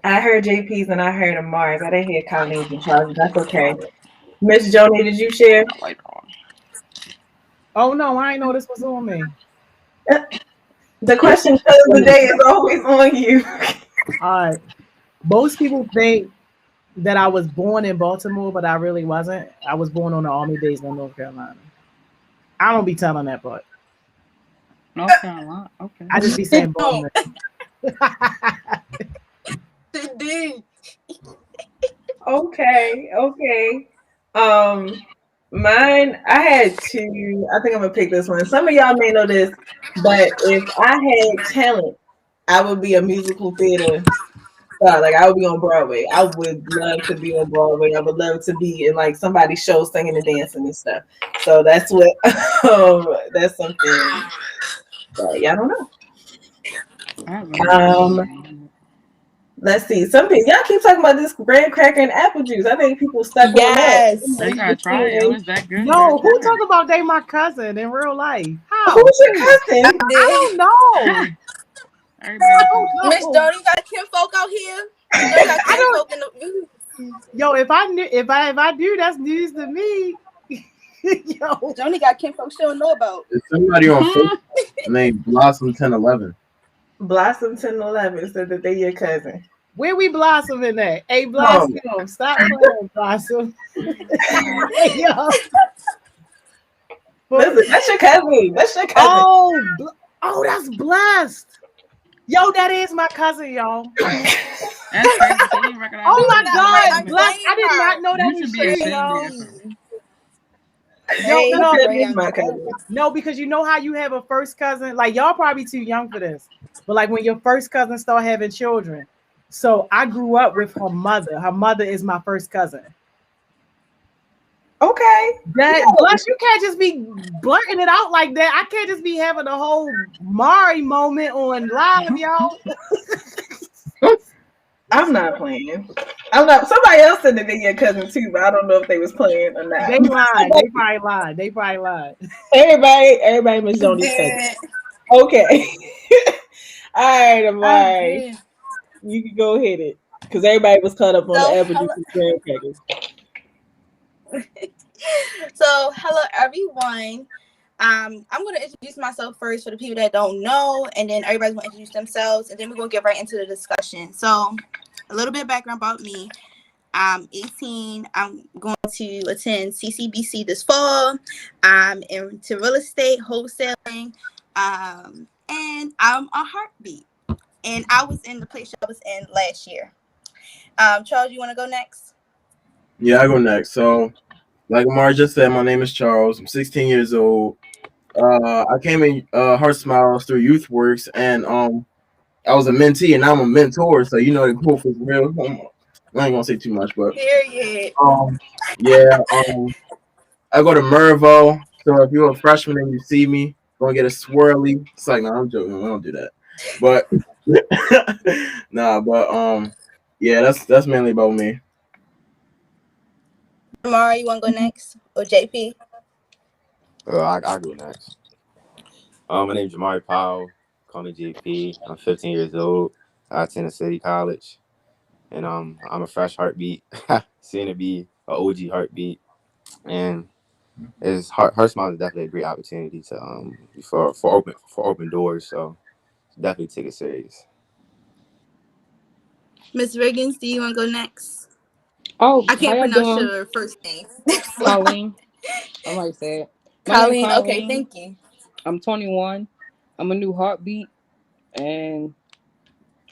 I heard JP's and I heard Mars. I didn't hear Colleen's and Charles. That's okay. Miss Joni, did you share? Oh no, I didn't know this was on me. The question of the day is always on you. All right. Most people think that I was born in Baltimore, but I really wasn't. I was born on the Army base in North Carolina. I don't be telling that part. North Carolina. Okay. I just be saying No. Bournemouth. Dude. Okay. Mine, I had two. I think I'm gonna pick this one. Some of y'all may know this, but if I had talent, I would be a musical theater star. Like I would be on Broadway. I would love to be on Broadway. I would love to be in like somebody's show singing and dancing and stuff. So that's what that's something that y'all don't know. I haven't Let's see. Something y'all keep talking about this graham cracker and apple juice. I think people stuck Yes. on that. You gotta try it. Yo, it's that good. No, who talk about they my cousin in real life? How? Who's your cousin? I I don't know. Miss Jody got Kim folk out here. Jody got Kim folk in the Yo, if I knew, if I do, that's news to me. Yo, Jody got Kim folk she don't know about. There's somebody on Facebook named Blossom 1011. Blossom 1011 said that they your cousin. where we blossoming at? Hey, Blossom, stop playing, Blossom. Yo. Listen, that's your cousin. That's your cousin. Oh, that's blessed. Yo, that is my cousin, y'all. That's crazy. So you recognize Oh my that. God, blessed. I did not know that You was should be ashamed true, y'all. of yourself. Hey, No, That is my cousin. no, because you know how you have a first cousin. Like y'all probably too young for this, but like when your first cousin start having children. So I grew up with her mother. Her mother is my first cousin. Okay. Bless, you can't just be blurting it out like that. I can't just be having a whole Mari moment on live, y'all. I'm not playing. I'm not. Somebody else said that they your cousin too, but I don't know if they was playing or not. They lied. They probably lied. Everybody Miss Joni's cousin. Okay. All right, Amari. You can go hit it. Because everybody was caught up on the apple juice and graham crackers. So hello everyone. I'm gonna introduce myself first for the people that don't know, and then everybody's gonna introduce themselves, and then we're gonna get right into the discussion. So a little bit of background about me. I'm 18. I'm going to attend CCBC this fall. I'm into real estate, wholesaling, and I'm a heartbeat. And I was in the place I was in last year. Charles, you want to go next? Yeah, I go next. So, like Amari just said, my name is Charles. I'm 16 years old. I came in Heart Smiles through YouthWorks, and I was a mentee, and now I'm a mentor. So you know the growth is real. I ain't gonna say too much, but period. I go to Mervo. So if you're a freshman and you see me, gonna get a swirly. It's like, no, I'm joking. I don't do that. But yeah, that's mainly about me. Amara, you want to go next? Or JP? I'll go next. My name's Jamari Powell. Call me JP. I'm 15 years old. I attend City College. And I'm a fresh heartbeat. Seeing to be an OG heartbeat. And it's Heart Smiles is definitely a great opportunity to for open doors. So definitely take it serious. Miss Riggins, do you want to go next? Oh, I can't pronounce your first name. Colleen. I might say it. Colleen. Okay, thank you. I'm 21. I'm a new heartbeat, and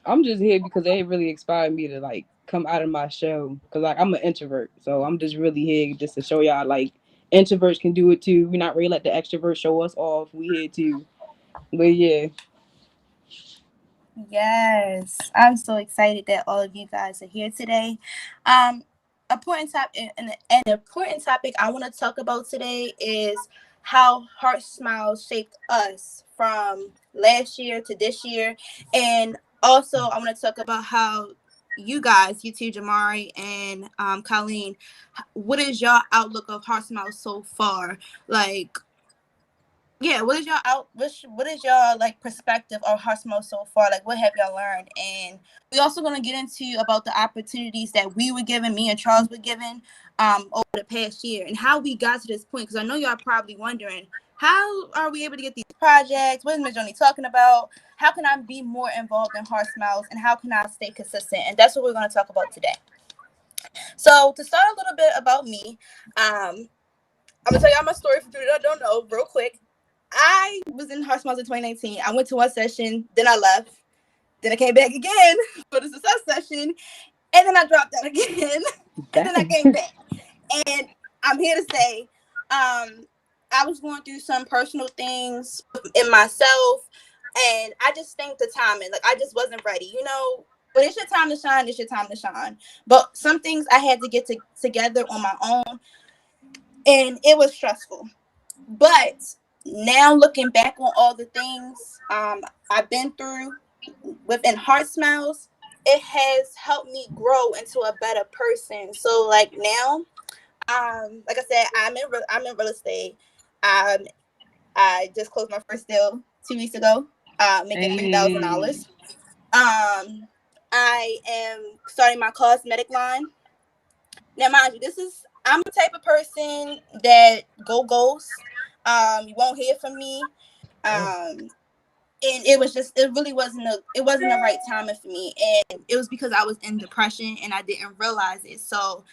I'm just here because they really inspired me to like come out of my shell. Cause like I'm an introvert, so I'm just really here just to show y'all like introverts can do it too. We're not really let the extroverts show us off. We here too. But yeah. Yes, I'm so excited that all of you guys are here today. Important topic, an important topic I want to talk about today is how Heart Smiles shaped us from last year to this year, and also I want to talk about how you guys, you two, Jamari and Colleen, what is your outlook of Heart Smiles so far? Like, yeah, what is your like perspective of Heart Smiles so far? Like, what have y'all learned? And we're also gonna get into about the opportunities that we were given, me and Charles were given, over the past year, and how we got to this point. Because I know y'all are probably wondering, how are we able to get these projects? What is Ms. Joni talking about? How can I be more involved in Heart Smiles, and how can I stay consistent? And that's what we're gonna talk about today. So to start a little bit about me, I'm gonna tell y'all my story for people that don't know real quick. I was in Heart Smiles in 2019. I went to one session, then I left. Then I came back again for the success session, and then I dropped out again, and then I came back. And I'm here to say, I was going through some personal things in myself, and I just think the timing, like I just wasn't ready. You know, when it's your time to shine, it's your time to shine. But some things I had to get together on my own, and it was stressful. But now looking back on all the things I've been through within Heart Smiles, it has helped me grow into a better person. So like now, like I said, I'm in real estate. I just closed my first deal 2 weeks ago, making $3,000. I am starting my cosmetic line. Now, mind you, I'm the type of person that go ghost. You won't hear from me. And it really wasn't the right timing for me. And it was because I was in depression and I didn't realize it. So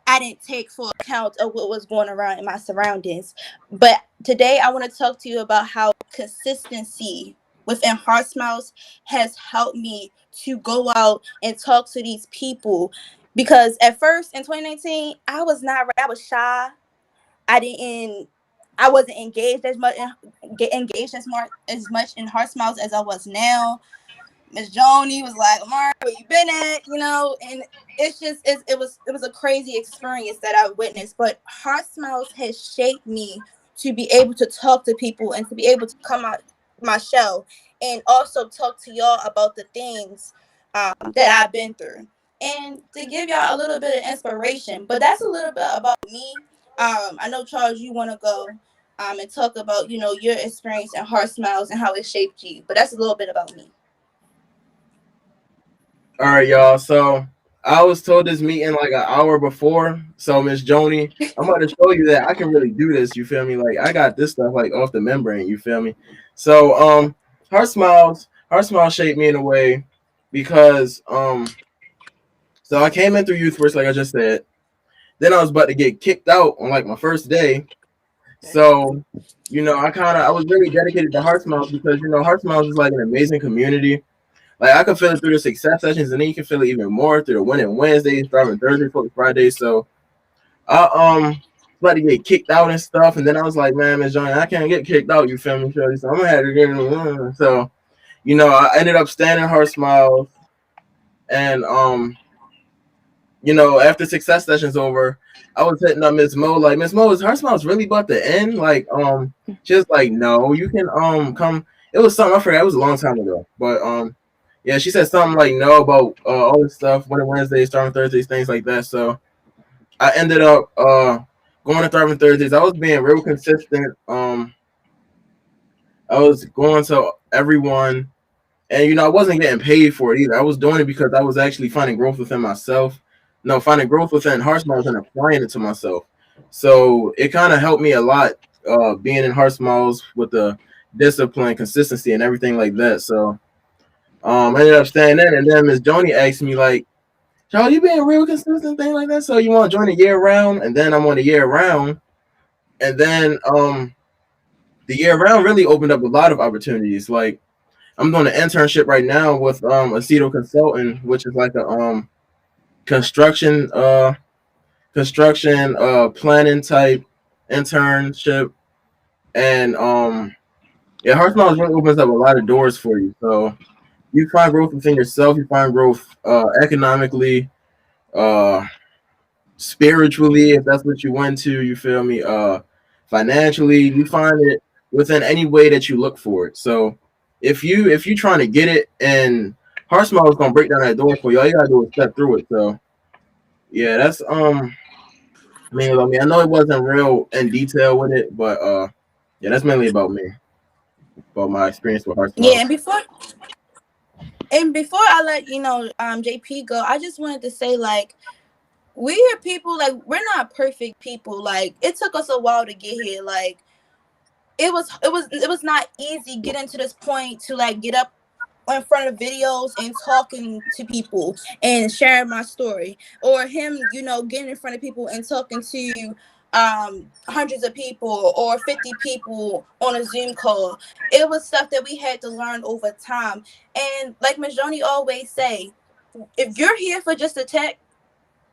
I didn't take full account of what was going around in my surroundings. But today I want to talk to you about how consistency within Heart Smiles has helped me to go out and talk to these people. Because at first in 2019, I was not right. I was shy. I wasn't engaged as much in Heart Smiles as I was now. Miss Joni was like, Amari, where you been at? You know, and it was a crazy experience that I witnessed. But Heart Smiles has shaped me to be able to talk to people and to be able to come out my show and also talk to y'all about the things that I've been through and to give y'all a little bit of inspiration. But that's a little bit about me. I know, Charles, you want to go and talk about, you know, your experience in Heart Smiles and how it shaped you. But that's a little bit about me. All right, y'all. So I was told this meeting like an hour before. So Miss Joni, I'm about to show you that I can really do this. You feel me? Like I got this stuff like off the membrane. You feel me? So Heart Smiles shaped me in a way because so I came in through youth first, like I just said. Then I was about to get kicked out on like my first day. So you know, I was really dedicated to Heart Smiles because you know Heart Smiles is like an amazing community. Like I can feel it through the success sessions, and then you can feel it even more through the winning Wednesdays, thriving Thursdays, focus Fridays. So I about to get kicked out and stuff, and then I was like, man, Miss Johnny, I can't get kicked out. You feel me, Shorty? So I'm gonna have to get so you know, I ended up standing Heart Smiles, and you know, after success sessions over, I was hitting up Miss Mo, like, Miss Mo, is Heart Smiles really about to end? Like, just like, no, you can come. It was something I forgot. It was a long time ago, but yeah, she said something like no about all this stuff, winning Wednesdays, Thriving Thursdays, things like that. So I ended up going to Thriving Thursdays. I was being real consistent. I was going to everyone, and you know, I wasn't getting paid for it either. I was doing it because I was actually finding growth within myself. No, finding growth within Heart Smiles and applying it to myself. So it kind of helped me a lot being in Heart Smiles with the discipline, consistency, and everything like that. So I ended up staying in, and then Miss Joni asked me like, "Charles, you being real consistent, thing like that. So you want to join the year round?" And then I'm on the year round, and then the year round really opened up a lot of opportunities. Like I'm doing an internship right now with Aceto Consulting, which is like a construction planning type internship, and yeah, Heart Smiles really opens up a lot of doors for you. So you find growth within yourself. You find growth economically, spiritually, if that's what you went to. You feel me? Financially, you find it within any way that you look for it. So if you trying to get it, and Heart Smiles is gonna break down that door for you. All you gotta do is step through it. So yeah, that's mainly about me. I know it wasn't real in detail with it, but yeah, that's mainly about me, about my experience with Heart Smiles. Yeah, and before I let you know, JP go, I just wanted to say, like, we are people, like, we're not perfect people. Like, it took us a while to get here. Like, it was not easy getting to this point to like get up in front of videos and talking to people and sharing my story, or him, you know, getting in front of people and talking to hundreds of people or 50 people on a Zoom call. It was stuff that we had to learn over time. And like Ms. Joni always say, if you're here for just a tech,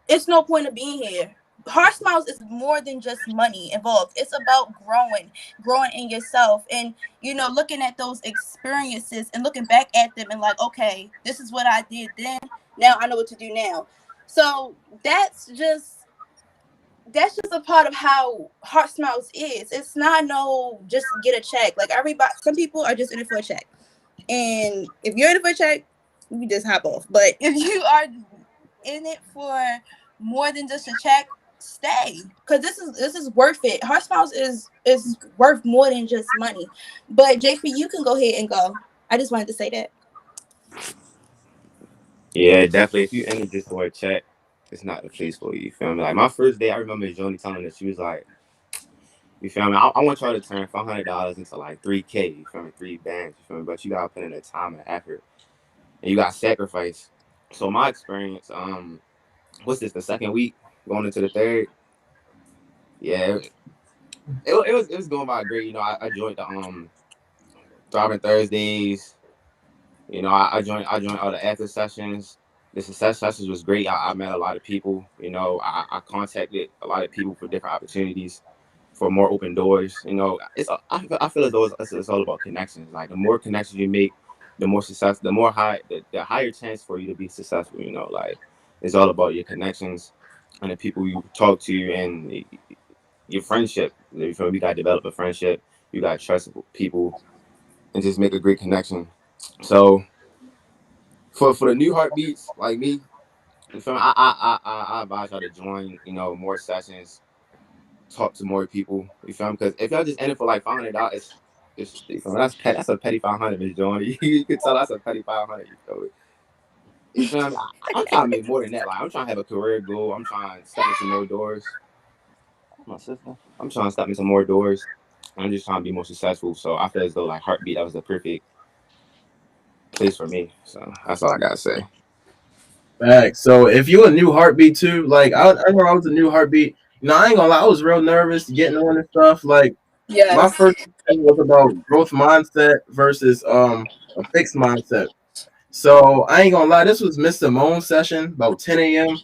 it's no point of being here. Heart Smiles is more than just money involved. It's about growing in yourself, and looking at those experiences and looking back at them and like, okay, this is what I did then. Now I know what to do now. So that's just a part of how Heart Smiles is. It's not just get a check. Like everybody, some people are just in it for a check, and if you're in it for a check, you just hop off. But if you are in it for more than just a check, stay, because this is worth it. Heart Smiles is worth more than just money. But JP, you can go ahead and go. I just wanted to say that. Yeah, definitely. If you enter just for a check, it's not the place for you. You feel me? Like my first day, I remember Joni telling us, she was like, you feel me? I want y'all to turn $500 into like 3K. You feel me? 3 bands. You feel me? But you gotta put in the time and effort, and you got sacrifice. So my experience, what's this? The second week, going into the third. Yeah, it was going by great. I joined the Thriving Thursdays. I joined all the after sessions. The success sessions was great. I met a lot of people. I contacted a lot of people for different opportunities, for more open doors. I feel as though it's all about connections. Like the more connections you make, the more success, the higher chance for you to be successful. Like it's all about your connections and the people you talk to and your friendship. You feel me? You gotta develop a friendship. You gotta trust people and just make a great connection. So for the new heartbeats like me, you feel me? I advise y'all to join. More sessions, talk to more people. You feel me? Because if y'all just in it for like $500, that's a petty 500, Miss Joni. You can tell that's a petty 500. You feel me? You feel me? I'm trying to make more than that. Like I'm trying to have a career goal. I'm trying to step into more doors. My sister. I'm trying to step into more doors. I'm just trying to be more successful. So I feel as though like Heartbeat, that was the perfect place for me. So that's all I gotta say. Back. So if you a new Heartbeat too, like I remember I was a new Heartbeat. I ain't gonna lie, I was real nervous getting on and stuff. Like my first thing was about growth mindset versus a fixed mindset. So I ain't gonna lie, this was Miss Simone's session about 10 a.m.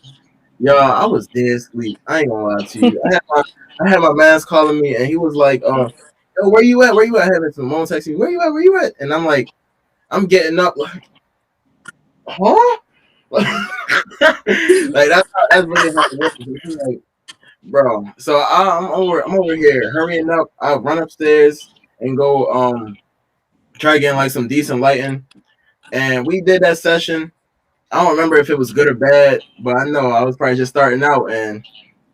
Y'all, I was dead asleep. I ain't gonna lie to you. I had my man's calling me and he was like, yo, where you at? Where you at? Having Simone texting me, where you at? Where you at? And I'm like, I'm getting up like, huh? Like that's really how it works. Like, bro. So I'm over here hurrying up. I'll run upstairs and go try getting like some decent lighting. And we did that session. I don't remember if it was good or bad, but I know I was probably just starting out, and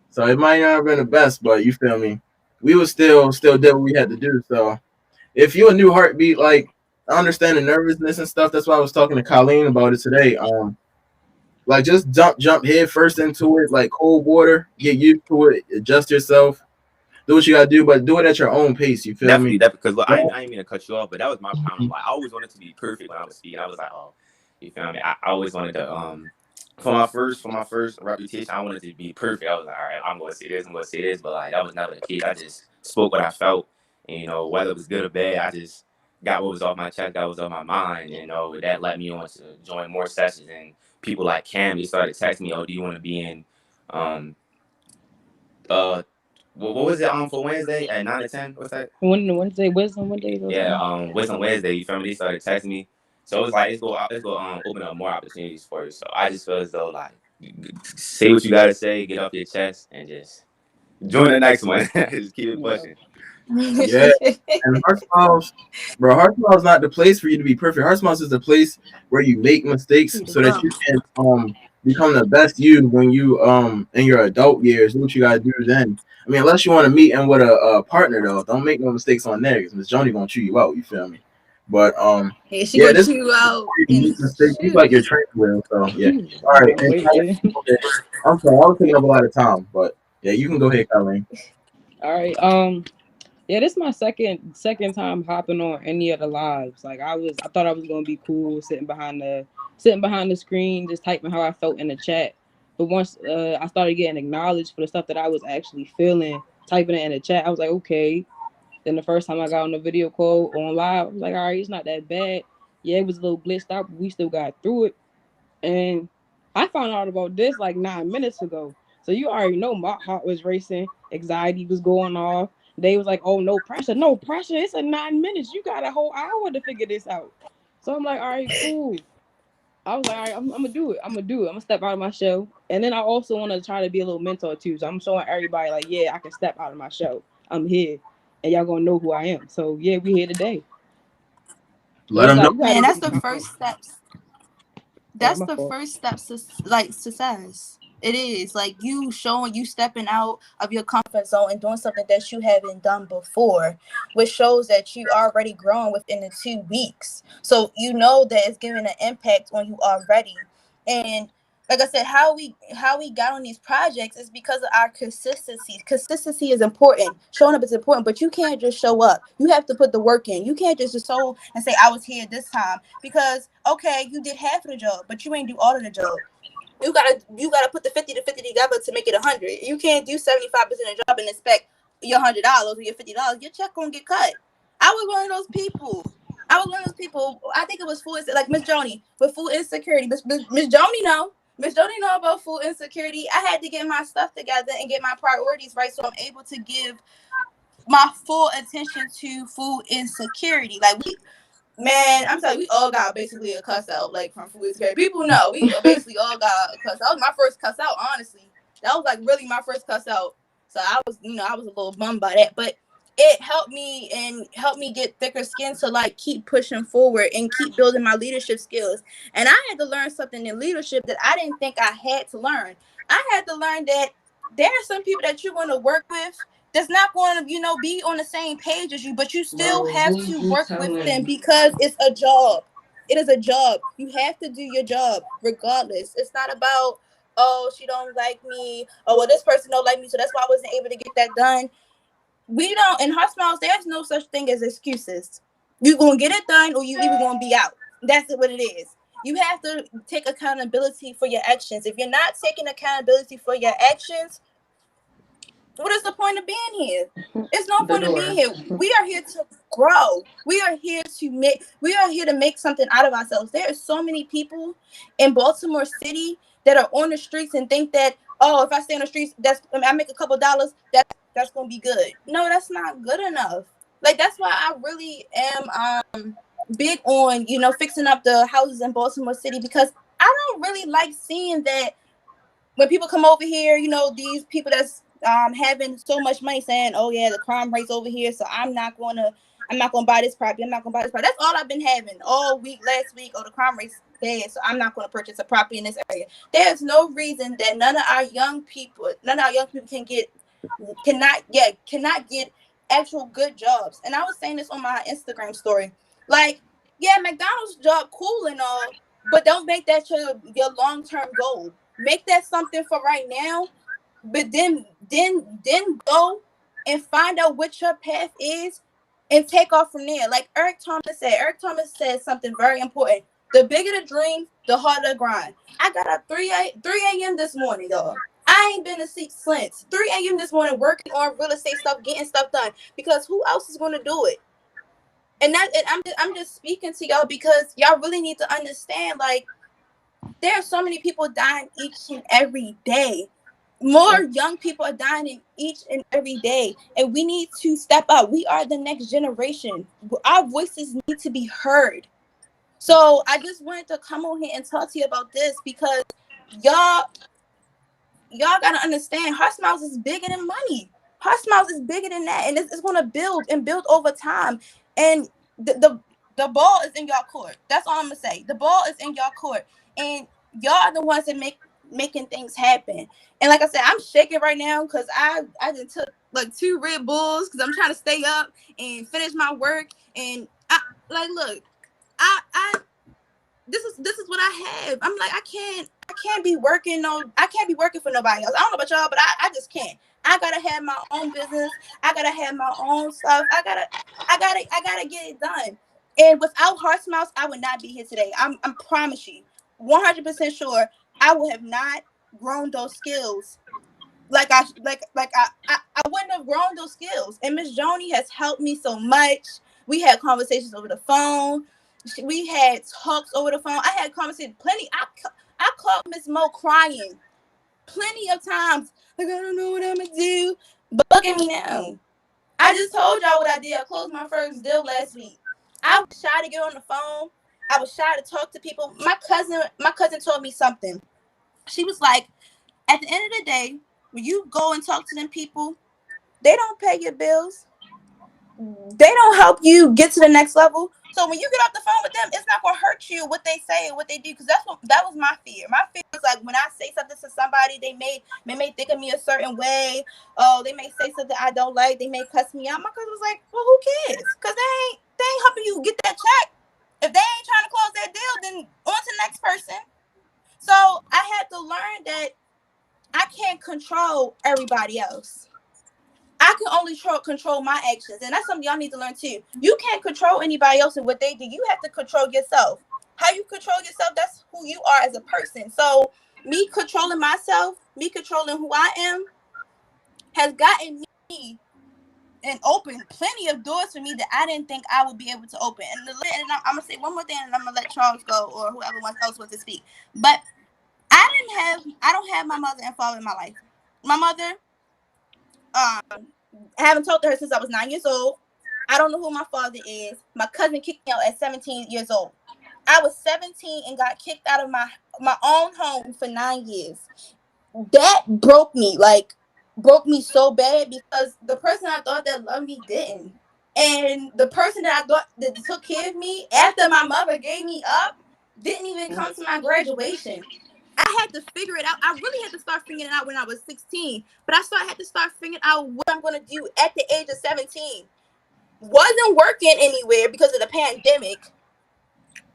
so it might not have been the best, but you feel me? We was still did what we had to do. So if you a new Heartbeat, like I understand the nervousness and stuff. That's why I was talking to Colleen about it today. Like just jump head first into it, like cold water. Get used to it. Adjust yourself. Do what you gotta do, but do it at your own pace. You feel me? Definitely, because look, I ain't mean to cut you off, but that was my problem. Like I always wanted to be perfect when I was speaking. I was like, oh, you feel me? I always wanted to for my first reputation, I wanted to be perfect. I was like, all right, I'm gonna say this, but like that was never the case. I just spoke what I felt, and whether it was good or bad, I just got what was off my chest, got what was on my mind. That led me on to join more sessions, and people like Cam, they started texting me, oh, do you want to be in what was it for Wednesday at 9 to 10? What's that? Wednesday, Wisdom Wednesday. Yeah, Wisdom Wednesday. You feel me? They started texting me, so it was like it's go open up more opportunities for you. So I just feel as though like say what you gotta say, get off your chest, and just join the next one. Just keep it pushing. Yeah, and Heart Smiles, bro. Heart Smiles is not the place for you to be perfect. Heart Smiles is the place where you make mistakes so that you can become the best you when you in your adult years. Do what you gotta do then. I mean, unless you want to meet in with a partner though, don't make no mistakes on there because Miss Joni gonna chew you out. You feel me? But she gonna chew you out. You like your training wheel, so yeah. All right. I'm sorry, I was taking up a lot of time, but yeah, you can go ahead, Colleen. All right. Yeah, this is my second time hopping on any of the lives. Like I thought I was gonna be cool sitting behind the screen, just typing how I felt in the chat. But once I started getting acknowledged for the stuff that I was actually feeling, typing it in the chat, I was like, okay. Then the first time I got on the video call on live, I was like, all right, it's not that bad. Yeah, it was a little glitched out, but we still got through it. And I found out about this like 9 minutes ago. So you already know my heart was racing, anxiety was going off. They was like, oh, no pressure. No pressure. It's a 9 minutes. You got a whole hour to figure this out. So I'm like, all right, cool. I was like, all right, I'm gonna do it. I'm gonna step out of my shell. And then I also want to try to be a little mentor too. So I'm showing everybody like, yeah, I can step out of my shell. I'm here, and y'all gonna know who I am. So yeah, we here today. Let them know. Man, that's the first steps. That's my the fault. first steps to like success. It is like you showing, you stepping out of your comfort zone and doing something that you haven't done before, which shows that you already grown within the 2 weeks. So you know that it's giving an impact on you already. And like I said, how we got on these projects is because of our consistency. Consistency is important. Showing up is important, but you can't just show up. You have to put the work in. You can't just show and say I was here this time, because okay, you did half of the job, but you ain't do all of the job. You gotta put the 50 to 50 together to make it 100. You can't do 75% of the job and expect your $100 or your $50. Your check gonna get cut. I was one of those people. I think it was food, like Miss Joni with food insecurity. Miss Joni know. Miss Joni know about food insecurity. I had to get my stuff together and get my priorities right, so I'm able to give my full attention to food insecurity. Like man, I'm telling you, we all got basically a cuss out, like from food insecurity. People know we basically all got a cuss. That was my first cuss out, honestly. That was like really my first cuss out. So I was a little bummed by that, but it helped me get thicker skin to like keep pushing forward and keep building my leadership skills. And I had to learn something in leadership that I didn't think I had to learn. I had to learn that there are some people that you're going to work with that's not going to, be on the same page as you, but you still have to work with them because it's a job. It is a job. You have to do your job regardless. It's not about, oh, she don't like me. Oh, well, this person don't like me, so that's why I wasn't able to get that done. We don't, in Heart Smiles, there's no such thing as excuses. You're going to get it done or you even going to be out. That's what it is. You have to take accountability for your actions. If you're not taking accountability for your actions, what is the point of being here? There's no point of being here. We are here to grow. We are here to make something out of ourselves. There are so many people in Baltimore City that are on the streets and think that, oh, if I stay on the streets, I make a couple dollars, that's gonna be good. No, that's not good enough. Like, that's why I really am big on, fixing up the houses in Baltimore City, because I don't really like seeing that when people come over here, these people that's having so much money saying, oh yeah, the crime rate's over here, so I'm not gonna buy this property. I'm not gonna buy this property. That's all I've been having all week, last week. Oh, the crime rate's bad, so I'm not gonna purchase a property in this area. There's no reason that none of our young people cannot get actual good jobs. And I was saying this on my Instagram story. Like, yeah, McDonald's job cool and all, but don't make that your long-term goal. Make that something for right now, but then go and find out what your path is and take off from there. Like Eric Thomas said something very important. The bigger the dream, the harder the grind. I got up 3 a.m. this morning, y'all. I ain't been asleep since 3 a.m. this morning working on real estate stuff, getting stuff done, because who else is going to do it? And I'm just speaking to y'all because y'all really need to understand, like, there are so many people dying each and every day. More young people are dying each and every day. And we need to step up. We are the next generation. Our voices need to be heard. So I just wanted to come on here and talk to you about this, because y'all got to understand, Heart Smiles is bigger than money. Heart Smiles is bigger than that. And it's going to build over time. And the ball is in y'all court. That's all I'm going to say. The ball is in y'all court. And y'all are the ones that making things happen. And like I said, I'm shaking right now because I just took like 2 Red Bulls because I'm trying to stay up and finish my work. And this is what I have. I'm like, I can't be working for nobody else. I don't know about y'all, but I just can't. I gotta have my own business. I gotta have my own stuff. I gotta get it done. And without Heart Smiles, I would not be here today. I'm promise you, 100% sure I would have not grown those skills. Like I wouldn't have grown those skills. And Miss Joni has helped me so much. We had conversations over the phone. We had talks over the phone. I had conversations plenty. I called Miss Mo crying plenty of times. Like, I don't know what I'm gonna do. But look at me now. I just told y'all what I did. I closed my first deal last week. I was shy to get on the phone. I was shy to talk to people. My cousin told me something. She was like, at the end of the day, when you go and talk to them people, they don't pay your bills. They don't help you get to the next level. So when you get off the phone with them, it's not gonna hurt you what they say and what they do, because that was my fear. My fear was like, when I say something to somebody, they may think of me a certain way. Oh, they may say something I don't like. They may cuss me out. My cousin was like, well, who cares? Because they ain't helping you get that check. If they ain't trying to close that deal, then on to the next person. So I had to learn that I can't control everybody else. I can only control my actions. And that's something y'all need to learn too. You can't control anybody else and what they do. You have to control yourself. How you control yourself, that's who you are as a person. So me controlling myself, me controlling who I am, has gotten me and opened plenty of doors for me that I didn't think I would be able to open. And I'm going to say one more thing, and I'm going to let Charles go, or whoever else wants to speak. But I don't have my mother and father in my life. My mother, I haven't talked to her since I was 9 years old. I don't know who my father is. My cousin kicked me out at 17 years old. I was 17 and got kicked out of my own home for 9 years. That broke me so bad, because the person I thought that loved me didn't. And the person that I thought that took care of me after my mother gave me up didn't even come to my graduation. I had to figure it out. I really had to start figuring it out when I was 16. But I had to start figuring out what I'm going to do at the age of 17. Wasn't working anywhere because of the pandemic.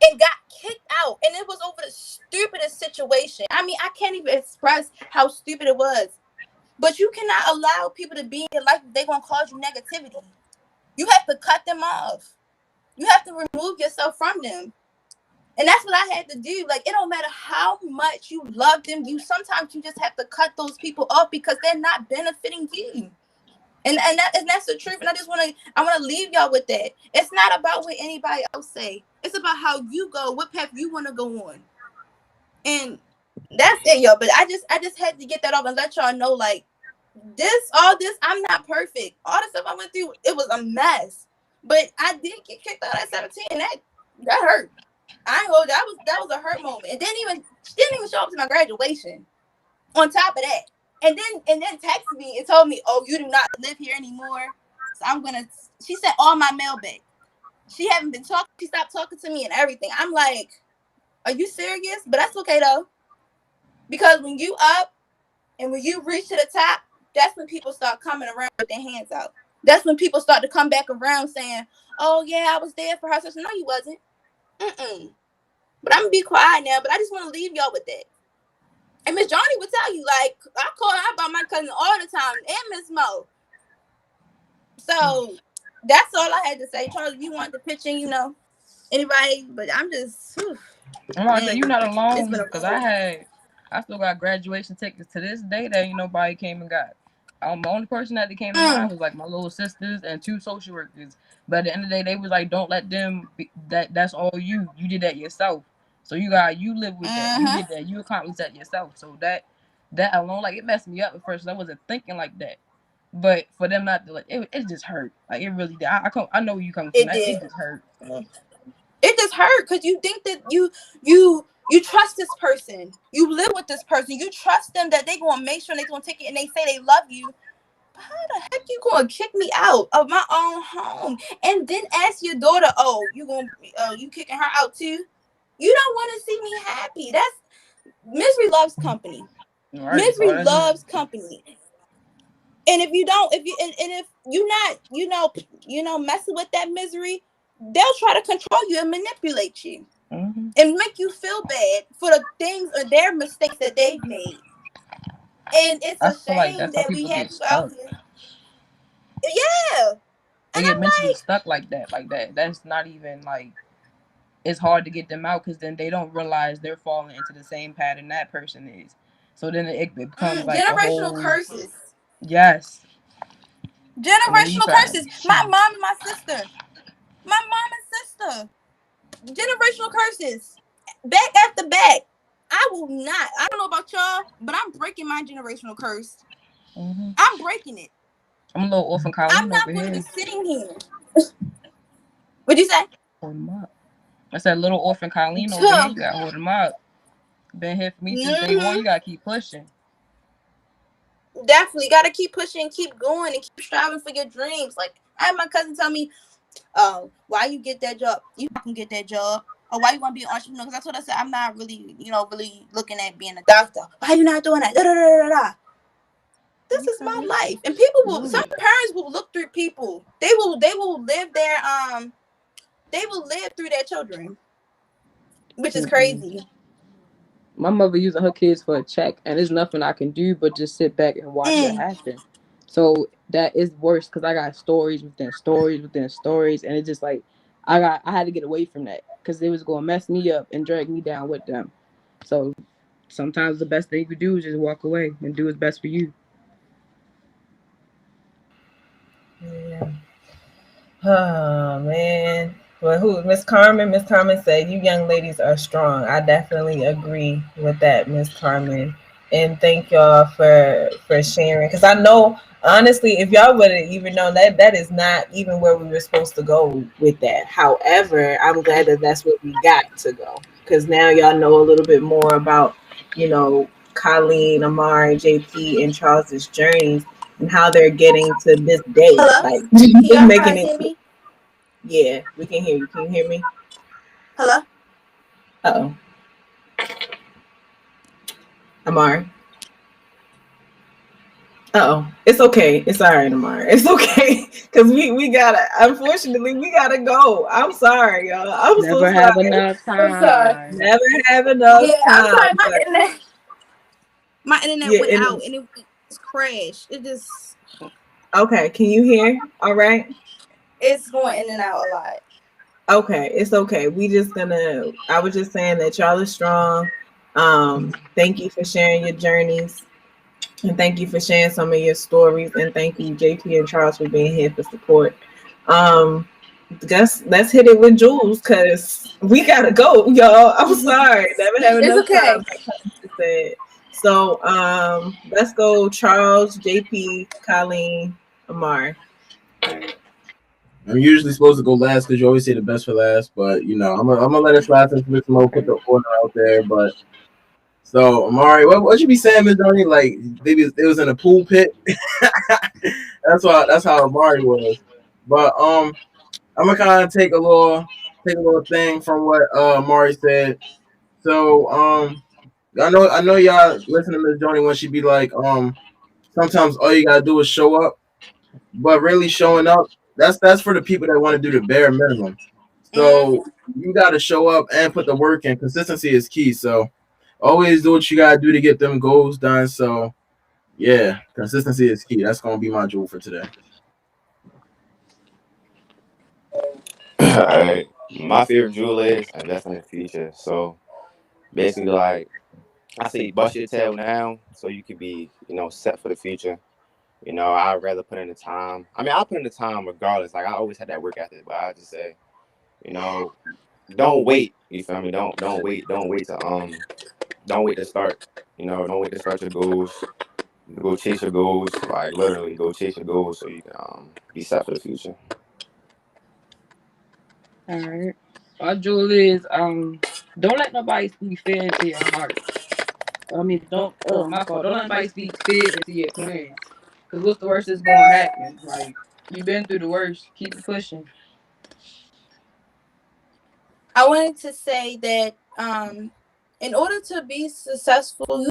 And got kicked out. And it was over the stupidest situation. I mean, I can't even express how stupid it was. But you cannot allow people to be in your life if they're going to cause you negativity. You have to cut them off. You have to remove yourself from them. And that's what I had to do. Like, it don't matter how much you love them. Sometimes you just have to cut those people off because they're not benefiting you. And that's the truth. And I want to leave y'all with that. It's not about what anybody else say. It's about how you go, what path you want to go on. And that's it, y'all. But I just had to get that off and let y'all know, like, all this, I'm not perfect. All the stuff I went through, it was a mess. But I did get kicked out at 17, and that hurt. I ain't gonna, that was a hurt moment. And she didn't even show up to my graduation. On top of that. And then texted me and told me, oh, you do not live here anymore. So she sent all my mail back. She haven't been talking, she stopped talking to me and everything. I'm like, are you serious? But that's okay though. Because when you up and when you reach to the top, that's when people start coming around with their hands out. That's when people start to come back around saying, oh yeah, I was there for her. So no, you wasn't. But I'm gonna be quiet now. But I just want to leave y'all with that. And Miss Joni would tell you, like, I call her about my cousin all the time, and Miss Mo. So that's all I had to say. Charles, if you want to pitch in, anybody, but I'm just. I'm gonna say you're not alone, because I still got graduation tickets to this day that ain't nobody came and got. The only person that came to mind was like my little sisters and 2 social workers. But at the end of the day, they was like, don't let them that's all you. You did that yourself. So you live with that. You did that. You accomplished that yourself. So that alone, like, it messed me up at first. I wasn't thinking like that. But for them not to, like, it just hurt. Like, it really did. I know where you coming from. It just hurt. It just hurt because you think that you trust this person. You live with this person. You trust them that they gonna make sure they're gonna take it, and they say they love you. But how the heck you gonna kick me out of my own home and then ask your daughter, oh, you kicking her out too? You don't want to see me happy. That's misery loves company. Right. Misery loves company. And if you're not messing with that misery, they'll try to control you and manipulate you and make you feel bad for the things or their mistakes that they've made. And it's a shame that we have people out here. Yeah. They get mentally stuck like that. That's not even like, it's hard to get them out because then they don't realize they're falling into the same pattern that person is. So then it becomes like a generational whole curses. yes. Generational curses. My mom and my sister. My mom and sister. Generational curses. Back after back. I will not. I don't know about y'all, but I'm breaking my generational curse. Mm-hmm. I'm breaking it. I'm a little orphan Colleen. I'm not going to be sitting here. What'd you say? Hold him up. I said little orphan Colleen over here. You gotta hold him up. Been here for me since day one. You gotta keep pushing. Definitely gotta keep pushing, keep going, and keep striving for your dreams. Like I had my cousin tell me, "Oh, why you get that job? You can get that job. Or why you want to be an entrepreneur?" Because that's what I said. I'm not really, really looking at being a doctor. Why you not doing that? Da, da, da, da, da. This is my life, and people will. Some parents will look through people. They will live their They will live through their children, which is crazy. My mother using her kids for a check, and there's nothing I can do but just sit back and watch it happen. So that is worse because I got stories within stories within stories, and it's just like I had to get away from that because it was gonna mess me up and drag me down with them. So sometimes the best thing you can do is just walk away and do what's best for you. Yeah. Oh man. Well, who? Miss Carmen? Miss Carmen said, "You young ladies are strong." I definitely agree with that, Miss Carmen. And thank y'all for sharing. Because I know, honestly, if y'all would have even known that is not even where we were supposed to go with that. However, I'm glad that that's where we got to go. Because now y'all know a little bit more about, Colleen, Amari, JP, and Charles's journeys and how they're getting to this day. Hello? Like, Y'all making guys it. hear me? Yeah, we can hear you. Can you hear me? Hello? Uh-oh. Amari. Uh-oh. It's okay. It's all right, Amari. It's okay. Because we gotta, unfortunately, we gotta go. I'm sorry, y'all. I'm Never so have sorry. enough time. I'm sorry. Never have enough Yeah, time. I'm sorry. My internet Yeah, went out and it just crashed. It just... Okay, can you hear? All right. It's going in and out a lot. Okay, it's okay. I was just saying that y'all are strong. Thank you for sharing your journeys. And thank you for sharing some of your stories. And thank you, JP and Charles, for being here for support. Let's hit it with Jules because we gotta go, y'all. I'm sorry. Never have enough time. Like so let's go, Charles, JP, Colleen, Amari. I'm usually supposed to go last because you always say the best for last, but I'm gonna let us last since Miss Mo put the order out there. But so Amari, what you be saying, Miss Donnie? Like they was in a pool pit. That's how Amari was. But I'm gonna kind of take a little thing from what Amari said. So I know y'all listen to Miss Donnie when she be like sometimes all you gotta do is show up, but really showing up. That's for the people that want to do the bare minimum. So you got to show up and put the work in. Consistency is key. So always do what you got to do to get them goals done. So yeah, consistency is key. That's going to be my jewel for today. My favorite jewel is investing in the future. So basically, like I say, bust your tail now so you can be, set for the future. I'd rather put in the time. I mean, I'll put in the time regardless. Like I always had that work ethic, but I just say, don't wait. You feel me? Don't wait. Don't wait to start. Don't wait to start your goals. Go chase your goals. Like literally, go chase your goals so you can be set for the future. All right. Our jewel is don't let nobody speak fear into your heart. I mean, don't let nobody speak fear into your plans. Cause what's the worst that's gonna happen? Like you've been through the worst. Keep it pushing. I wanted to say that in order to be successful,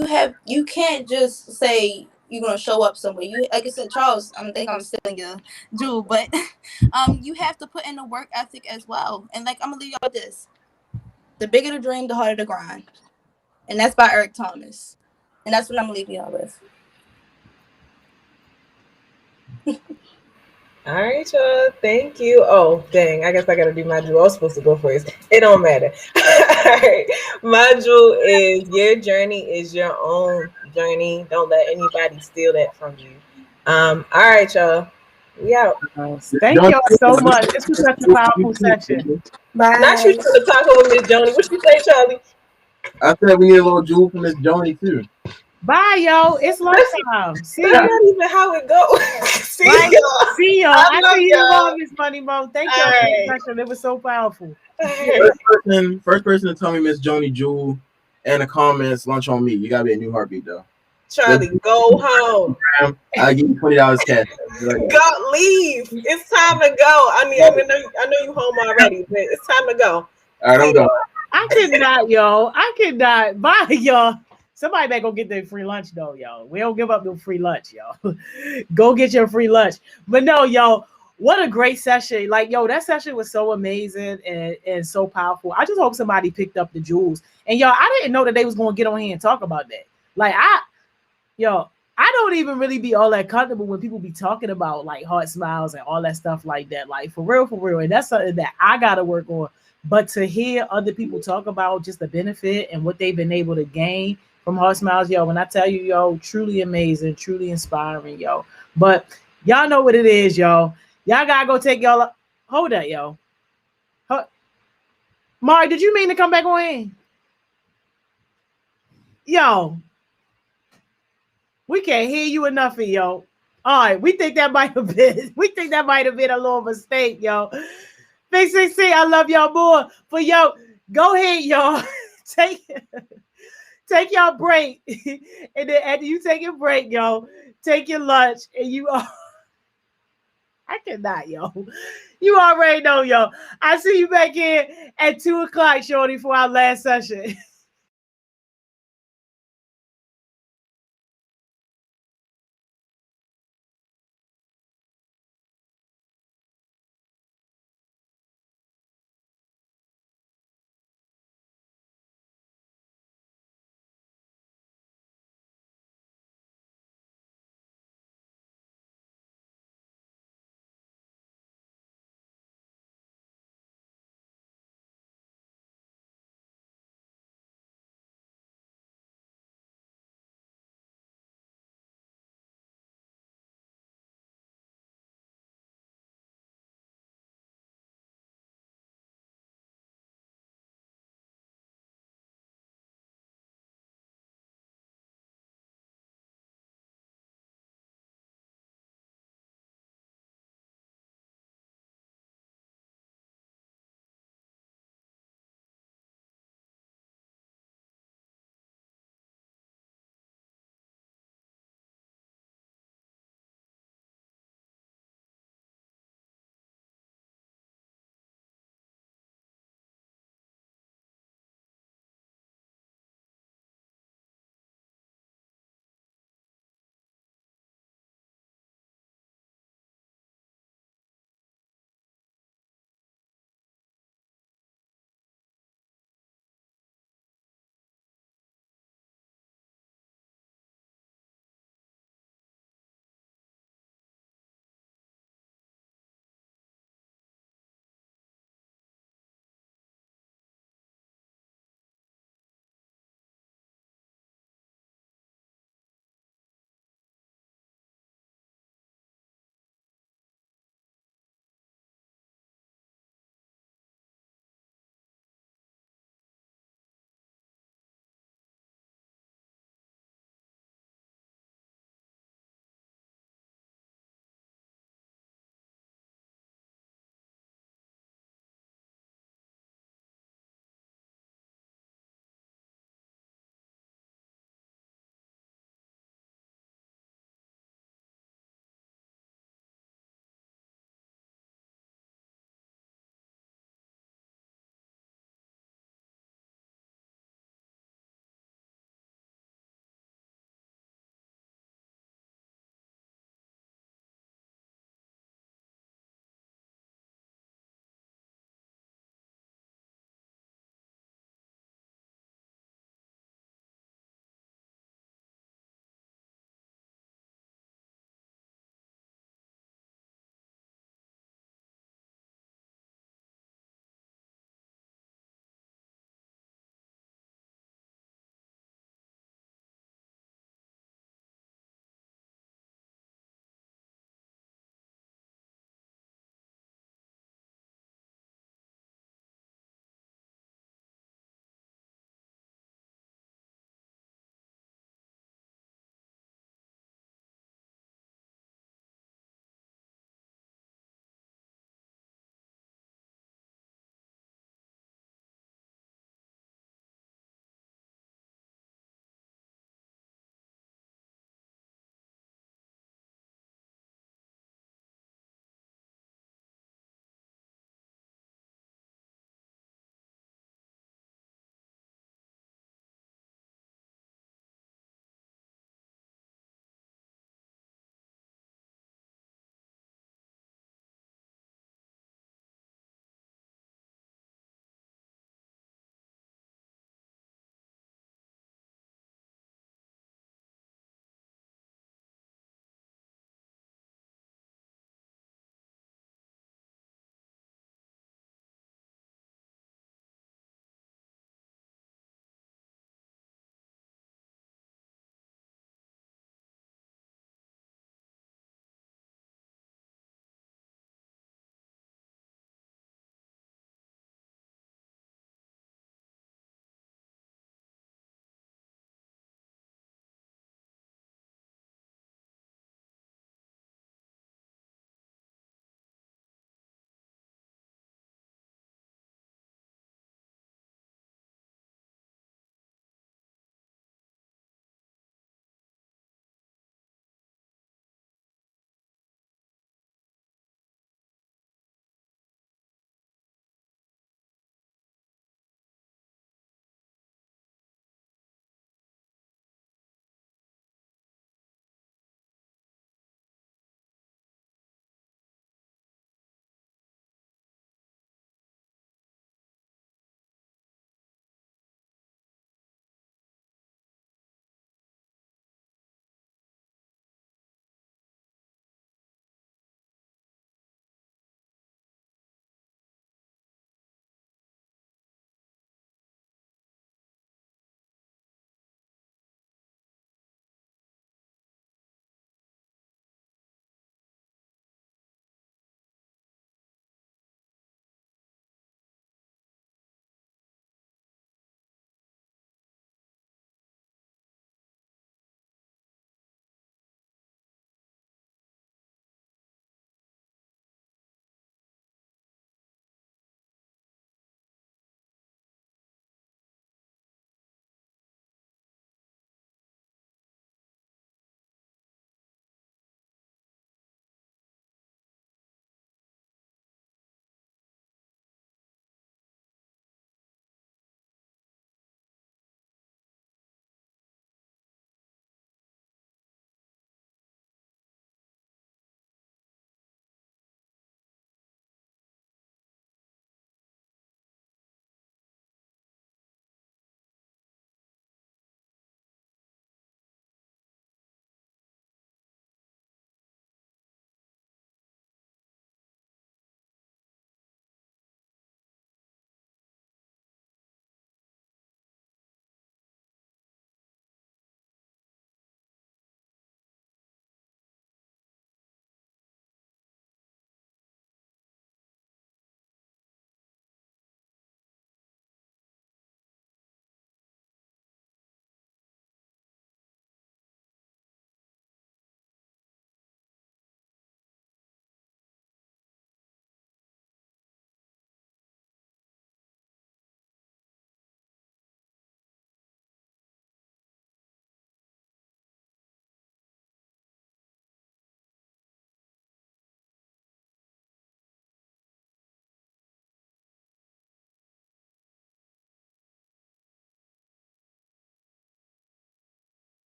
you can't just say you're gonna show up somewhere. You, like I said, Charles, I think I'm stealing your jewel, but you have to put in the work ethic as well. And like I'm gonna leave y'all with this: the bigger the dream, the harder the grind. And that's by Eric Thomas. And that's what I'm gonna leave y'all with. All right, y'all. Thank you. Oh, dang. I guess I got to do my jewel. I was supposed to go first. It don't matter. right. My jewel is your journey is your own journey. Don't let anybody steal that from you. All right, y'all. We out. Thank y'all so much. This was such a powerful session. Not you Bye. trying to talk over Miss Joni. What you say, Charlie? I said we need a little jewel from Miss Joni too. Bye, yo. It's lunchtime. See That's ya. not even how it goes. See Bye. y'all. See y'all. I I love see you y'all. tomorrow, Miss Money Mo. Thank y'all All for right. the session. It was so powerful. All right. First person to tell me Miss Joni jewel in the comments, lunch on me. You gotta be a new heartbeat though. Charlie, go home. I'll give you $20 cash. Go leave. It's time to go. I mean, I know you home already, but it's time to go. All right, I'm going. I cannot, yo. I cannot. Bye, y'all. Somebody better go get their free lunch, though, yo. We don't give up no free lunch, yo. Go get your free lunch. But no, yo, what a great session. Like, yo, that session was so amazing and so powerful. I just hope somebody picked up the jewels. And, yo, I didn't know that they was going to get on here and talk about that. Like, I don't even really be all that comfortable when people be talking about, like, heart smiles and all that stuff like that. Like, for real. And that's something that I got to work on. But to hear other people talk about just the benefit and what they've been able to gain from Heart Smiles, yo, when I tell you, yo, truly amazing, truly inspiring, yo. But y'all know what it is, yo. Y'all gotta go take y'all. Hold that, yo. Mari, did you mean to come back on in? Yo, we can't hear you enough, yo. All right, we think that might have been a little mistake, yo. Big 16, I love y'all more. But yo, go ahead, y'all. take y'all break. And then after you take your break, yo, take your lunch and you I cannot, yo. You already know, yo. I see you back in at 2:00, shorty, for our last session.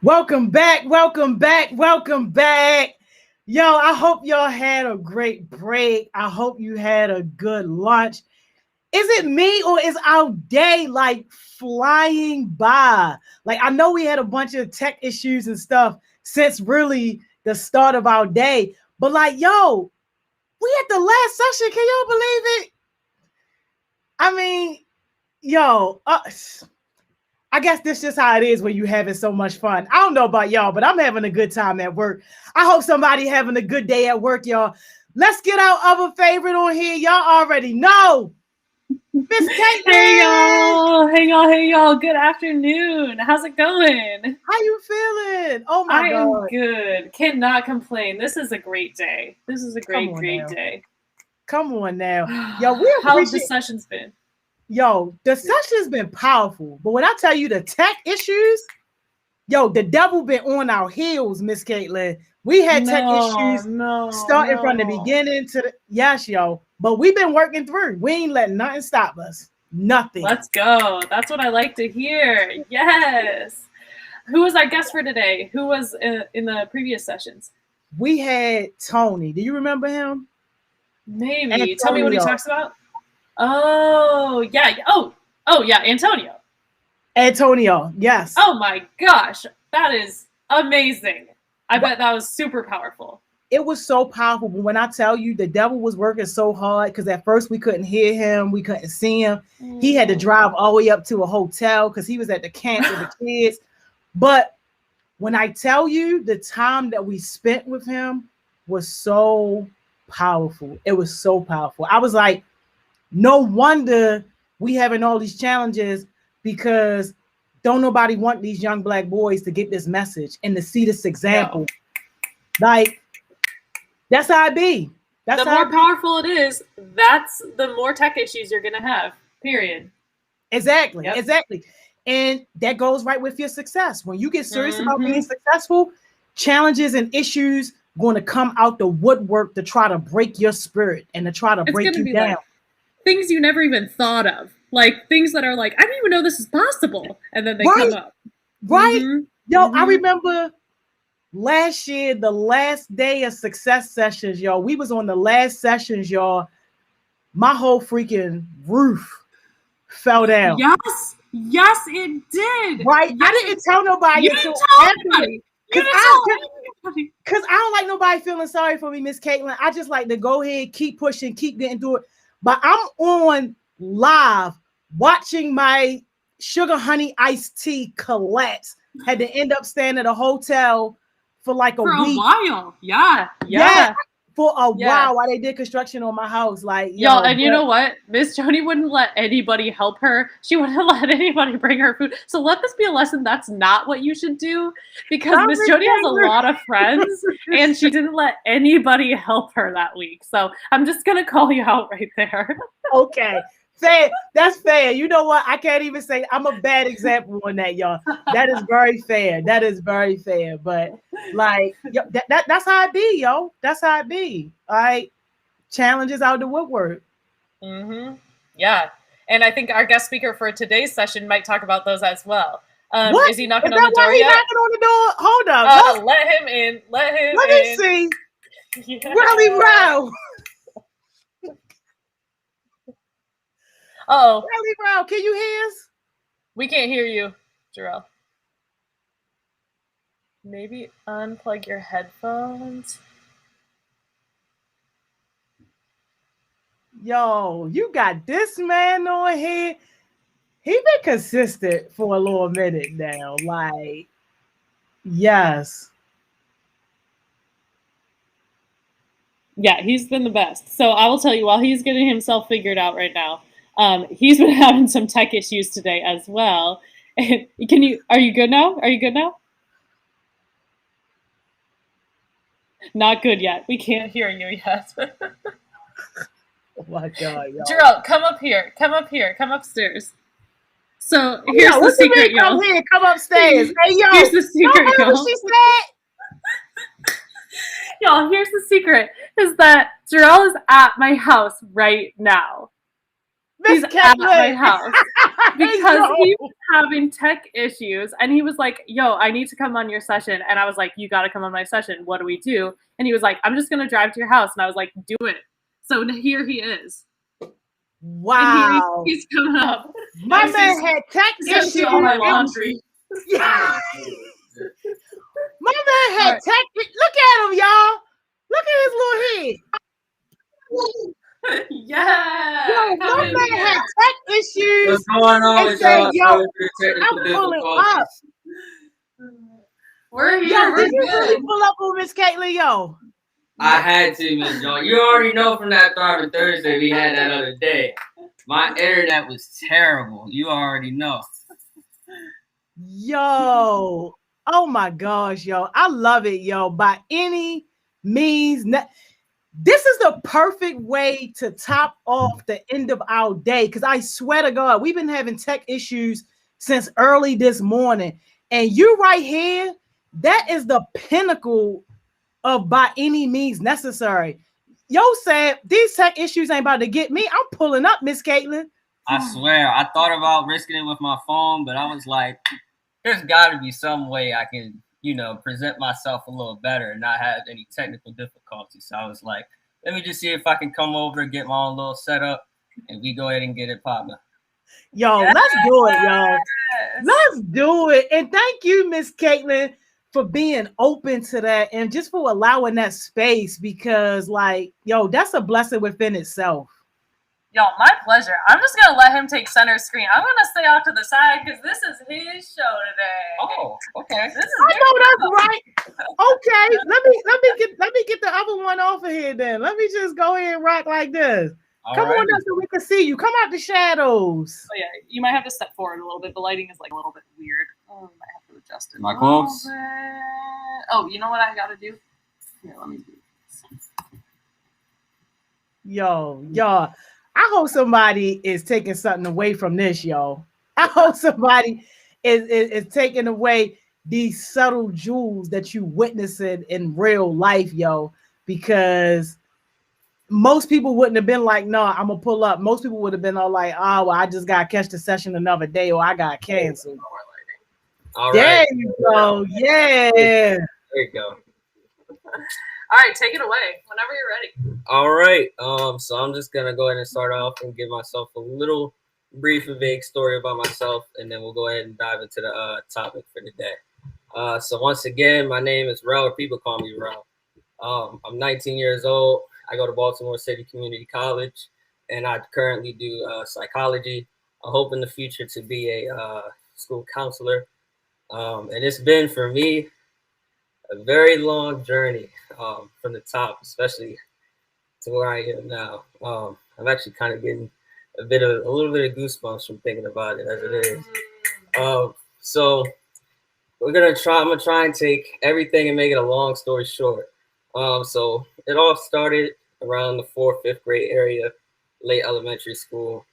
Welcome back. Yo, I hope y'all had a great break. I hope you had a good lunch. Is it me or is our day like flying by? Like, I know we had a bunch of tech issues and stuff since really the start of our day, but like, yo, we at the last session. Can y'all believe it? I mean, yo, I guess this is just how it is when you having so much fun. I don't know about y'all, but I'm having a good time at work. I hope somebody having a good day at work, y'all. Let's get our other favorite on here. Y'all already know. Miss Caitlin. Hey y'all. Good afternoon. How's it going? How you feeling? Oh my God. I am good. Cannot complain. This is a great day. This is a great day. Come on now. Yo, how's the session's been? Yo, the session's been powerful. But when I tell you the tech issues, yo, the devil been on our heels, Miss Caitlin. We had tech issues starting from the beginning to the yes, yo. But we've been working through. We ain't letting nothing stop us. Nothing. Let's go. That's what I like to hear. Yes. Who was our guest for today? Who was in the previous sessions? We had Tony. Do you remember him? Maybe. Antonio. Tell me what he talks about. Oh, yeah. Oh, yeah. Antonio. Yes. Oh my gosh. That is amazing. I bet that was super powerful. It was so powerful. But when I tell you the devil was working so hard, because at first we couldn't hear him, we couldn't see him. He had to drive all the way up to a hotel because he was at the camp with the kids. But when I tell you the time that we spent with him was so powerful. It was so powerful. I was like, no wonder we having all these challenges, because don't nobody want these young Black boys to get this message and to see this example. No. Like, that's how it be. That's the more powerful it is, that's the more tech issues you're gonna have. Period. Exactly. Yep. Exactly. And that goes right with your success. When you get serious about being successful, challenges and issues going to come out the woodwork to try to break your spirit and to try to break you down. Like things you never even thought of. Like things that are like, I didn't even know this is possible. And then they come up. Right? Yo, I remember last year, the last day of success sessions, y'all. We was on the last sessions, y'all. My whole freaking roof fell down. Yes, it did. Right? Yes. I didn't tell nobody. You didn't tell anybody. Because I don't like nobody feeling sorry for me, Miss Caitlin. I just like to go ahead, keep pushing, keep getting through it. But I'm on live watching my sugar honey iced tea collapse. Had to end up staying at a hotel for like a week. A while. Yeah. For a while while they did construction on my house. Like, yo, and you know what? Miss Joni wouldn't let anybody help her. She wouldn't let anybody bring her food. So let this be a lesson. That's not what you should do, because Miss Joni has a lot of friends and she didn't let anybody help her that week. So I'm just going to call you out right there. Okay. Fair. That's fair. You know what? I can't even say I'm a bad example on that, y'all. That is very fair. But like, yo, that's how it be, yo. That's how it be. All right. Challenges out the woodwork. Yeah. And I think our guest speaker for today's session might talk about those as well. Is he knocking on the door yet? Knocking on the door? Hold up. Let him in. Let me see. Yeah. Rally round. Oh, Rally round. Can you hear us? We can't hear you, Jarrell. Maybe unplug your headphones. Yo, you got this man on here. He been consistent for a little minute now. Like, yes. Yeah, he's been the best. So I will tell you, while he's getting himself figured out right now, he's been having some tech issues today as well. Are you good now? Not good yet. We can't hear you yet. Oh my God, y'all. Jarrell, come up here. Come upstairs. So here's the secret, y'all. Come upstairs. Hey, yo. Here's the secret, y'all. What she said? Y'all, here's the secret, is that Jarrell is at my house right now. He's at my house. because he was having tech issues, and he was like, yo, I need to come on your session. And I was like, you got to come on my session. What do we do? And he was like, I'm just going to drive to your house. And I was like, do it. So here he is. Wow. And he's coming up. My man had tech issues. All my laundry. Yeah. My man had tech. Look at him, y'all. Look at his little head. Yeah. Yo, my man had tech issues. What's going on with said, y'all? yo, Sorry for the technical I'm pulling difficulties. up. We're here. Yo, We're did you really good. pull up on Miss Caitlin, yo? I had to, Miss Jones. You already know from that Thriving Thursday we had that other day. My internet was terrible. You already know. Yo, oh my gosh, yo. I love it, yo. By any means, this is the perfect way to top off the end of our day. Because I swear to God, we've been having tech issues since early this morning. And you right here, that is the pinnacle of by any means necessary. Yo said these tech issues ain't about to get me. I'm pulling up, Miss Caitlin. I swear, I thought about risking it with my phone, but I was like, there's got to be some way I can, present myself a little better and not have any technical difficulties. So I was like, let me just see if I can come over and get my own little setup, and we go ahead and get it popping. Yo, let's do it, yo. Let's do it. And thank you, Miss Caitlin, for being open to that and just for allowing that space because, yo, that's a blessing within itself. Yo, my pleasure. I'm just going to let him take center screen. I'm going to stay off to the side because this is his show today. Oh, okay. This is I know that's right. Okay, let me get the other one off of here then. Let me just go ahead and rock like this. Come on up so we can see you. Come out the shadows. Oh, yeah, you might have to step forward a little bit. The lighting is a little bit weird. Oh, I might have to adjust it. Am I close? Oh, you know what I got to do? Here, let me do this. Yo, y'all. I hope somebody is taking something away from this, yo. I hope somebody is taking away these subtle jewels that you witnessing in real life, yo, because most people wouldn't have been like, no, I'm gonna pull up. Most people would have been all like, oh, well, I just gotta catch the session another day or I got canceled. All There right. you go. Yeah. There you go. All right, take it away whenever you're ready. All right. So I'm just gonna go ahead and start off and give myself a little brief and vague story about myself, and then we'll go ahead and dive into the topic for the day. So once again, my name is Rel, or people call me Rel. I'm 19 years old. I go to Baltimore City Community College, and I currently do psychology. I hope in the future to be a school counselor. And it's been for me a very long journey from the top, especially to where I am now. I'm actually kind of getting a little bit of goosebumps from thinking about it as it is. So I'm gonna try and take everything and make it a long story short. So it all started around the 4th, 5th grade area, late elementary school.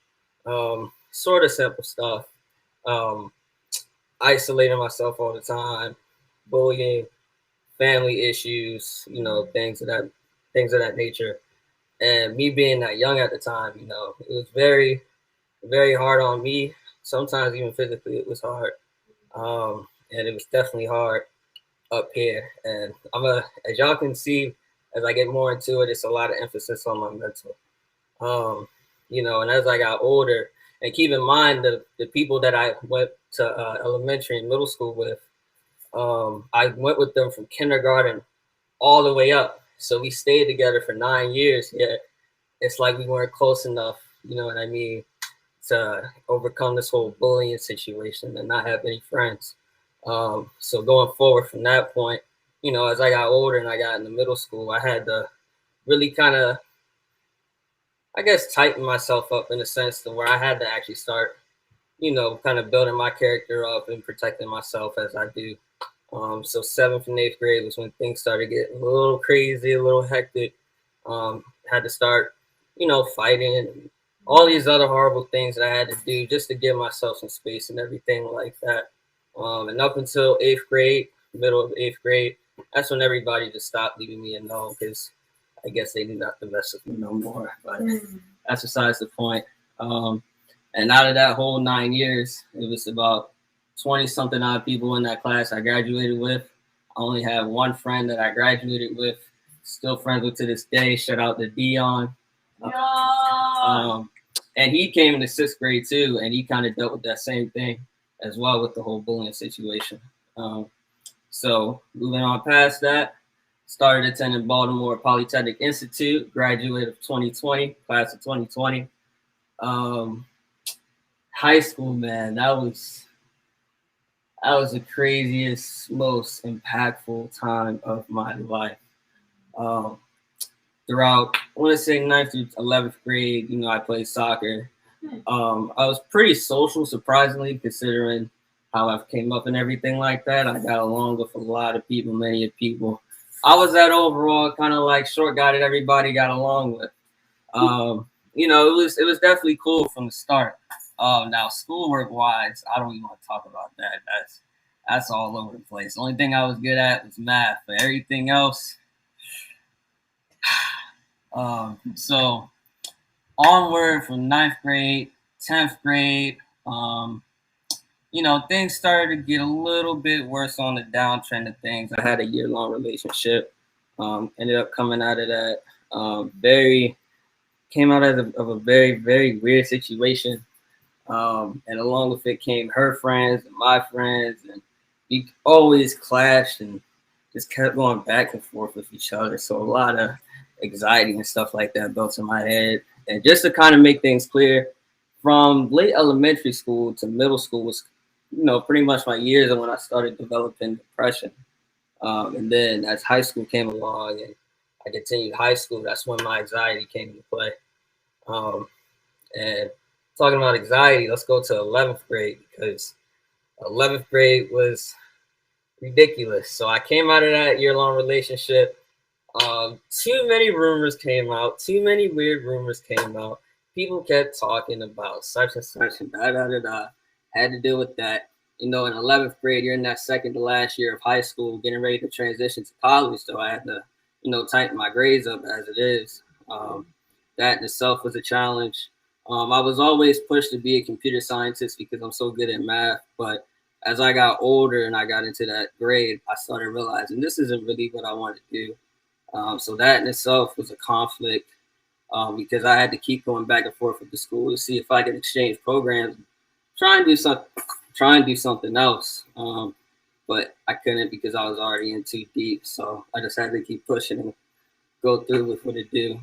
Sort of simple stuff. Isolating myself all the time, bullying, family issues, things of that nature. And me being that young at the time, it was very, very hard on me. Sometimes even physically, it was hard. And it was definitely hard up here. And as y'all can see, as I get more into it, it's a lot of emphasis on my mental. And as I got older, and keep in mind the people that I went to elementary and middle school with, I went with them from kindergarten all the way up. So we stayed together for 9 years, yet it's like we weren't close enough, you know what I mean, to overcome this whole bullying situation and not have any friends. So going forward from that point, as I got older and I got into middle school, I had to really kind of, I guess, tighten myself up in a sense to where I had to actually start, kind of building my character up and protecting myself as I do. So 7th and 8th grade was when things started getting a little crazy, a little hectic. Had to start, fighting and all these other horrible things that I had to do just to give myself some space and everything like that. And up until 8th grade, middle of 8th grade, that's when everybody just stopped leaving me alone because I guess they knew not to mess with me no more. But that's besides the point. And out of that whole 9 years, it was about 20 something odd people in that class I graduated with. I only have one friend that I graduated with, still friends with to this day. Shout out to Dion. And he came in the 6th grade too, and he kind of dealt with that same thing as well with the whole bullying situation. So moving on past that, started attending Baltimore Polytechnic Institute, graduate of 2020, class of 2020. High school, man, that was the craziest, most impactful time of my life. Throughout, I want to say 9th through 11th grade, you know, I played soccer. I was pretty social, surprisingly, considering how I came up and everything like that. I got along with a lot of people, many of people. I was that overall kind of like short guy that everybody got along with. You know, it was definitely cool from the start. Now schoolwork wise, I don't even want to talk about that. That's all over the place. The only thing I was good at was math, but everything else. So onward from 9th grade, 10th grade, you know, things started to get a little bit worse on the downtrend of things. I had a year-long relationship. Ended up coming out of that. Came out of a very, very weird situation. And along with it came her friends and my friends, and we always clashed and just kept going back and forth with each other. So a lot of anxiety and stuff like that built in my head. And just to kind of make things clear, from late elementary school to middle school was, you know, pretty much my years of when I started developing depression. And then as high school came along and I continued high school, that's when my anxiety came into play. And talking about anxiety, let's go to 11th grade, because 11th grade was ridiculous. So I came out of that year-long relationship. Too many rumors came out. Too many weird rumors came out. People kept talking about such and such and da-da-da-da. Had to deal with that. You know, in 11th grade, you're in that second to last year of high school, getting ready to transition to college. So I had to, you know, tighten my grades up as it is. That in itself was a challenge. I was always pushed to be a computer scientist because I'm so good at math. But as I got older and I got into that grade, I started realizing this isn't really what I want to do. So that in itself was a conflict because I had to keep going back and forth with the school to see if I could exchange programs, try and do something else. But I couldn't because I was already in too deep. So I just had to keep pushing and go through with what it do.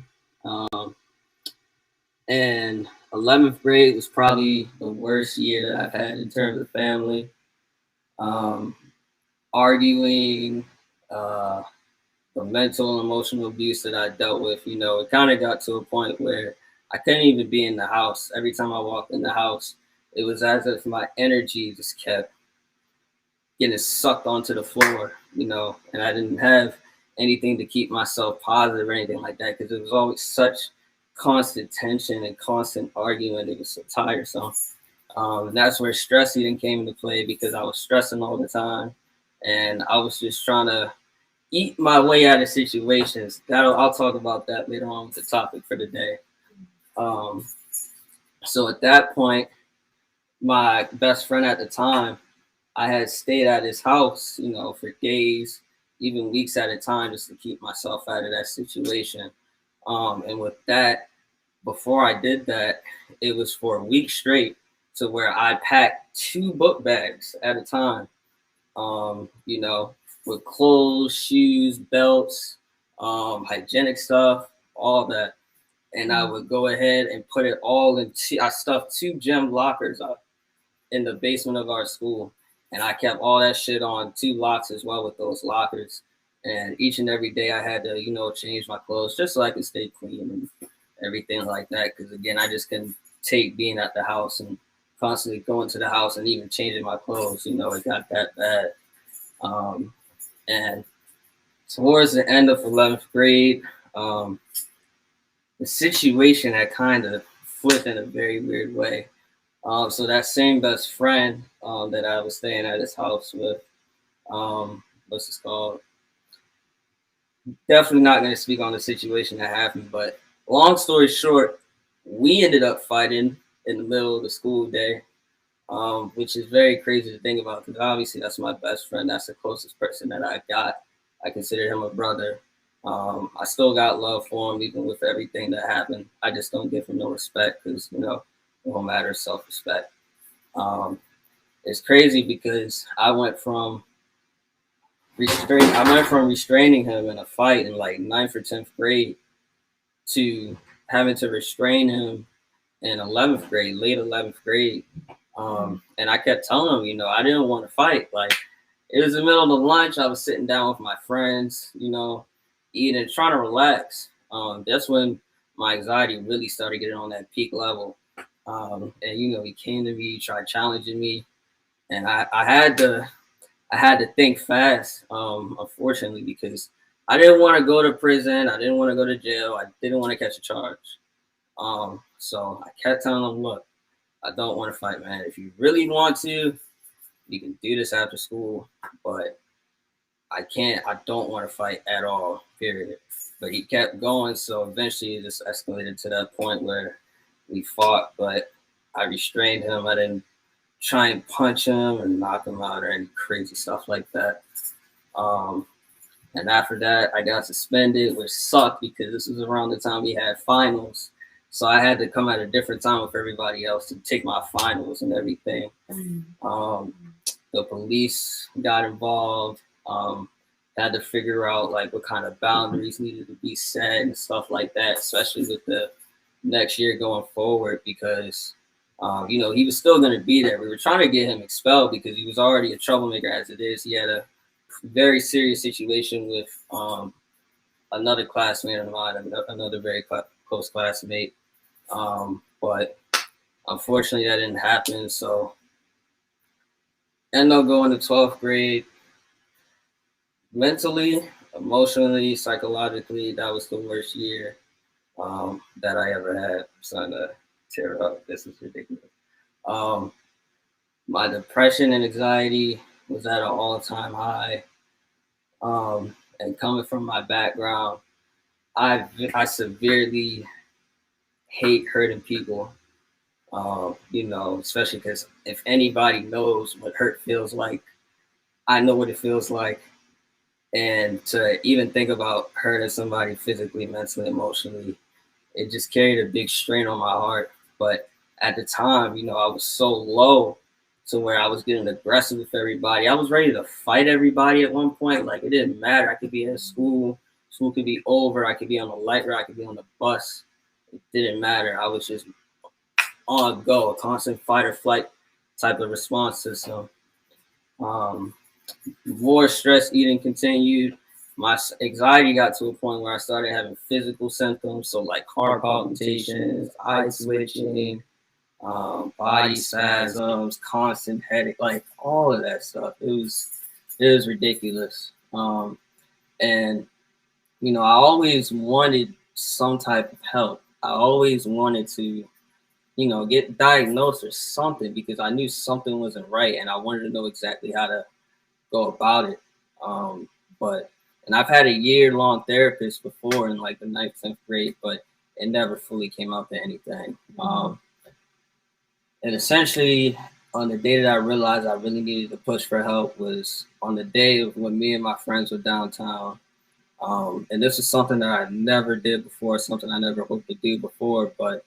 And 11th grade was probably the worst year that I've had in terms of family. Arguing, the mental and emotional abuse that I dealt with, you know, it kind of got to a point where I couldn't even be in the house. Every time I walked in the house, it was as if my energy just kept getting sucked onto the floor, you know, and I didn't have anything to keep myself positive or anything like that because it was always such constant tension and constant arguing. It was so tiresome. And that's where stress eating came into play because I was stressing all the time and I was just trying to eat my way out of situations. I'll talk about that later on with the topic for the day. So at that point, my best friend at the time, I had stayed at his house, you know, for days, even weeks at a time, just to keep myself out of that situation. And with that, before I did that, it was for a week straight to where I packed 2 book bags at a time, you know, with clothes, shoes, belts, hygienic stuff, all that. And I would go ahead and put it all in. I stuffed 2 gym lockers up in the basement of our school. And I kept all that shit on 2 locks as well with those lockers. And each and every day I had to, you know, change my clothes just so I could stay clean and everything like that. Because, again, I just couldn't take being at the house and constantly going to the house and even changing my clothes. You know, it got that bad. And towards the end of 11th grade, the situation had kind of flipped in a very weird way. So that same best friend that I was staying at his house with, what's this called? Definitely not going to speak on the situation that happened, but long story short, we ended up fighting in the middle of the school day, which is very crazy to think about because obviously that's my best friend. That's the closest person that I got. I consider him a brother. I still got love for him even with everything that happened. I just don't give him no respect because, you know, it won't matter, self-respect. It's crazy because I went from restraining him in a fight in like 9th or 10th grade to having to restrain him in 11th grade, late 11th grade. And I kept telling him, you know, I didn't want to fight. Like, it was the middle of the lunch. I was sitting down with my friends, you know, eating, trying to relax. That's when my anxiety really started getting on that peak level. And, you know, he came to me, tried challenging me. And I had to think fast, unfortunately, because I didn't want to go to prison. I didn't want to go to jail. I didn't want to catch a charge. So I kept telling him, look, I don't want to fight, man. If you really want to, you can do this after school, but I don't want to fight at all, period. But he kept going, so eventually it just escalated to that point where we fought, but I restrained him. I didn't try and punch him or knock him out or any crazy stuff like that. And after that, I got suspended, which sucked because this was around the time we had finals. So I had to come at a different time with everybody else to take my finals and everything. The police got involved, had to figure out like what kind of boundaries needed to be set and stuff like that, especially with the next year going forward because, you know, he was still going to be there. We were trying to get him expelled because he was already a troublemaker as it is. He had a very serious situation with another classmate of mine, another very close classmate. But unfortunately that didn't happen. So ended up going to 12th grade. Mentally, emotionally, psychologically, that was the worst year that I ever had. I'm starting to tear up. This is ridiculous. My depression and anxiety was at an all-time high. And coming from my background, I severely hate hurting people. You know, especially because if anybody knows what hurt feels like, I know what it feels like. And to even think about hurting somebody physically, mentally, emotionally, it just carried a big strain on my heart. But at the time, you know, I was so low to where I was getting aggressive with everybody. I was ready to fight everybody at one point. Like, it didn't matter. I could be at school could be over. I could be on the light rail. I could be on the bus. It didn't matter. I was just on go, a constant fight or flight type of response system. More stress eating continued. My anxiety got to a point where I started having physical symptoms, so like heart palpitations, eye switching, body spasms, constant headache, like all of that stuff. It was ridiculous. And you know, I always wanted some type of help. I always wanted to, you know, get diagnosed or something because I knew something wasn't right and I wanted to know exactly how to go about it. And I've had a year-long therapist before in like the 9th, 10th grade, but it never fully came out to anything. And essentially, on the day that I realized I really needed to push for help was on the day of when me and my friends were downtown. And this is something that I never did before, something I never hoped to do before, but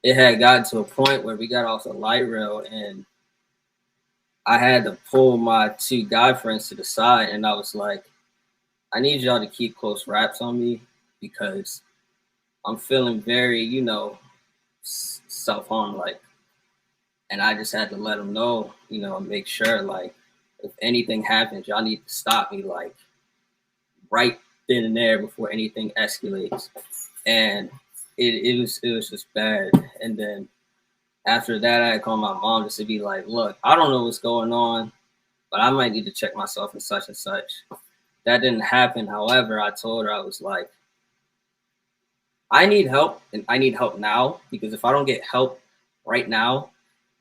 it had gotten to a point where we got off the light rail and I had to pull my 2 guy friends to the side, and I was like, I need y'all to keep close wraps on me because I'm feeling very, you know, self-harm like. And I just had to let them know, you know, make sure like if anything happens, y'all need to stop me like right then and there before anything escalates. And it was just bad. And then after that, I called my mom just to be like, look, I don't know what's going on, but I might need to check myself and such and such. That didn't happen. However, I told her, I was like, I need help and I need help now because if I don't get help right now,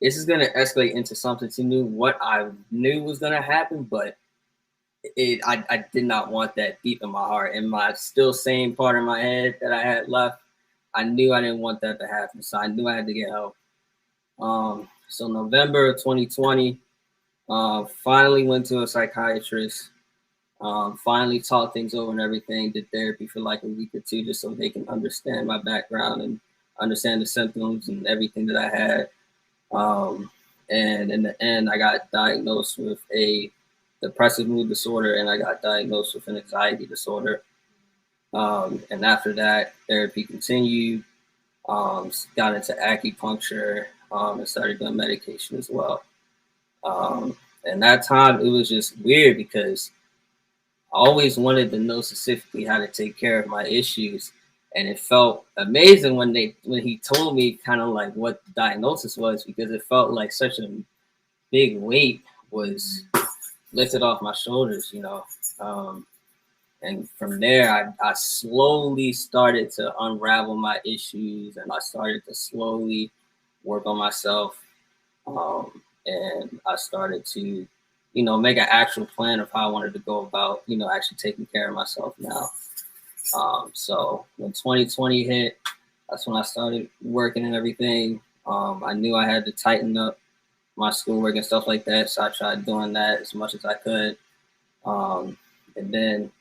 this is going to escalate into something to new. What I knew was going to happen, but I did not want that deep in my heart. And my still sane part in my head that I had left, I knew I didn't want that to happen. So I knew I had to get help. So November of 2020, finally went to a psychiatrist. Finally talked things over and everything. Did therapy for like a week or two just so they can understand my background and understand the symptoms and everything that I had. And in the end, I got diagnosed with a depressive mood disorder, and I got diagnosed with an anxiety disorder. And after that, therapy continued. Got into acupuncture, and started doing medication as well. And that time, it was just weird because I always wanted to know specifically how to take care of my issues. And it felt amazing when he told me kind of like what the diagnosis was, because it felt like such a big weight was lifted off my shoulders, you know. And from there, I slowly started to unravel my issues, and I started to slowly work on myself. And I started to, you know, make an actual plan of how I wanted to go about, you know, actually taking care of myself now. So when 2020 hit, that's when I started working and everything. I knew I had to tighten up my schoolwork and stuff like that, so I tried doing that as much as I could. And then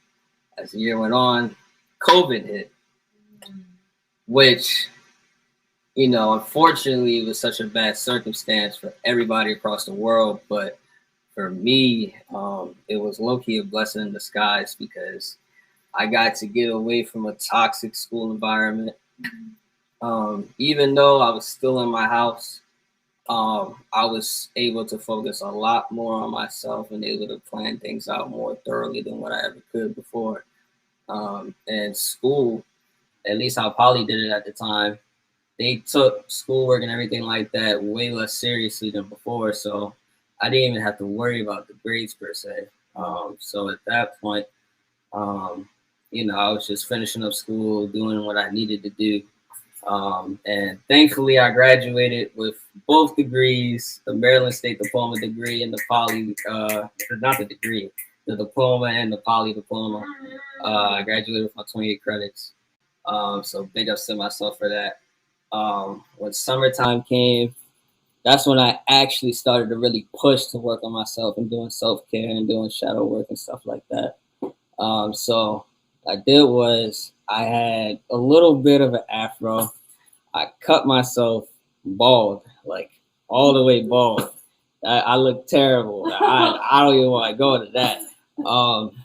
as the year went on, COVID hit, which, you know, unfortunately, it was such a bad circumstance for everybody across the world. But for me, it was low-key a blessing in disguise because I got to get away from a toxic school environment. Even though I was still in my house, I was able to focus a lot more on myself and able to plan things out more thoroughly than what I ever could before. And school, at least how Poly did it at the time, they took schoolwork and everything like that way less seriously than before. So I didn't even have to worry about the grades per se. So at that point, you know, I was just finishing up school, doing what I needed to do. And thankfully, I graduated with both degrees, the Maryland State diploma degree and the Poly, not the degree, the diploma and the Poly diploma. I graduated with my 28 credits. So big ups to myself for that. When summertime came, that's when I actually started to really push to work on myself and doing self-care and doing shadow work and stuff like that. So what I did was I had a little bit of an afro. I cut myself bald, like all the way bald. I look terrible. I don't even want to go into that.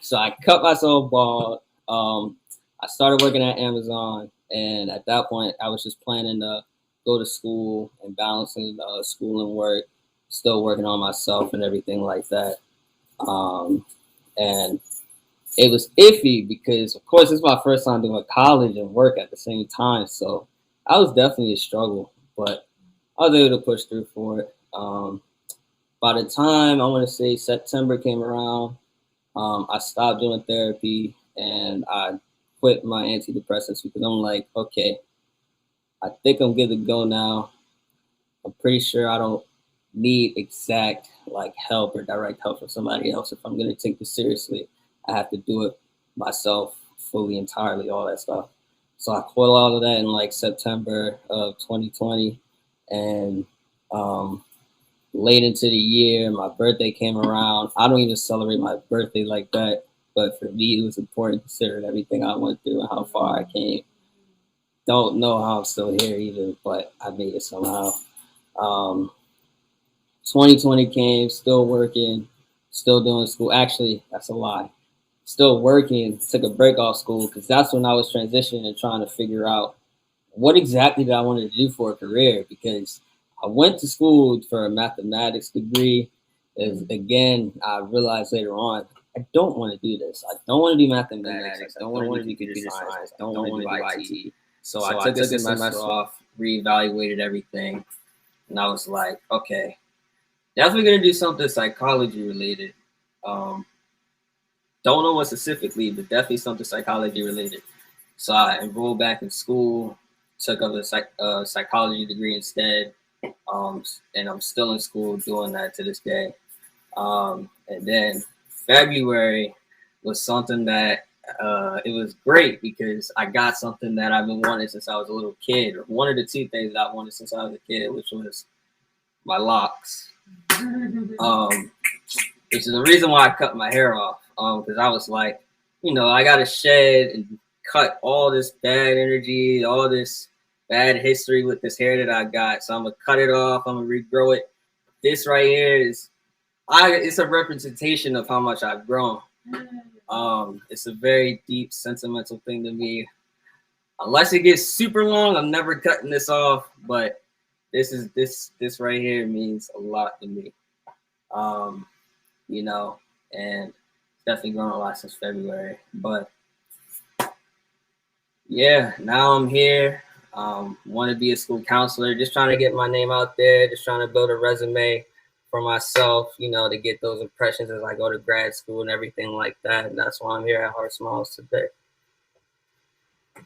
So I cut myself bald. I started working at Amazon, and at that point, I was just planning to go to school and balancing school and work, still working on myself and everything like that. And it was iffy because, of course, it's my first time doing college and work at the same time. So I was definitely a struggle, but I was able to push through for it. By the time, I want to say September came around, I stopped doing therapy and I quit my antidepressants because I'm like, okay, I think I'm good to go now. I'm pretty sure I don't need exact like help or direct help from somebody else. If I'm going to take this seriously, I have to do it myself fully, entirely, all that stuff. So I quit all of that in like September of 2020. And late into the year, my birthday came around. I don't even celebrate my birthday like that. But for me, it was important considering everything I went through and how far I came. Don't know how I'm still here either, but I made it somehow. 2020 came, still working, still doing school. Actually, that's a lie. Still working, took a break off school because that's when I was transitioning and trying to figure out what exactly did I want to do for a career, because I went to school for a mathematics degree. Again, I realized later on, I don't want to do this. I don't want to do mathematics. I don't want to do computer science. I don't want to do IT. So I took a semester off, reevaluated everything, and I was like, okay, definitely going to do something psychology related. Don't know what specifically, but definitely something psychology related. So I enrolled back in school, took up a psychology degree instead, and I'm still in school doing that to this day. And then February was something that it was great because I got something that I've been wanting since I was a little kid, or one of the two things that I wanted since I was a kid, which was my locks. Which is the reason why I cut my hair off. Because I was like, I gotta shed and cut all this bad energy, all this bad history with this hair that I got. So I'm gonna cut it off. I'm gonna regrow it. This right here it's a representation of how much I've grown. It's a very deep sentimental thing to me. Unless it gets super long, I'm never cutting this off. But this right here means a lot to me. And definitely grown a lot since February. But yeah, now I'm here. Want to be a school counselor, just trying to get my name out there, just trying to build a resume for myself, to get those impressions as I go to grad school and everything like that. And that's why I'm here at Heart Smiles today.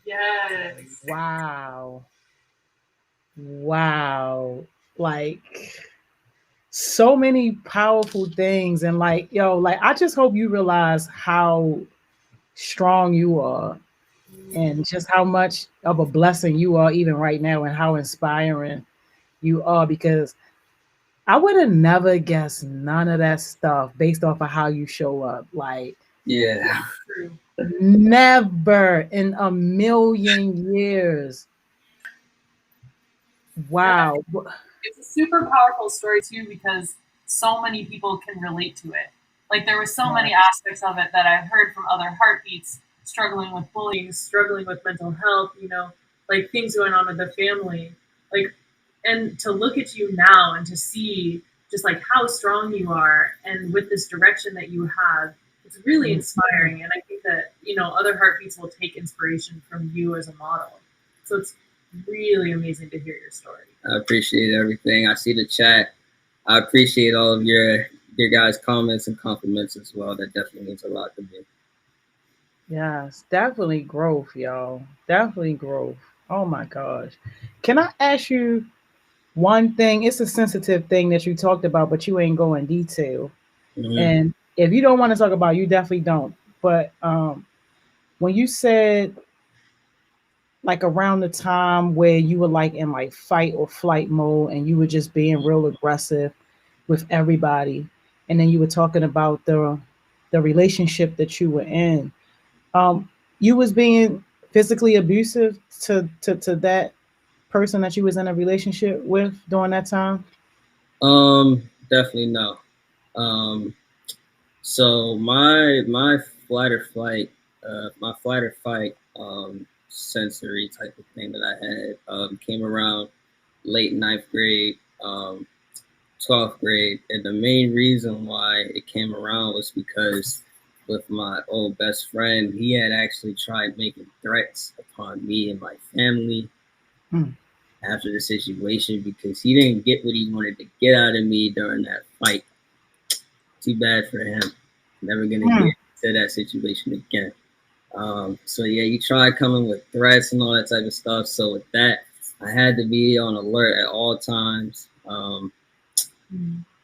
Yes. Wow. Like, so many powerful things. And like, I just hope you realize how strong you are and just how much of a blessing you are even right now and how inspiring you are, because I would have never guessed none of that stuff based off of how you show up. Like, yeah, never in a million years. Wow. It's a super powerful story too, because so many people can relate to it. Like, there were so many aspects of it that I've heard from other heartbeats, struggling with bullying, struggling with mental health, like things going on with the family. Like, and to look at you now and to see just like how strong you are and with this direction that you have, it's really inspiring. And I think that, other heartbeats will take inspiration from you as a model. So it's really amazing to hear your story. I appreciate everything. I see the chat. I appreciate all of your guys' comments and compliments as well. That definitely means a lot to me. Yes, definitely growth, y'all. Definitely growth. Oh my gosh. Can I ask you one thing? It's a sensitive thing that you talked about, but you ain't go in detail. Mm-hmm. And if you don't want to talk about it, you definitely don't. But when you said like around the time where you were like in like fight or flight mode and you were just being real aggressive with everybody, and then you were talking about the relationship that you were in, you was being physically abusive to that person that you was in a relationship with during that time? Definitely no. So my flight or fight sensory type of thing that I had came around late 9th grade, 12th grade, and the main reason why it came around was because with my old best friend, he had actually tried making threats upon me and my family after the situation, because he didn't get what he wanted to get out of me during that fight. Too bad for him. Never gonna get to that situation again. So yeah, he tried coming with threats and all that type of stuff. So with that, I had to be on alert at all times.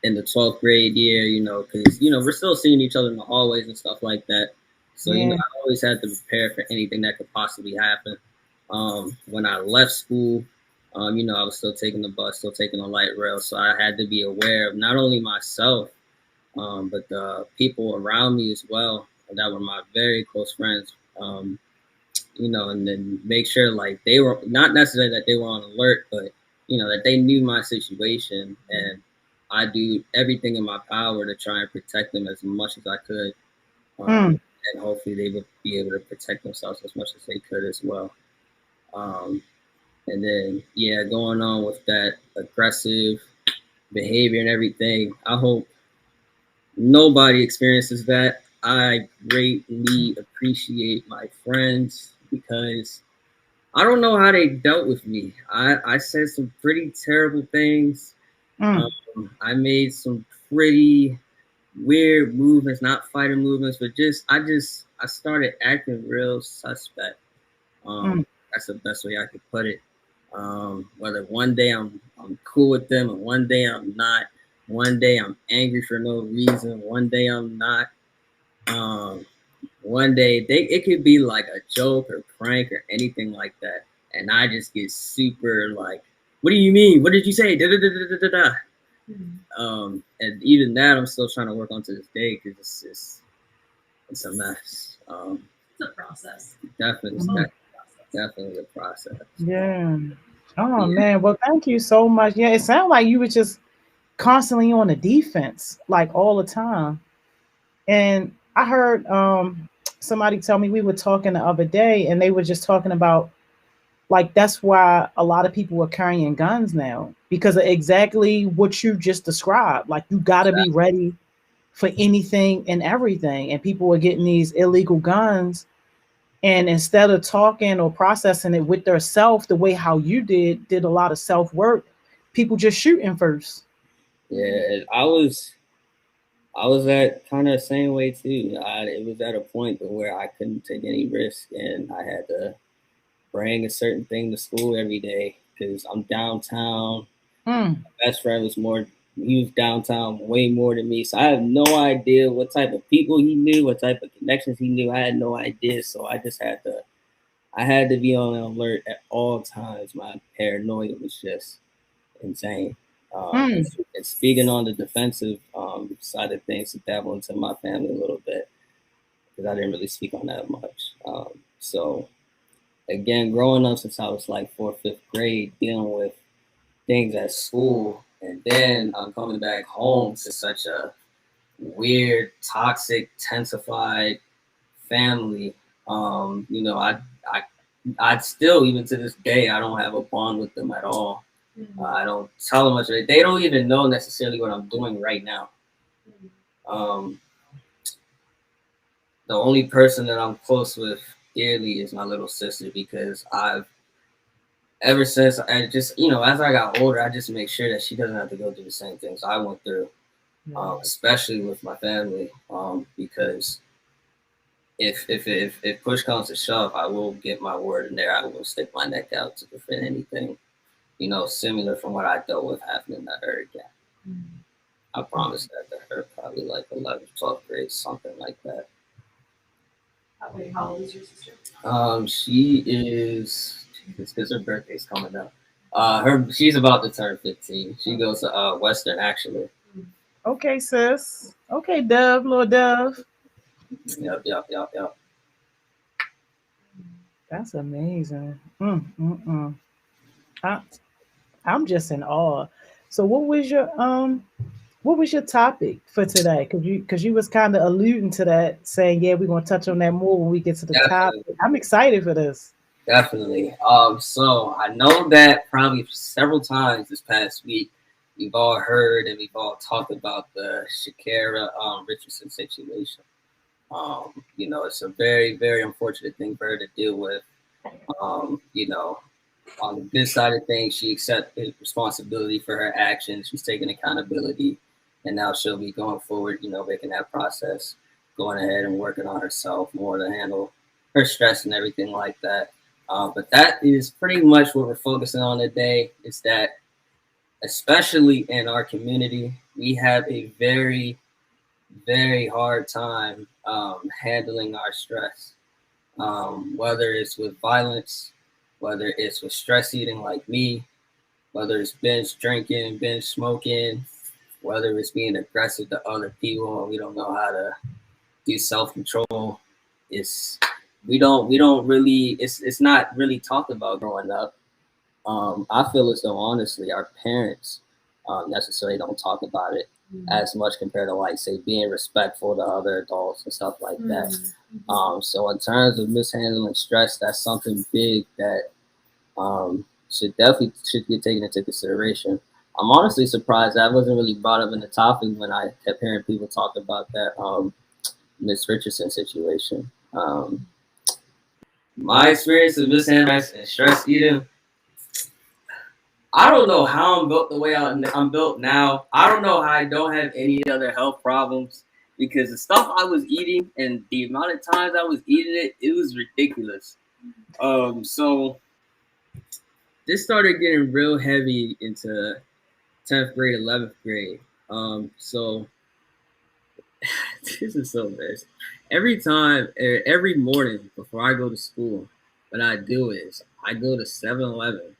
In the 12th grade year, because we're still seeing each other in the hallways and stuff like that. So I always had to prepare for anything that could possibly happen. When I left school, I was still taking the bus, still taking the light rail. So I had to be aware of not only myself, but the people around me as well, that were my very close friends. And then make sure like they were not necessarily that they were on alert, but that they knew my situation, and I do everything in my power to try and protect them as much as I could. And hopefully they would be able to protect themselves as much as they could as well. And then, going on with that aggressive behavior and everything, I hope nobody experiences that. I greatly appreciate my friends, because I don't know how they dealt with me. I said some pretty terrible things. I made some pretty weird movements, not fighting movements, but I started acting real suspect. That's the best way I could put it. Whether one day I'm cool with them and one day I'm not. One day I'm angry for no reason. One day I'm not. One day it could be like a joke or prank or anything like that, and I just get super like, "What do you mean? What did you say?" Da, da, da, da, da, da. And even that I'm still trying to work on to this day because it's a mess. It's a process. Definitely a process. Yeah. Oh Yeah. man. Well, thank you so much. Yeah, it sounded like you were just constantly on the defense, like all the time. And I heard somebody tell me, we were talking the other day, and they were just talking about like that's why a lot of people are carrying guns now, because of exactly what you just described. Like you got to be ready for anything and everything, and people are getting these illegal guns, and instead of talking or processing it with their self the way how you did a lot of self work, people just shooting first. Yeah, I was that kind of same way too. It was at a point where I couldn't take any risk, and I had to bring a certain thing to school every day because I'm downtown. Mm. My best friend was more. He was downtown way more than me, so I have no idea what type of people he knew, what type of connections he knew. I had no idea, so I just had to. I had to be on alert at all times. My paranoia was just insane. Mm. And speaking on the defensive side of things, to dabble into my family a little bit because I didn't really speak on that much. So again, growing up since I was like fourth, fifth grade, dealing with things at school, and then I'm coming back home to such a weird, toxic, tensified family. I still, even to this day, I don't have a bond with them at all. I don't tell them much. They don't even know necessarily what I'm doing right now. The only person that I'm close with dearly is my little sister because ever since I just, as I got older, I just make sure that she doesn't have to go through the same things I went through, especially with my family, because if push comes to shove, I will get my word in there. I will stick my neck out to prevent anything, similar from what I dealt with happening to her again. I promised that to her, probably like 11th, 12th grade, something like that. Wait, how old is your sister? She is, because her birthday's coming up. She's about to turn 15. She goes to Western, actually. Okay, sis. Okay, Dove, little Dove. Yep. That's amazing. I'm just in awe. So what was your topic for today? Because you was kind of alluding to that, saying, yeah, we're gonna touch on that more when we get to the topic. I'm excited for this. Definitely. So I know that probably several times this past week we've all heard and we've all talked about the Shakira Richardson situation. It's a very, very unfortunate thing for her to deal with. On the good side of things, she accepted responsibility for her actions. She's taking accountability, and now she'll be going forward, making that process, going ahead and working on herself more to handle her stress and everything like that. But that is pretty much what we're focusing on today, is that especially in our community, we have a very, very hard time handling our stress, whether it's with violence, whether it's with stress eating like me, whether it's binge drinking, binge smoking, whether it's being aggressive to other people and we don't know how to do self-control. We don't really, it's not really talked about growing up. I feel as though, honestly, our parents necessarily don't talk about it as much compared to, like, say, being respectful to other adults and stuff like that. So in terms of mishandling stress, that's something big that should get taken into consideration. I'm honestly surprised that wasn't really brought up in the topic when I kept hearing people talk about that Miss Richardson situation. My experience with mishandling and stress eating, I don't know how I'm built the way I'm built now. I don't know how I don't have any other health problems, because the stuff I was eating and the amount of times I was eating it was ridiculous. So this started getting real heavy into 10th grade, 11th grade. So this is so bad. Every morning before I go to school, what I do is I go to 7-Eleven.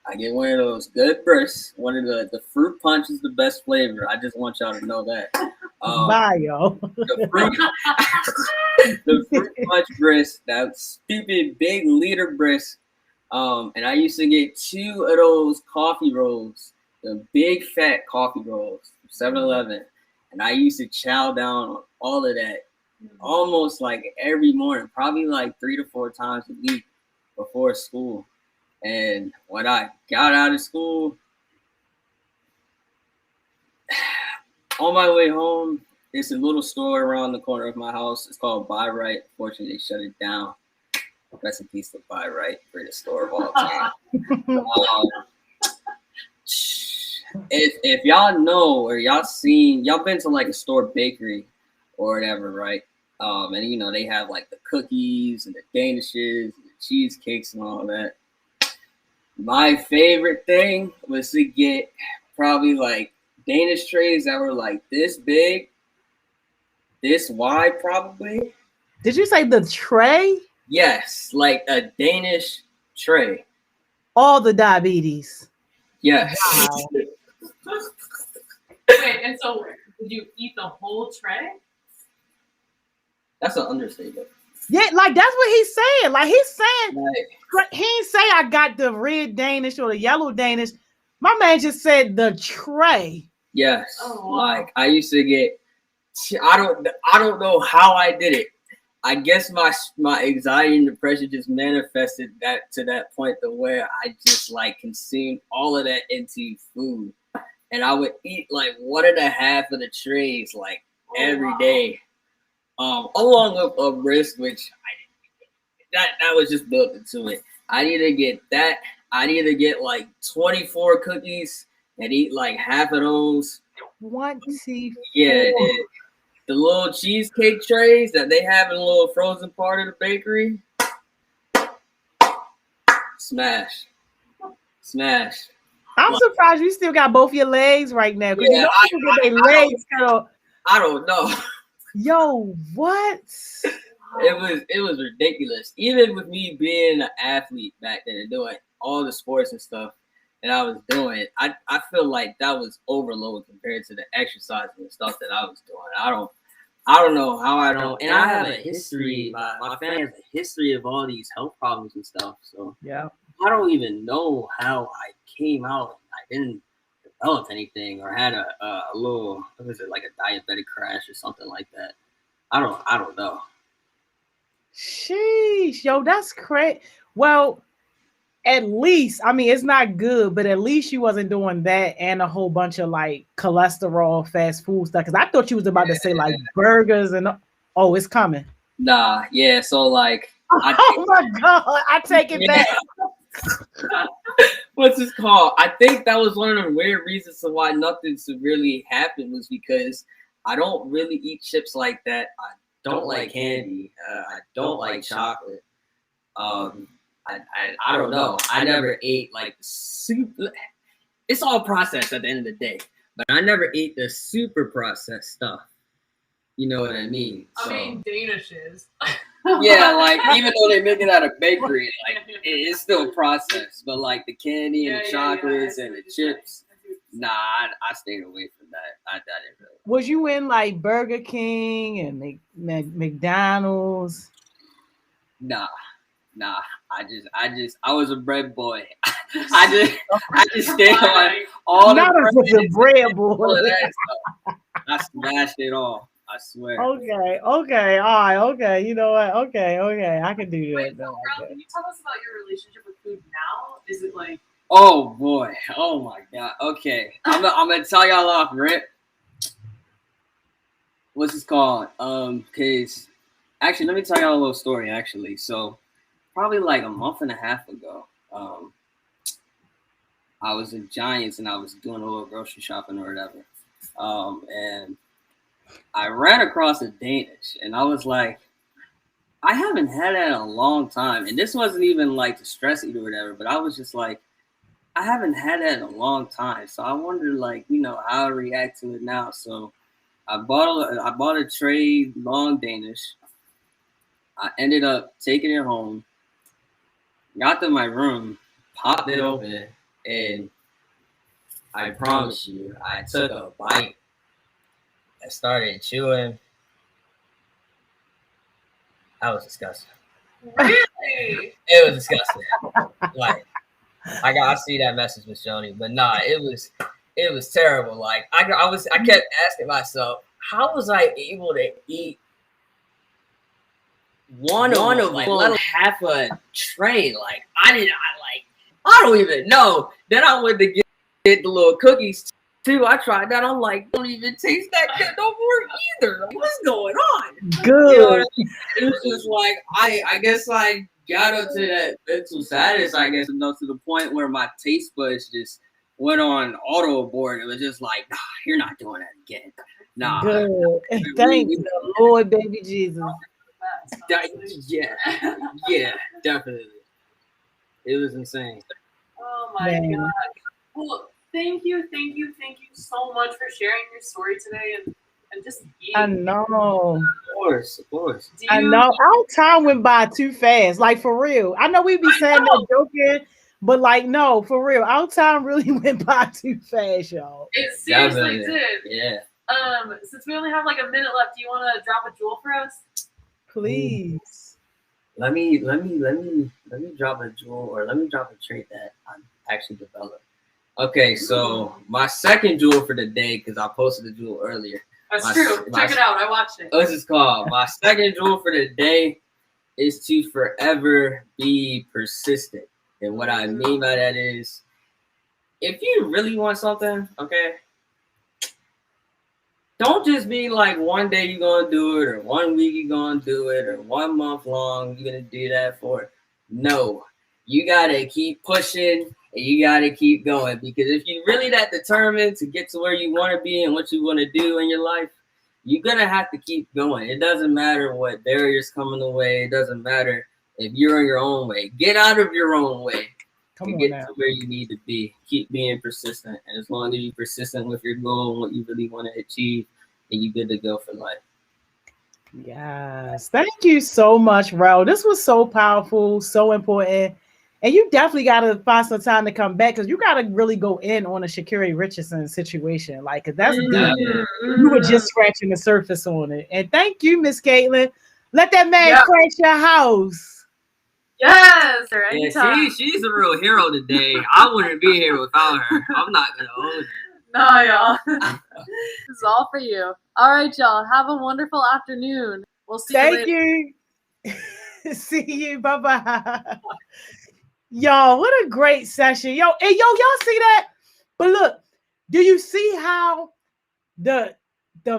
I I get one of those good brisk. One of the fruit punch is the best flavor. I just want y'all to know that. Bye, yo. The fruit punch brisk, that stupid big liter brisk. And I used to get 2 of those coffee rolls, the big fat coffee rolls, 7-Eleven. And I used to chow down on all of that almost like every morning, probably like 3 to 4 times a week before school. And when I got out of school, on my way home, it's a little store around the corner of my house. It's called Buy Right. Fortunately, they shut it down. Rest in peace to Buy Right, greatest store of all time. If y'all know or y'all been to like a store bakery or whatever, right? And you know, they have like the cookies and the danishes and the cheesecakes and all that. My favorite thing was to get probably like Danish trays that were like this big, this wide probably. Did you say the tray? Yes, like a Danish tray. All the diabetes. Yes. Wow. Wait, and so did you eat the whole tray? That's an understatement. Yeah, like that's what he's saying. Like he's saying, he ain't say I got the red Danish or the yellow Danish. My man just said the tray. Yes. Oh, wow. Like I used to get. I don't know how I did it. I guess my anxiety and depression just manifested that to that point to where I just like consumed all of that into food, and I would eat like 1.5 of the trays like every day. Along with a brisk, which that was just built into it. I'd either get that, I'd either get like 24 cookies and eat like half of those. 24. Yeah, the little cheesecake trays that they have in a little frozen part of the bakery. Smash. I'm surprised you still got both your legs right now. Yeah, you know people get their legs kind of. I don't know. Yo, what? It was ridiculous. Even with me being an athlete back then and doing all the sports and stuff that I was doing, I feel like that was overload compared to the exercise and stuff that I was doing. I don't know how I don't. And I have a history. My family has a history of all these health problems and stuff. So yeah, I don't even know how I came out. I didn't develop anything or had a little, what was it, like a diabetic crash or something like that. I don't know. Sheesh, yo, that's crazy. Well, at least, I mean, it's not good, but at least you wasn't doing that and a whole bunch of like cholesterol, fast food stuff. Because I thought you was about to say like burgers and oh, it's coming. Nah, yeah. So like, oh my god, I take it back. What's this called? I think that was one of the weird reasons to why nothing severely happened was because I don't really eat chips like that. I don't like candy. I don't like chocolate. I don't know. I never ate like super. It's all processed at the end of the day, but I never ate the super processed stuff. You know what I mean? I mean, Danishes. Yeah, like even though they make it out of bakery, like it's still processed. But like the candy and the chocolates and the chips, nah, I stayed away from that. I didn't really. Was you in like Burger King and McDonald's? Nah. I was a bread boy. I just stayed on all the bread boy. I smashed it all. I swear. Okay, all right, okay. You know what? Okay, I can do that. Wait, so Ralph, can you tell us about your relationship with food now? Is it like? Oh boy! Oh my god! Okay, I'm gonna tell y'all off rip. What's this called? Cause actually, let me tell y'all a little story. Actually, so probably like a month and a half ago, I was in Giants and I was doing a little grocery shopping or whatever, and I ran across a Danish and I was like, I haven't had that in a long time. And this wasn't even like to stress eat or whatever, but I was just like, I haven't had that in a long time. So I wondered like, you know, how I react to it now. So I bought a tray long Danish. I ended up taking it home, got to my room, popped it open, And I promise you, I took a bite. I started chewing. That was disgusting. Really? It was disgusting. Like, I see that message, Miss Joni, but nah, it was terrible. Like, I kept asking myself, how was I able to eat one of like half a tray? Like, I don't even know. Then I went to get the little cookies too. I tried that. I'm like, don't even taste that good no more either. Like, what's going on? Good. You know what I mean? It was just like I guess I got up to that mental status, I guess, enough to the point where my taste buds just went on auto abort. It was just like, nah, you're not doing that again. Nah. Good. Thank the Lord, baby Jesus. Yeah, definitely. It was insane. Oh my God. Well, thank you so much for sharing your story today and just being. I know. Of course. I know. Our time went by too fast. Like, for real. I know we be saying that joking, but like, no, for real. Our time really went by too fast, y'all. It seriously did. Yeah. Since we only have like a minute left, do you want to drop a jewel for us? Please. Let me drop a jewel, or let me drop a trait that I actually developed. Okay, so my second jewel for the day, because I posted the jewel earlier. That's true. Check it out. I watched it. What's this called? My second jewel for the day is to forever be persistent. And what I mean by that is, if you really want something, okay, don't just be like one day you're going to do it, or 1 week you're going to do it, or 1 month long you're going to do that for. No, you got to keep pushing and you got to keep going, because if you're really that determined to get to where you want to be and what you want to do in your life, you're going to have to keep going. It doesn't matter what barriers come in the way. It doesn't matter if you're in your own way. Get out of your own way to get to where you need to be. Keep being persistent. And as long as you're persistent with your goal and what you really want to achieve, then you're good to go for life. Yes. Thank you so much, Ro. This was so powerful, so important. And you definitely got to find some time to come back, because you got to really go in on a Sha'Carri Richardson situation. Like, cause that's deep. You were just scratching the surface on it. And thank you, Miss Caitlin. Let that man crash your house. Yes. Yeah, she's a real hero today. I wouldn't be here without her. I'm not going to hold you. No, y'all. This is all for you. All right, y'all. Have a wonderful afternoon. We'll see you later. Thank you. See you. Bye-bye. Y'all, what a great session. Y'all see that? But look, do you see how the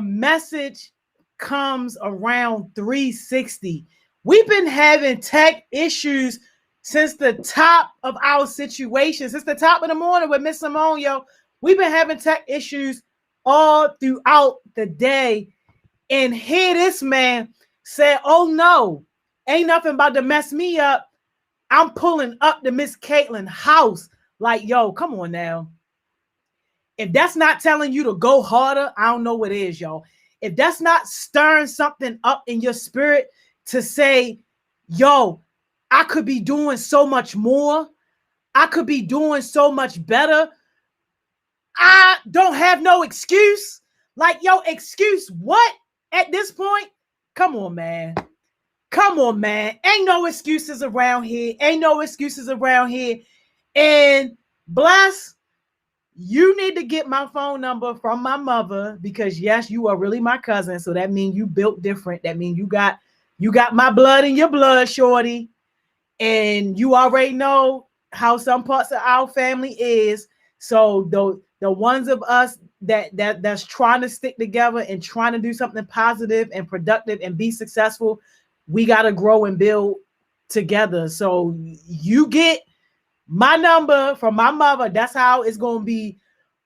message comes around 360? We've been having tech issues since the top of our situation, since the top of the morning with Miss Simone, yo. We've been having tech issues all throughout the day. And here this man said, oh no, ain't nothing about to mess me up. I'm pulling up to Miss Caitlin house. Like, yo, come on now. If that's not telling you to go harder, I don't know what is, y'all. If that's not stirring something up in your spirit to say, yo, I could be doing so much more. I could be doing so much better. I don't have no excuse. Like, yo, excuse what at this point? Come on, man. Come on, man. Ain't no excuses around here. Ain't no excuses around here. And Bless, you need to get my phone number from my mother, because yes, you are really my cousin. So that means you built different. That means you got my blood in your blood, shorty. And you already know how some parts of our family is. So the ones of us that's trying to stick together and trying to do something positive and productive and be successful, we got to grow and build together. So you get my number from my mother. That's how it's going to be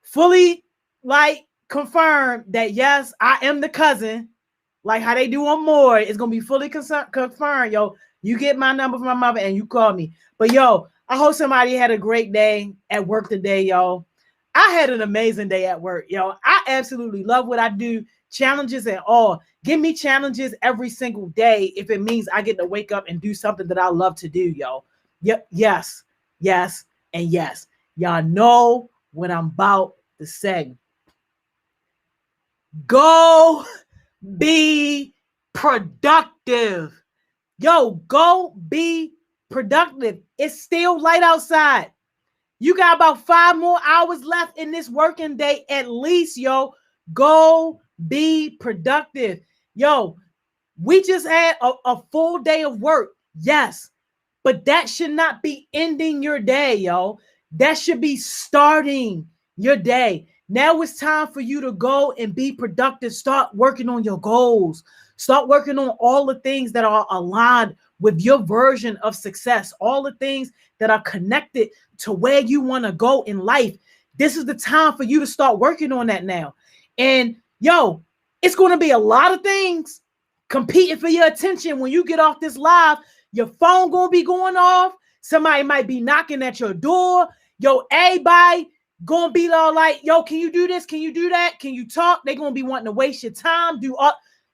fully like confirmed that yes, I am the cousin. Like how they do on More, it's going to be fully confirmed. Yo, you get my number from my mother and you call me. But yo, I hope somebody had a great day at work today, yo. I had an amazing day at work, yo. I absolutely love what I do. Challenges and all. Give me challenges every single day if it means I get to wake up and do something that I love to do, yo. Yep, yes, and yes. Y'all know what I'm about to say. Go be productive. Yo, go be productive. It's still light outside. You got about 5 more hours left in this working day at least, yo. Go be productive. Yo, we just had a full day of work. Yes, but that should not be ending your day, yo. That should be starting your day. Now it's time for you to go and be productive. Start working on your goals. Start working on all the things that are aligned with your version of success, all the things that are connected to where you want to go in life. This is the time for you to start working on that now. And yo, it's going to be a lot of things competing for your attention when you get off this live. Your phone going to be going off. Somebody might be knocking at your door. Yo, everybody going to be all like, yo, can you do this? Can you do that? Can you talk? They're going to be wanting to waste your time.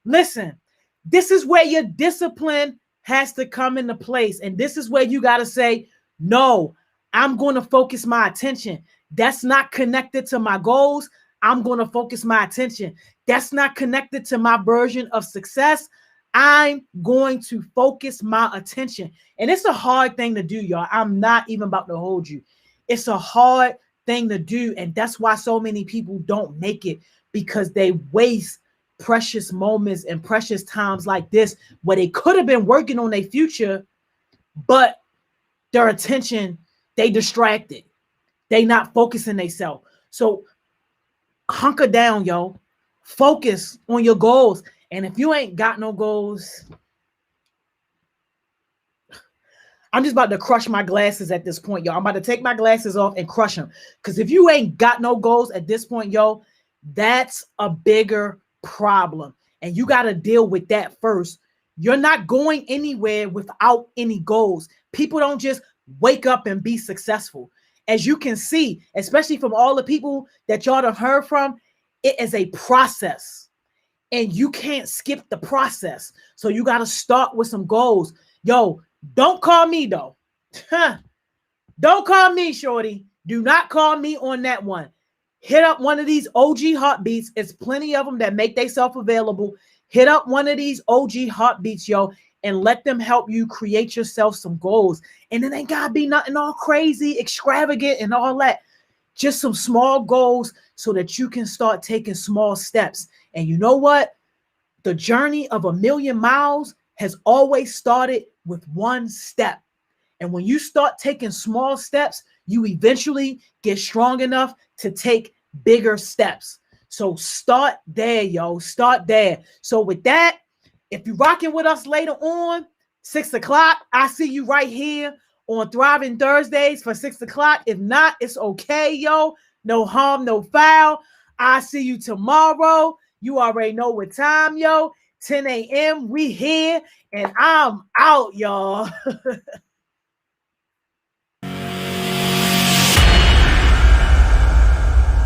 Listen, this is where your discipline has to come into place. And this is where you got to say, no, I'm going to focus my attention. That's not connected to my goals. I'm going to focus my attention. That's not connected to my version of success. I'm going to focus my attention. And it's a hard thing to do, y'all. I'm not even about to hold you. It's a hard thing to do. And that's why so many people don't make it, because they waste precious moments and precious times like this where they could have been working on their future, but their attention, they distracted. They not focusing themselves. So hunker down, yo. Focus on your goals. And if you ain't got no goals, I'm just about to crush my glasses at this point, yo. I'm about to take my glasses off and crush them. Because if you ain't got no goals at this point, yo, that's a bigger problem. And you got to deal with that first. You're not going anywhere without any goals. People don't just wake up and be successful. As you can see, especially from all the people that y'all have heard from, it is a process. And you can't skip the process. So you got to start with some goals. Yo, don't call me though. Don't call me, shorty. Do not call me on that one. Hit up one of these OG Heartbeats. It's plenty of them that make themselves available. Hit up one of these OG Heartbeats, yo, and let them help you create yourself some goals. And it ain't gotta be nothing all crazy, extravagant, and all that. Just some small goals so that you can start taking small steps. And you know what? The journey of 1,000,000 miles has always started with one step. And when you start taking small steps, you eventually get strong enough to take bigger steps. So start there, yo. Start there. So with that, if you're rocking with us later on, 6 o'clock, I see you right here on Thriving Thursdays for 6 o'clock. If not, it's okay, yo. No harm, no foul. I see you tomorrow. You already know what time, yo. 10 a.m. We here, and I'm out, y'all.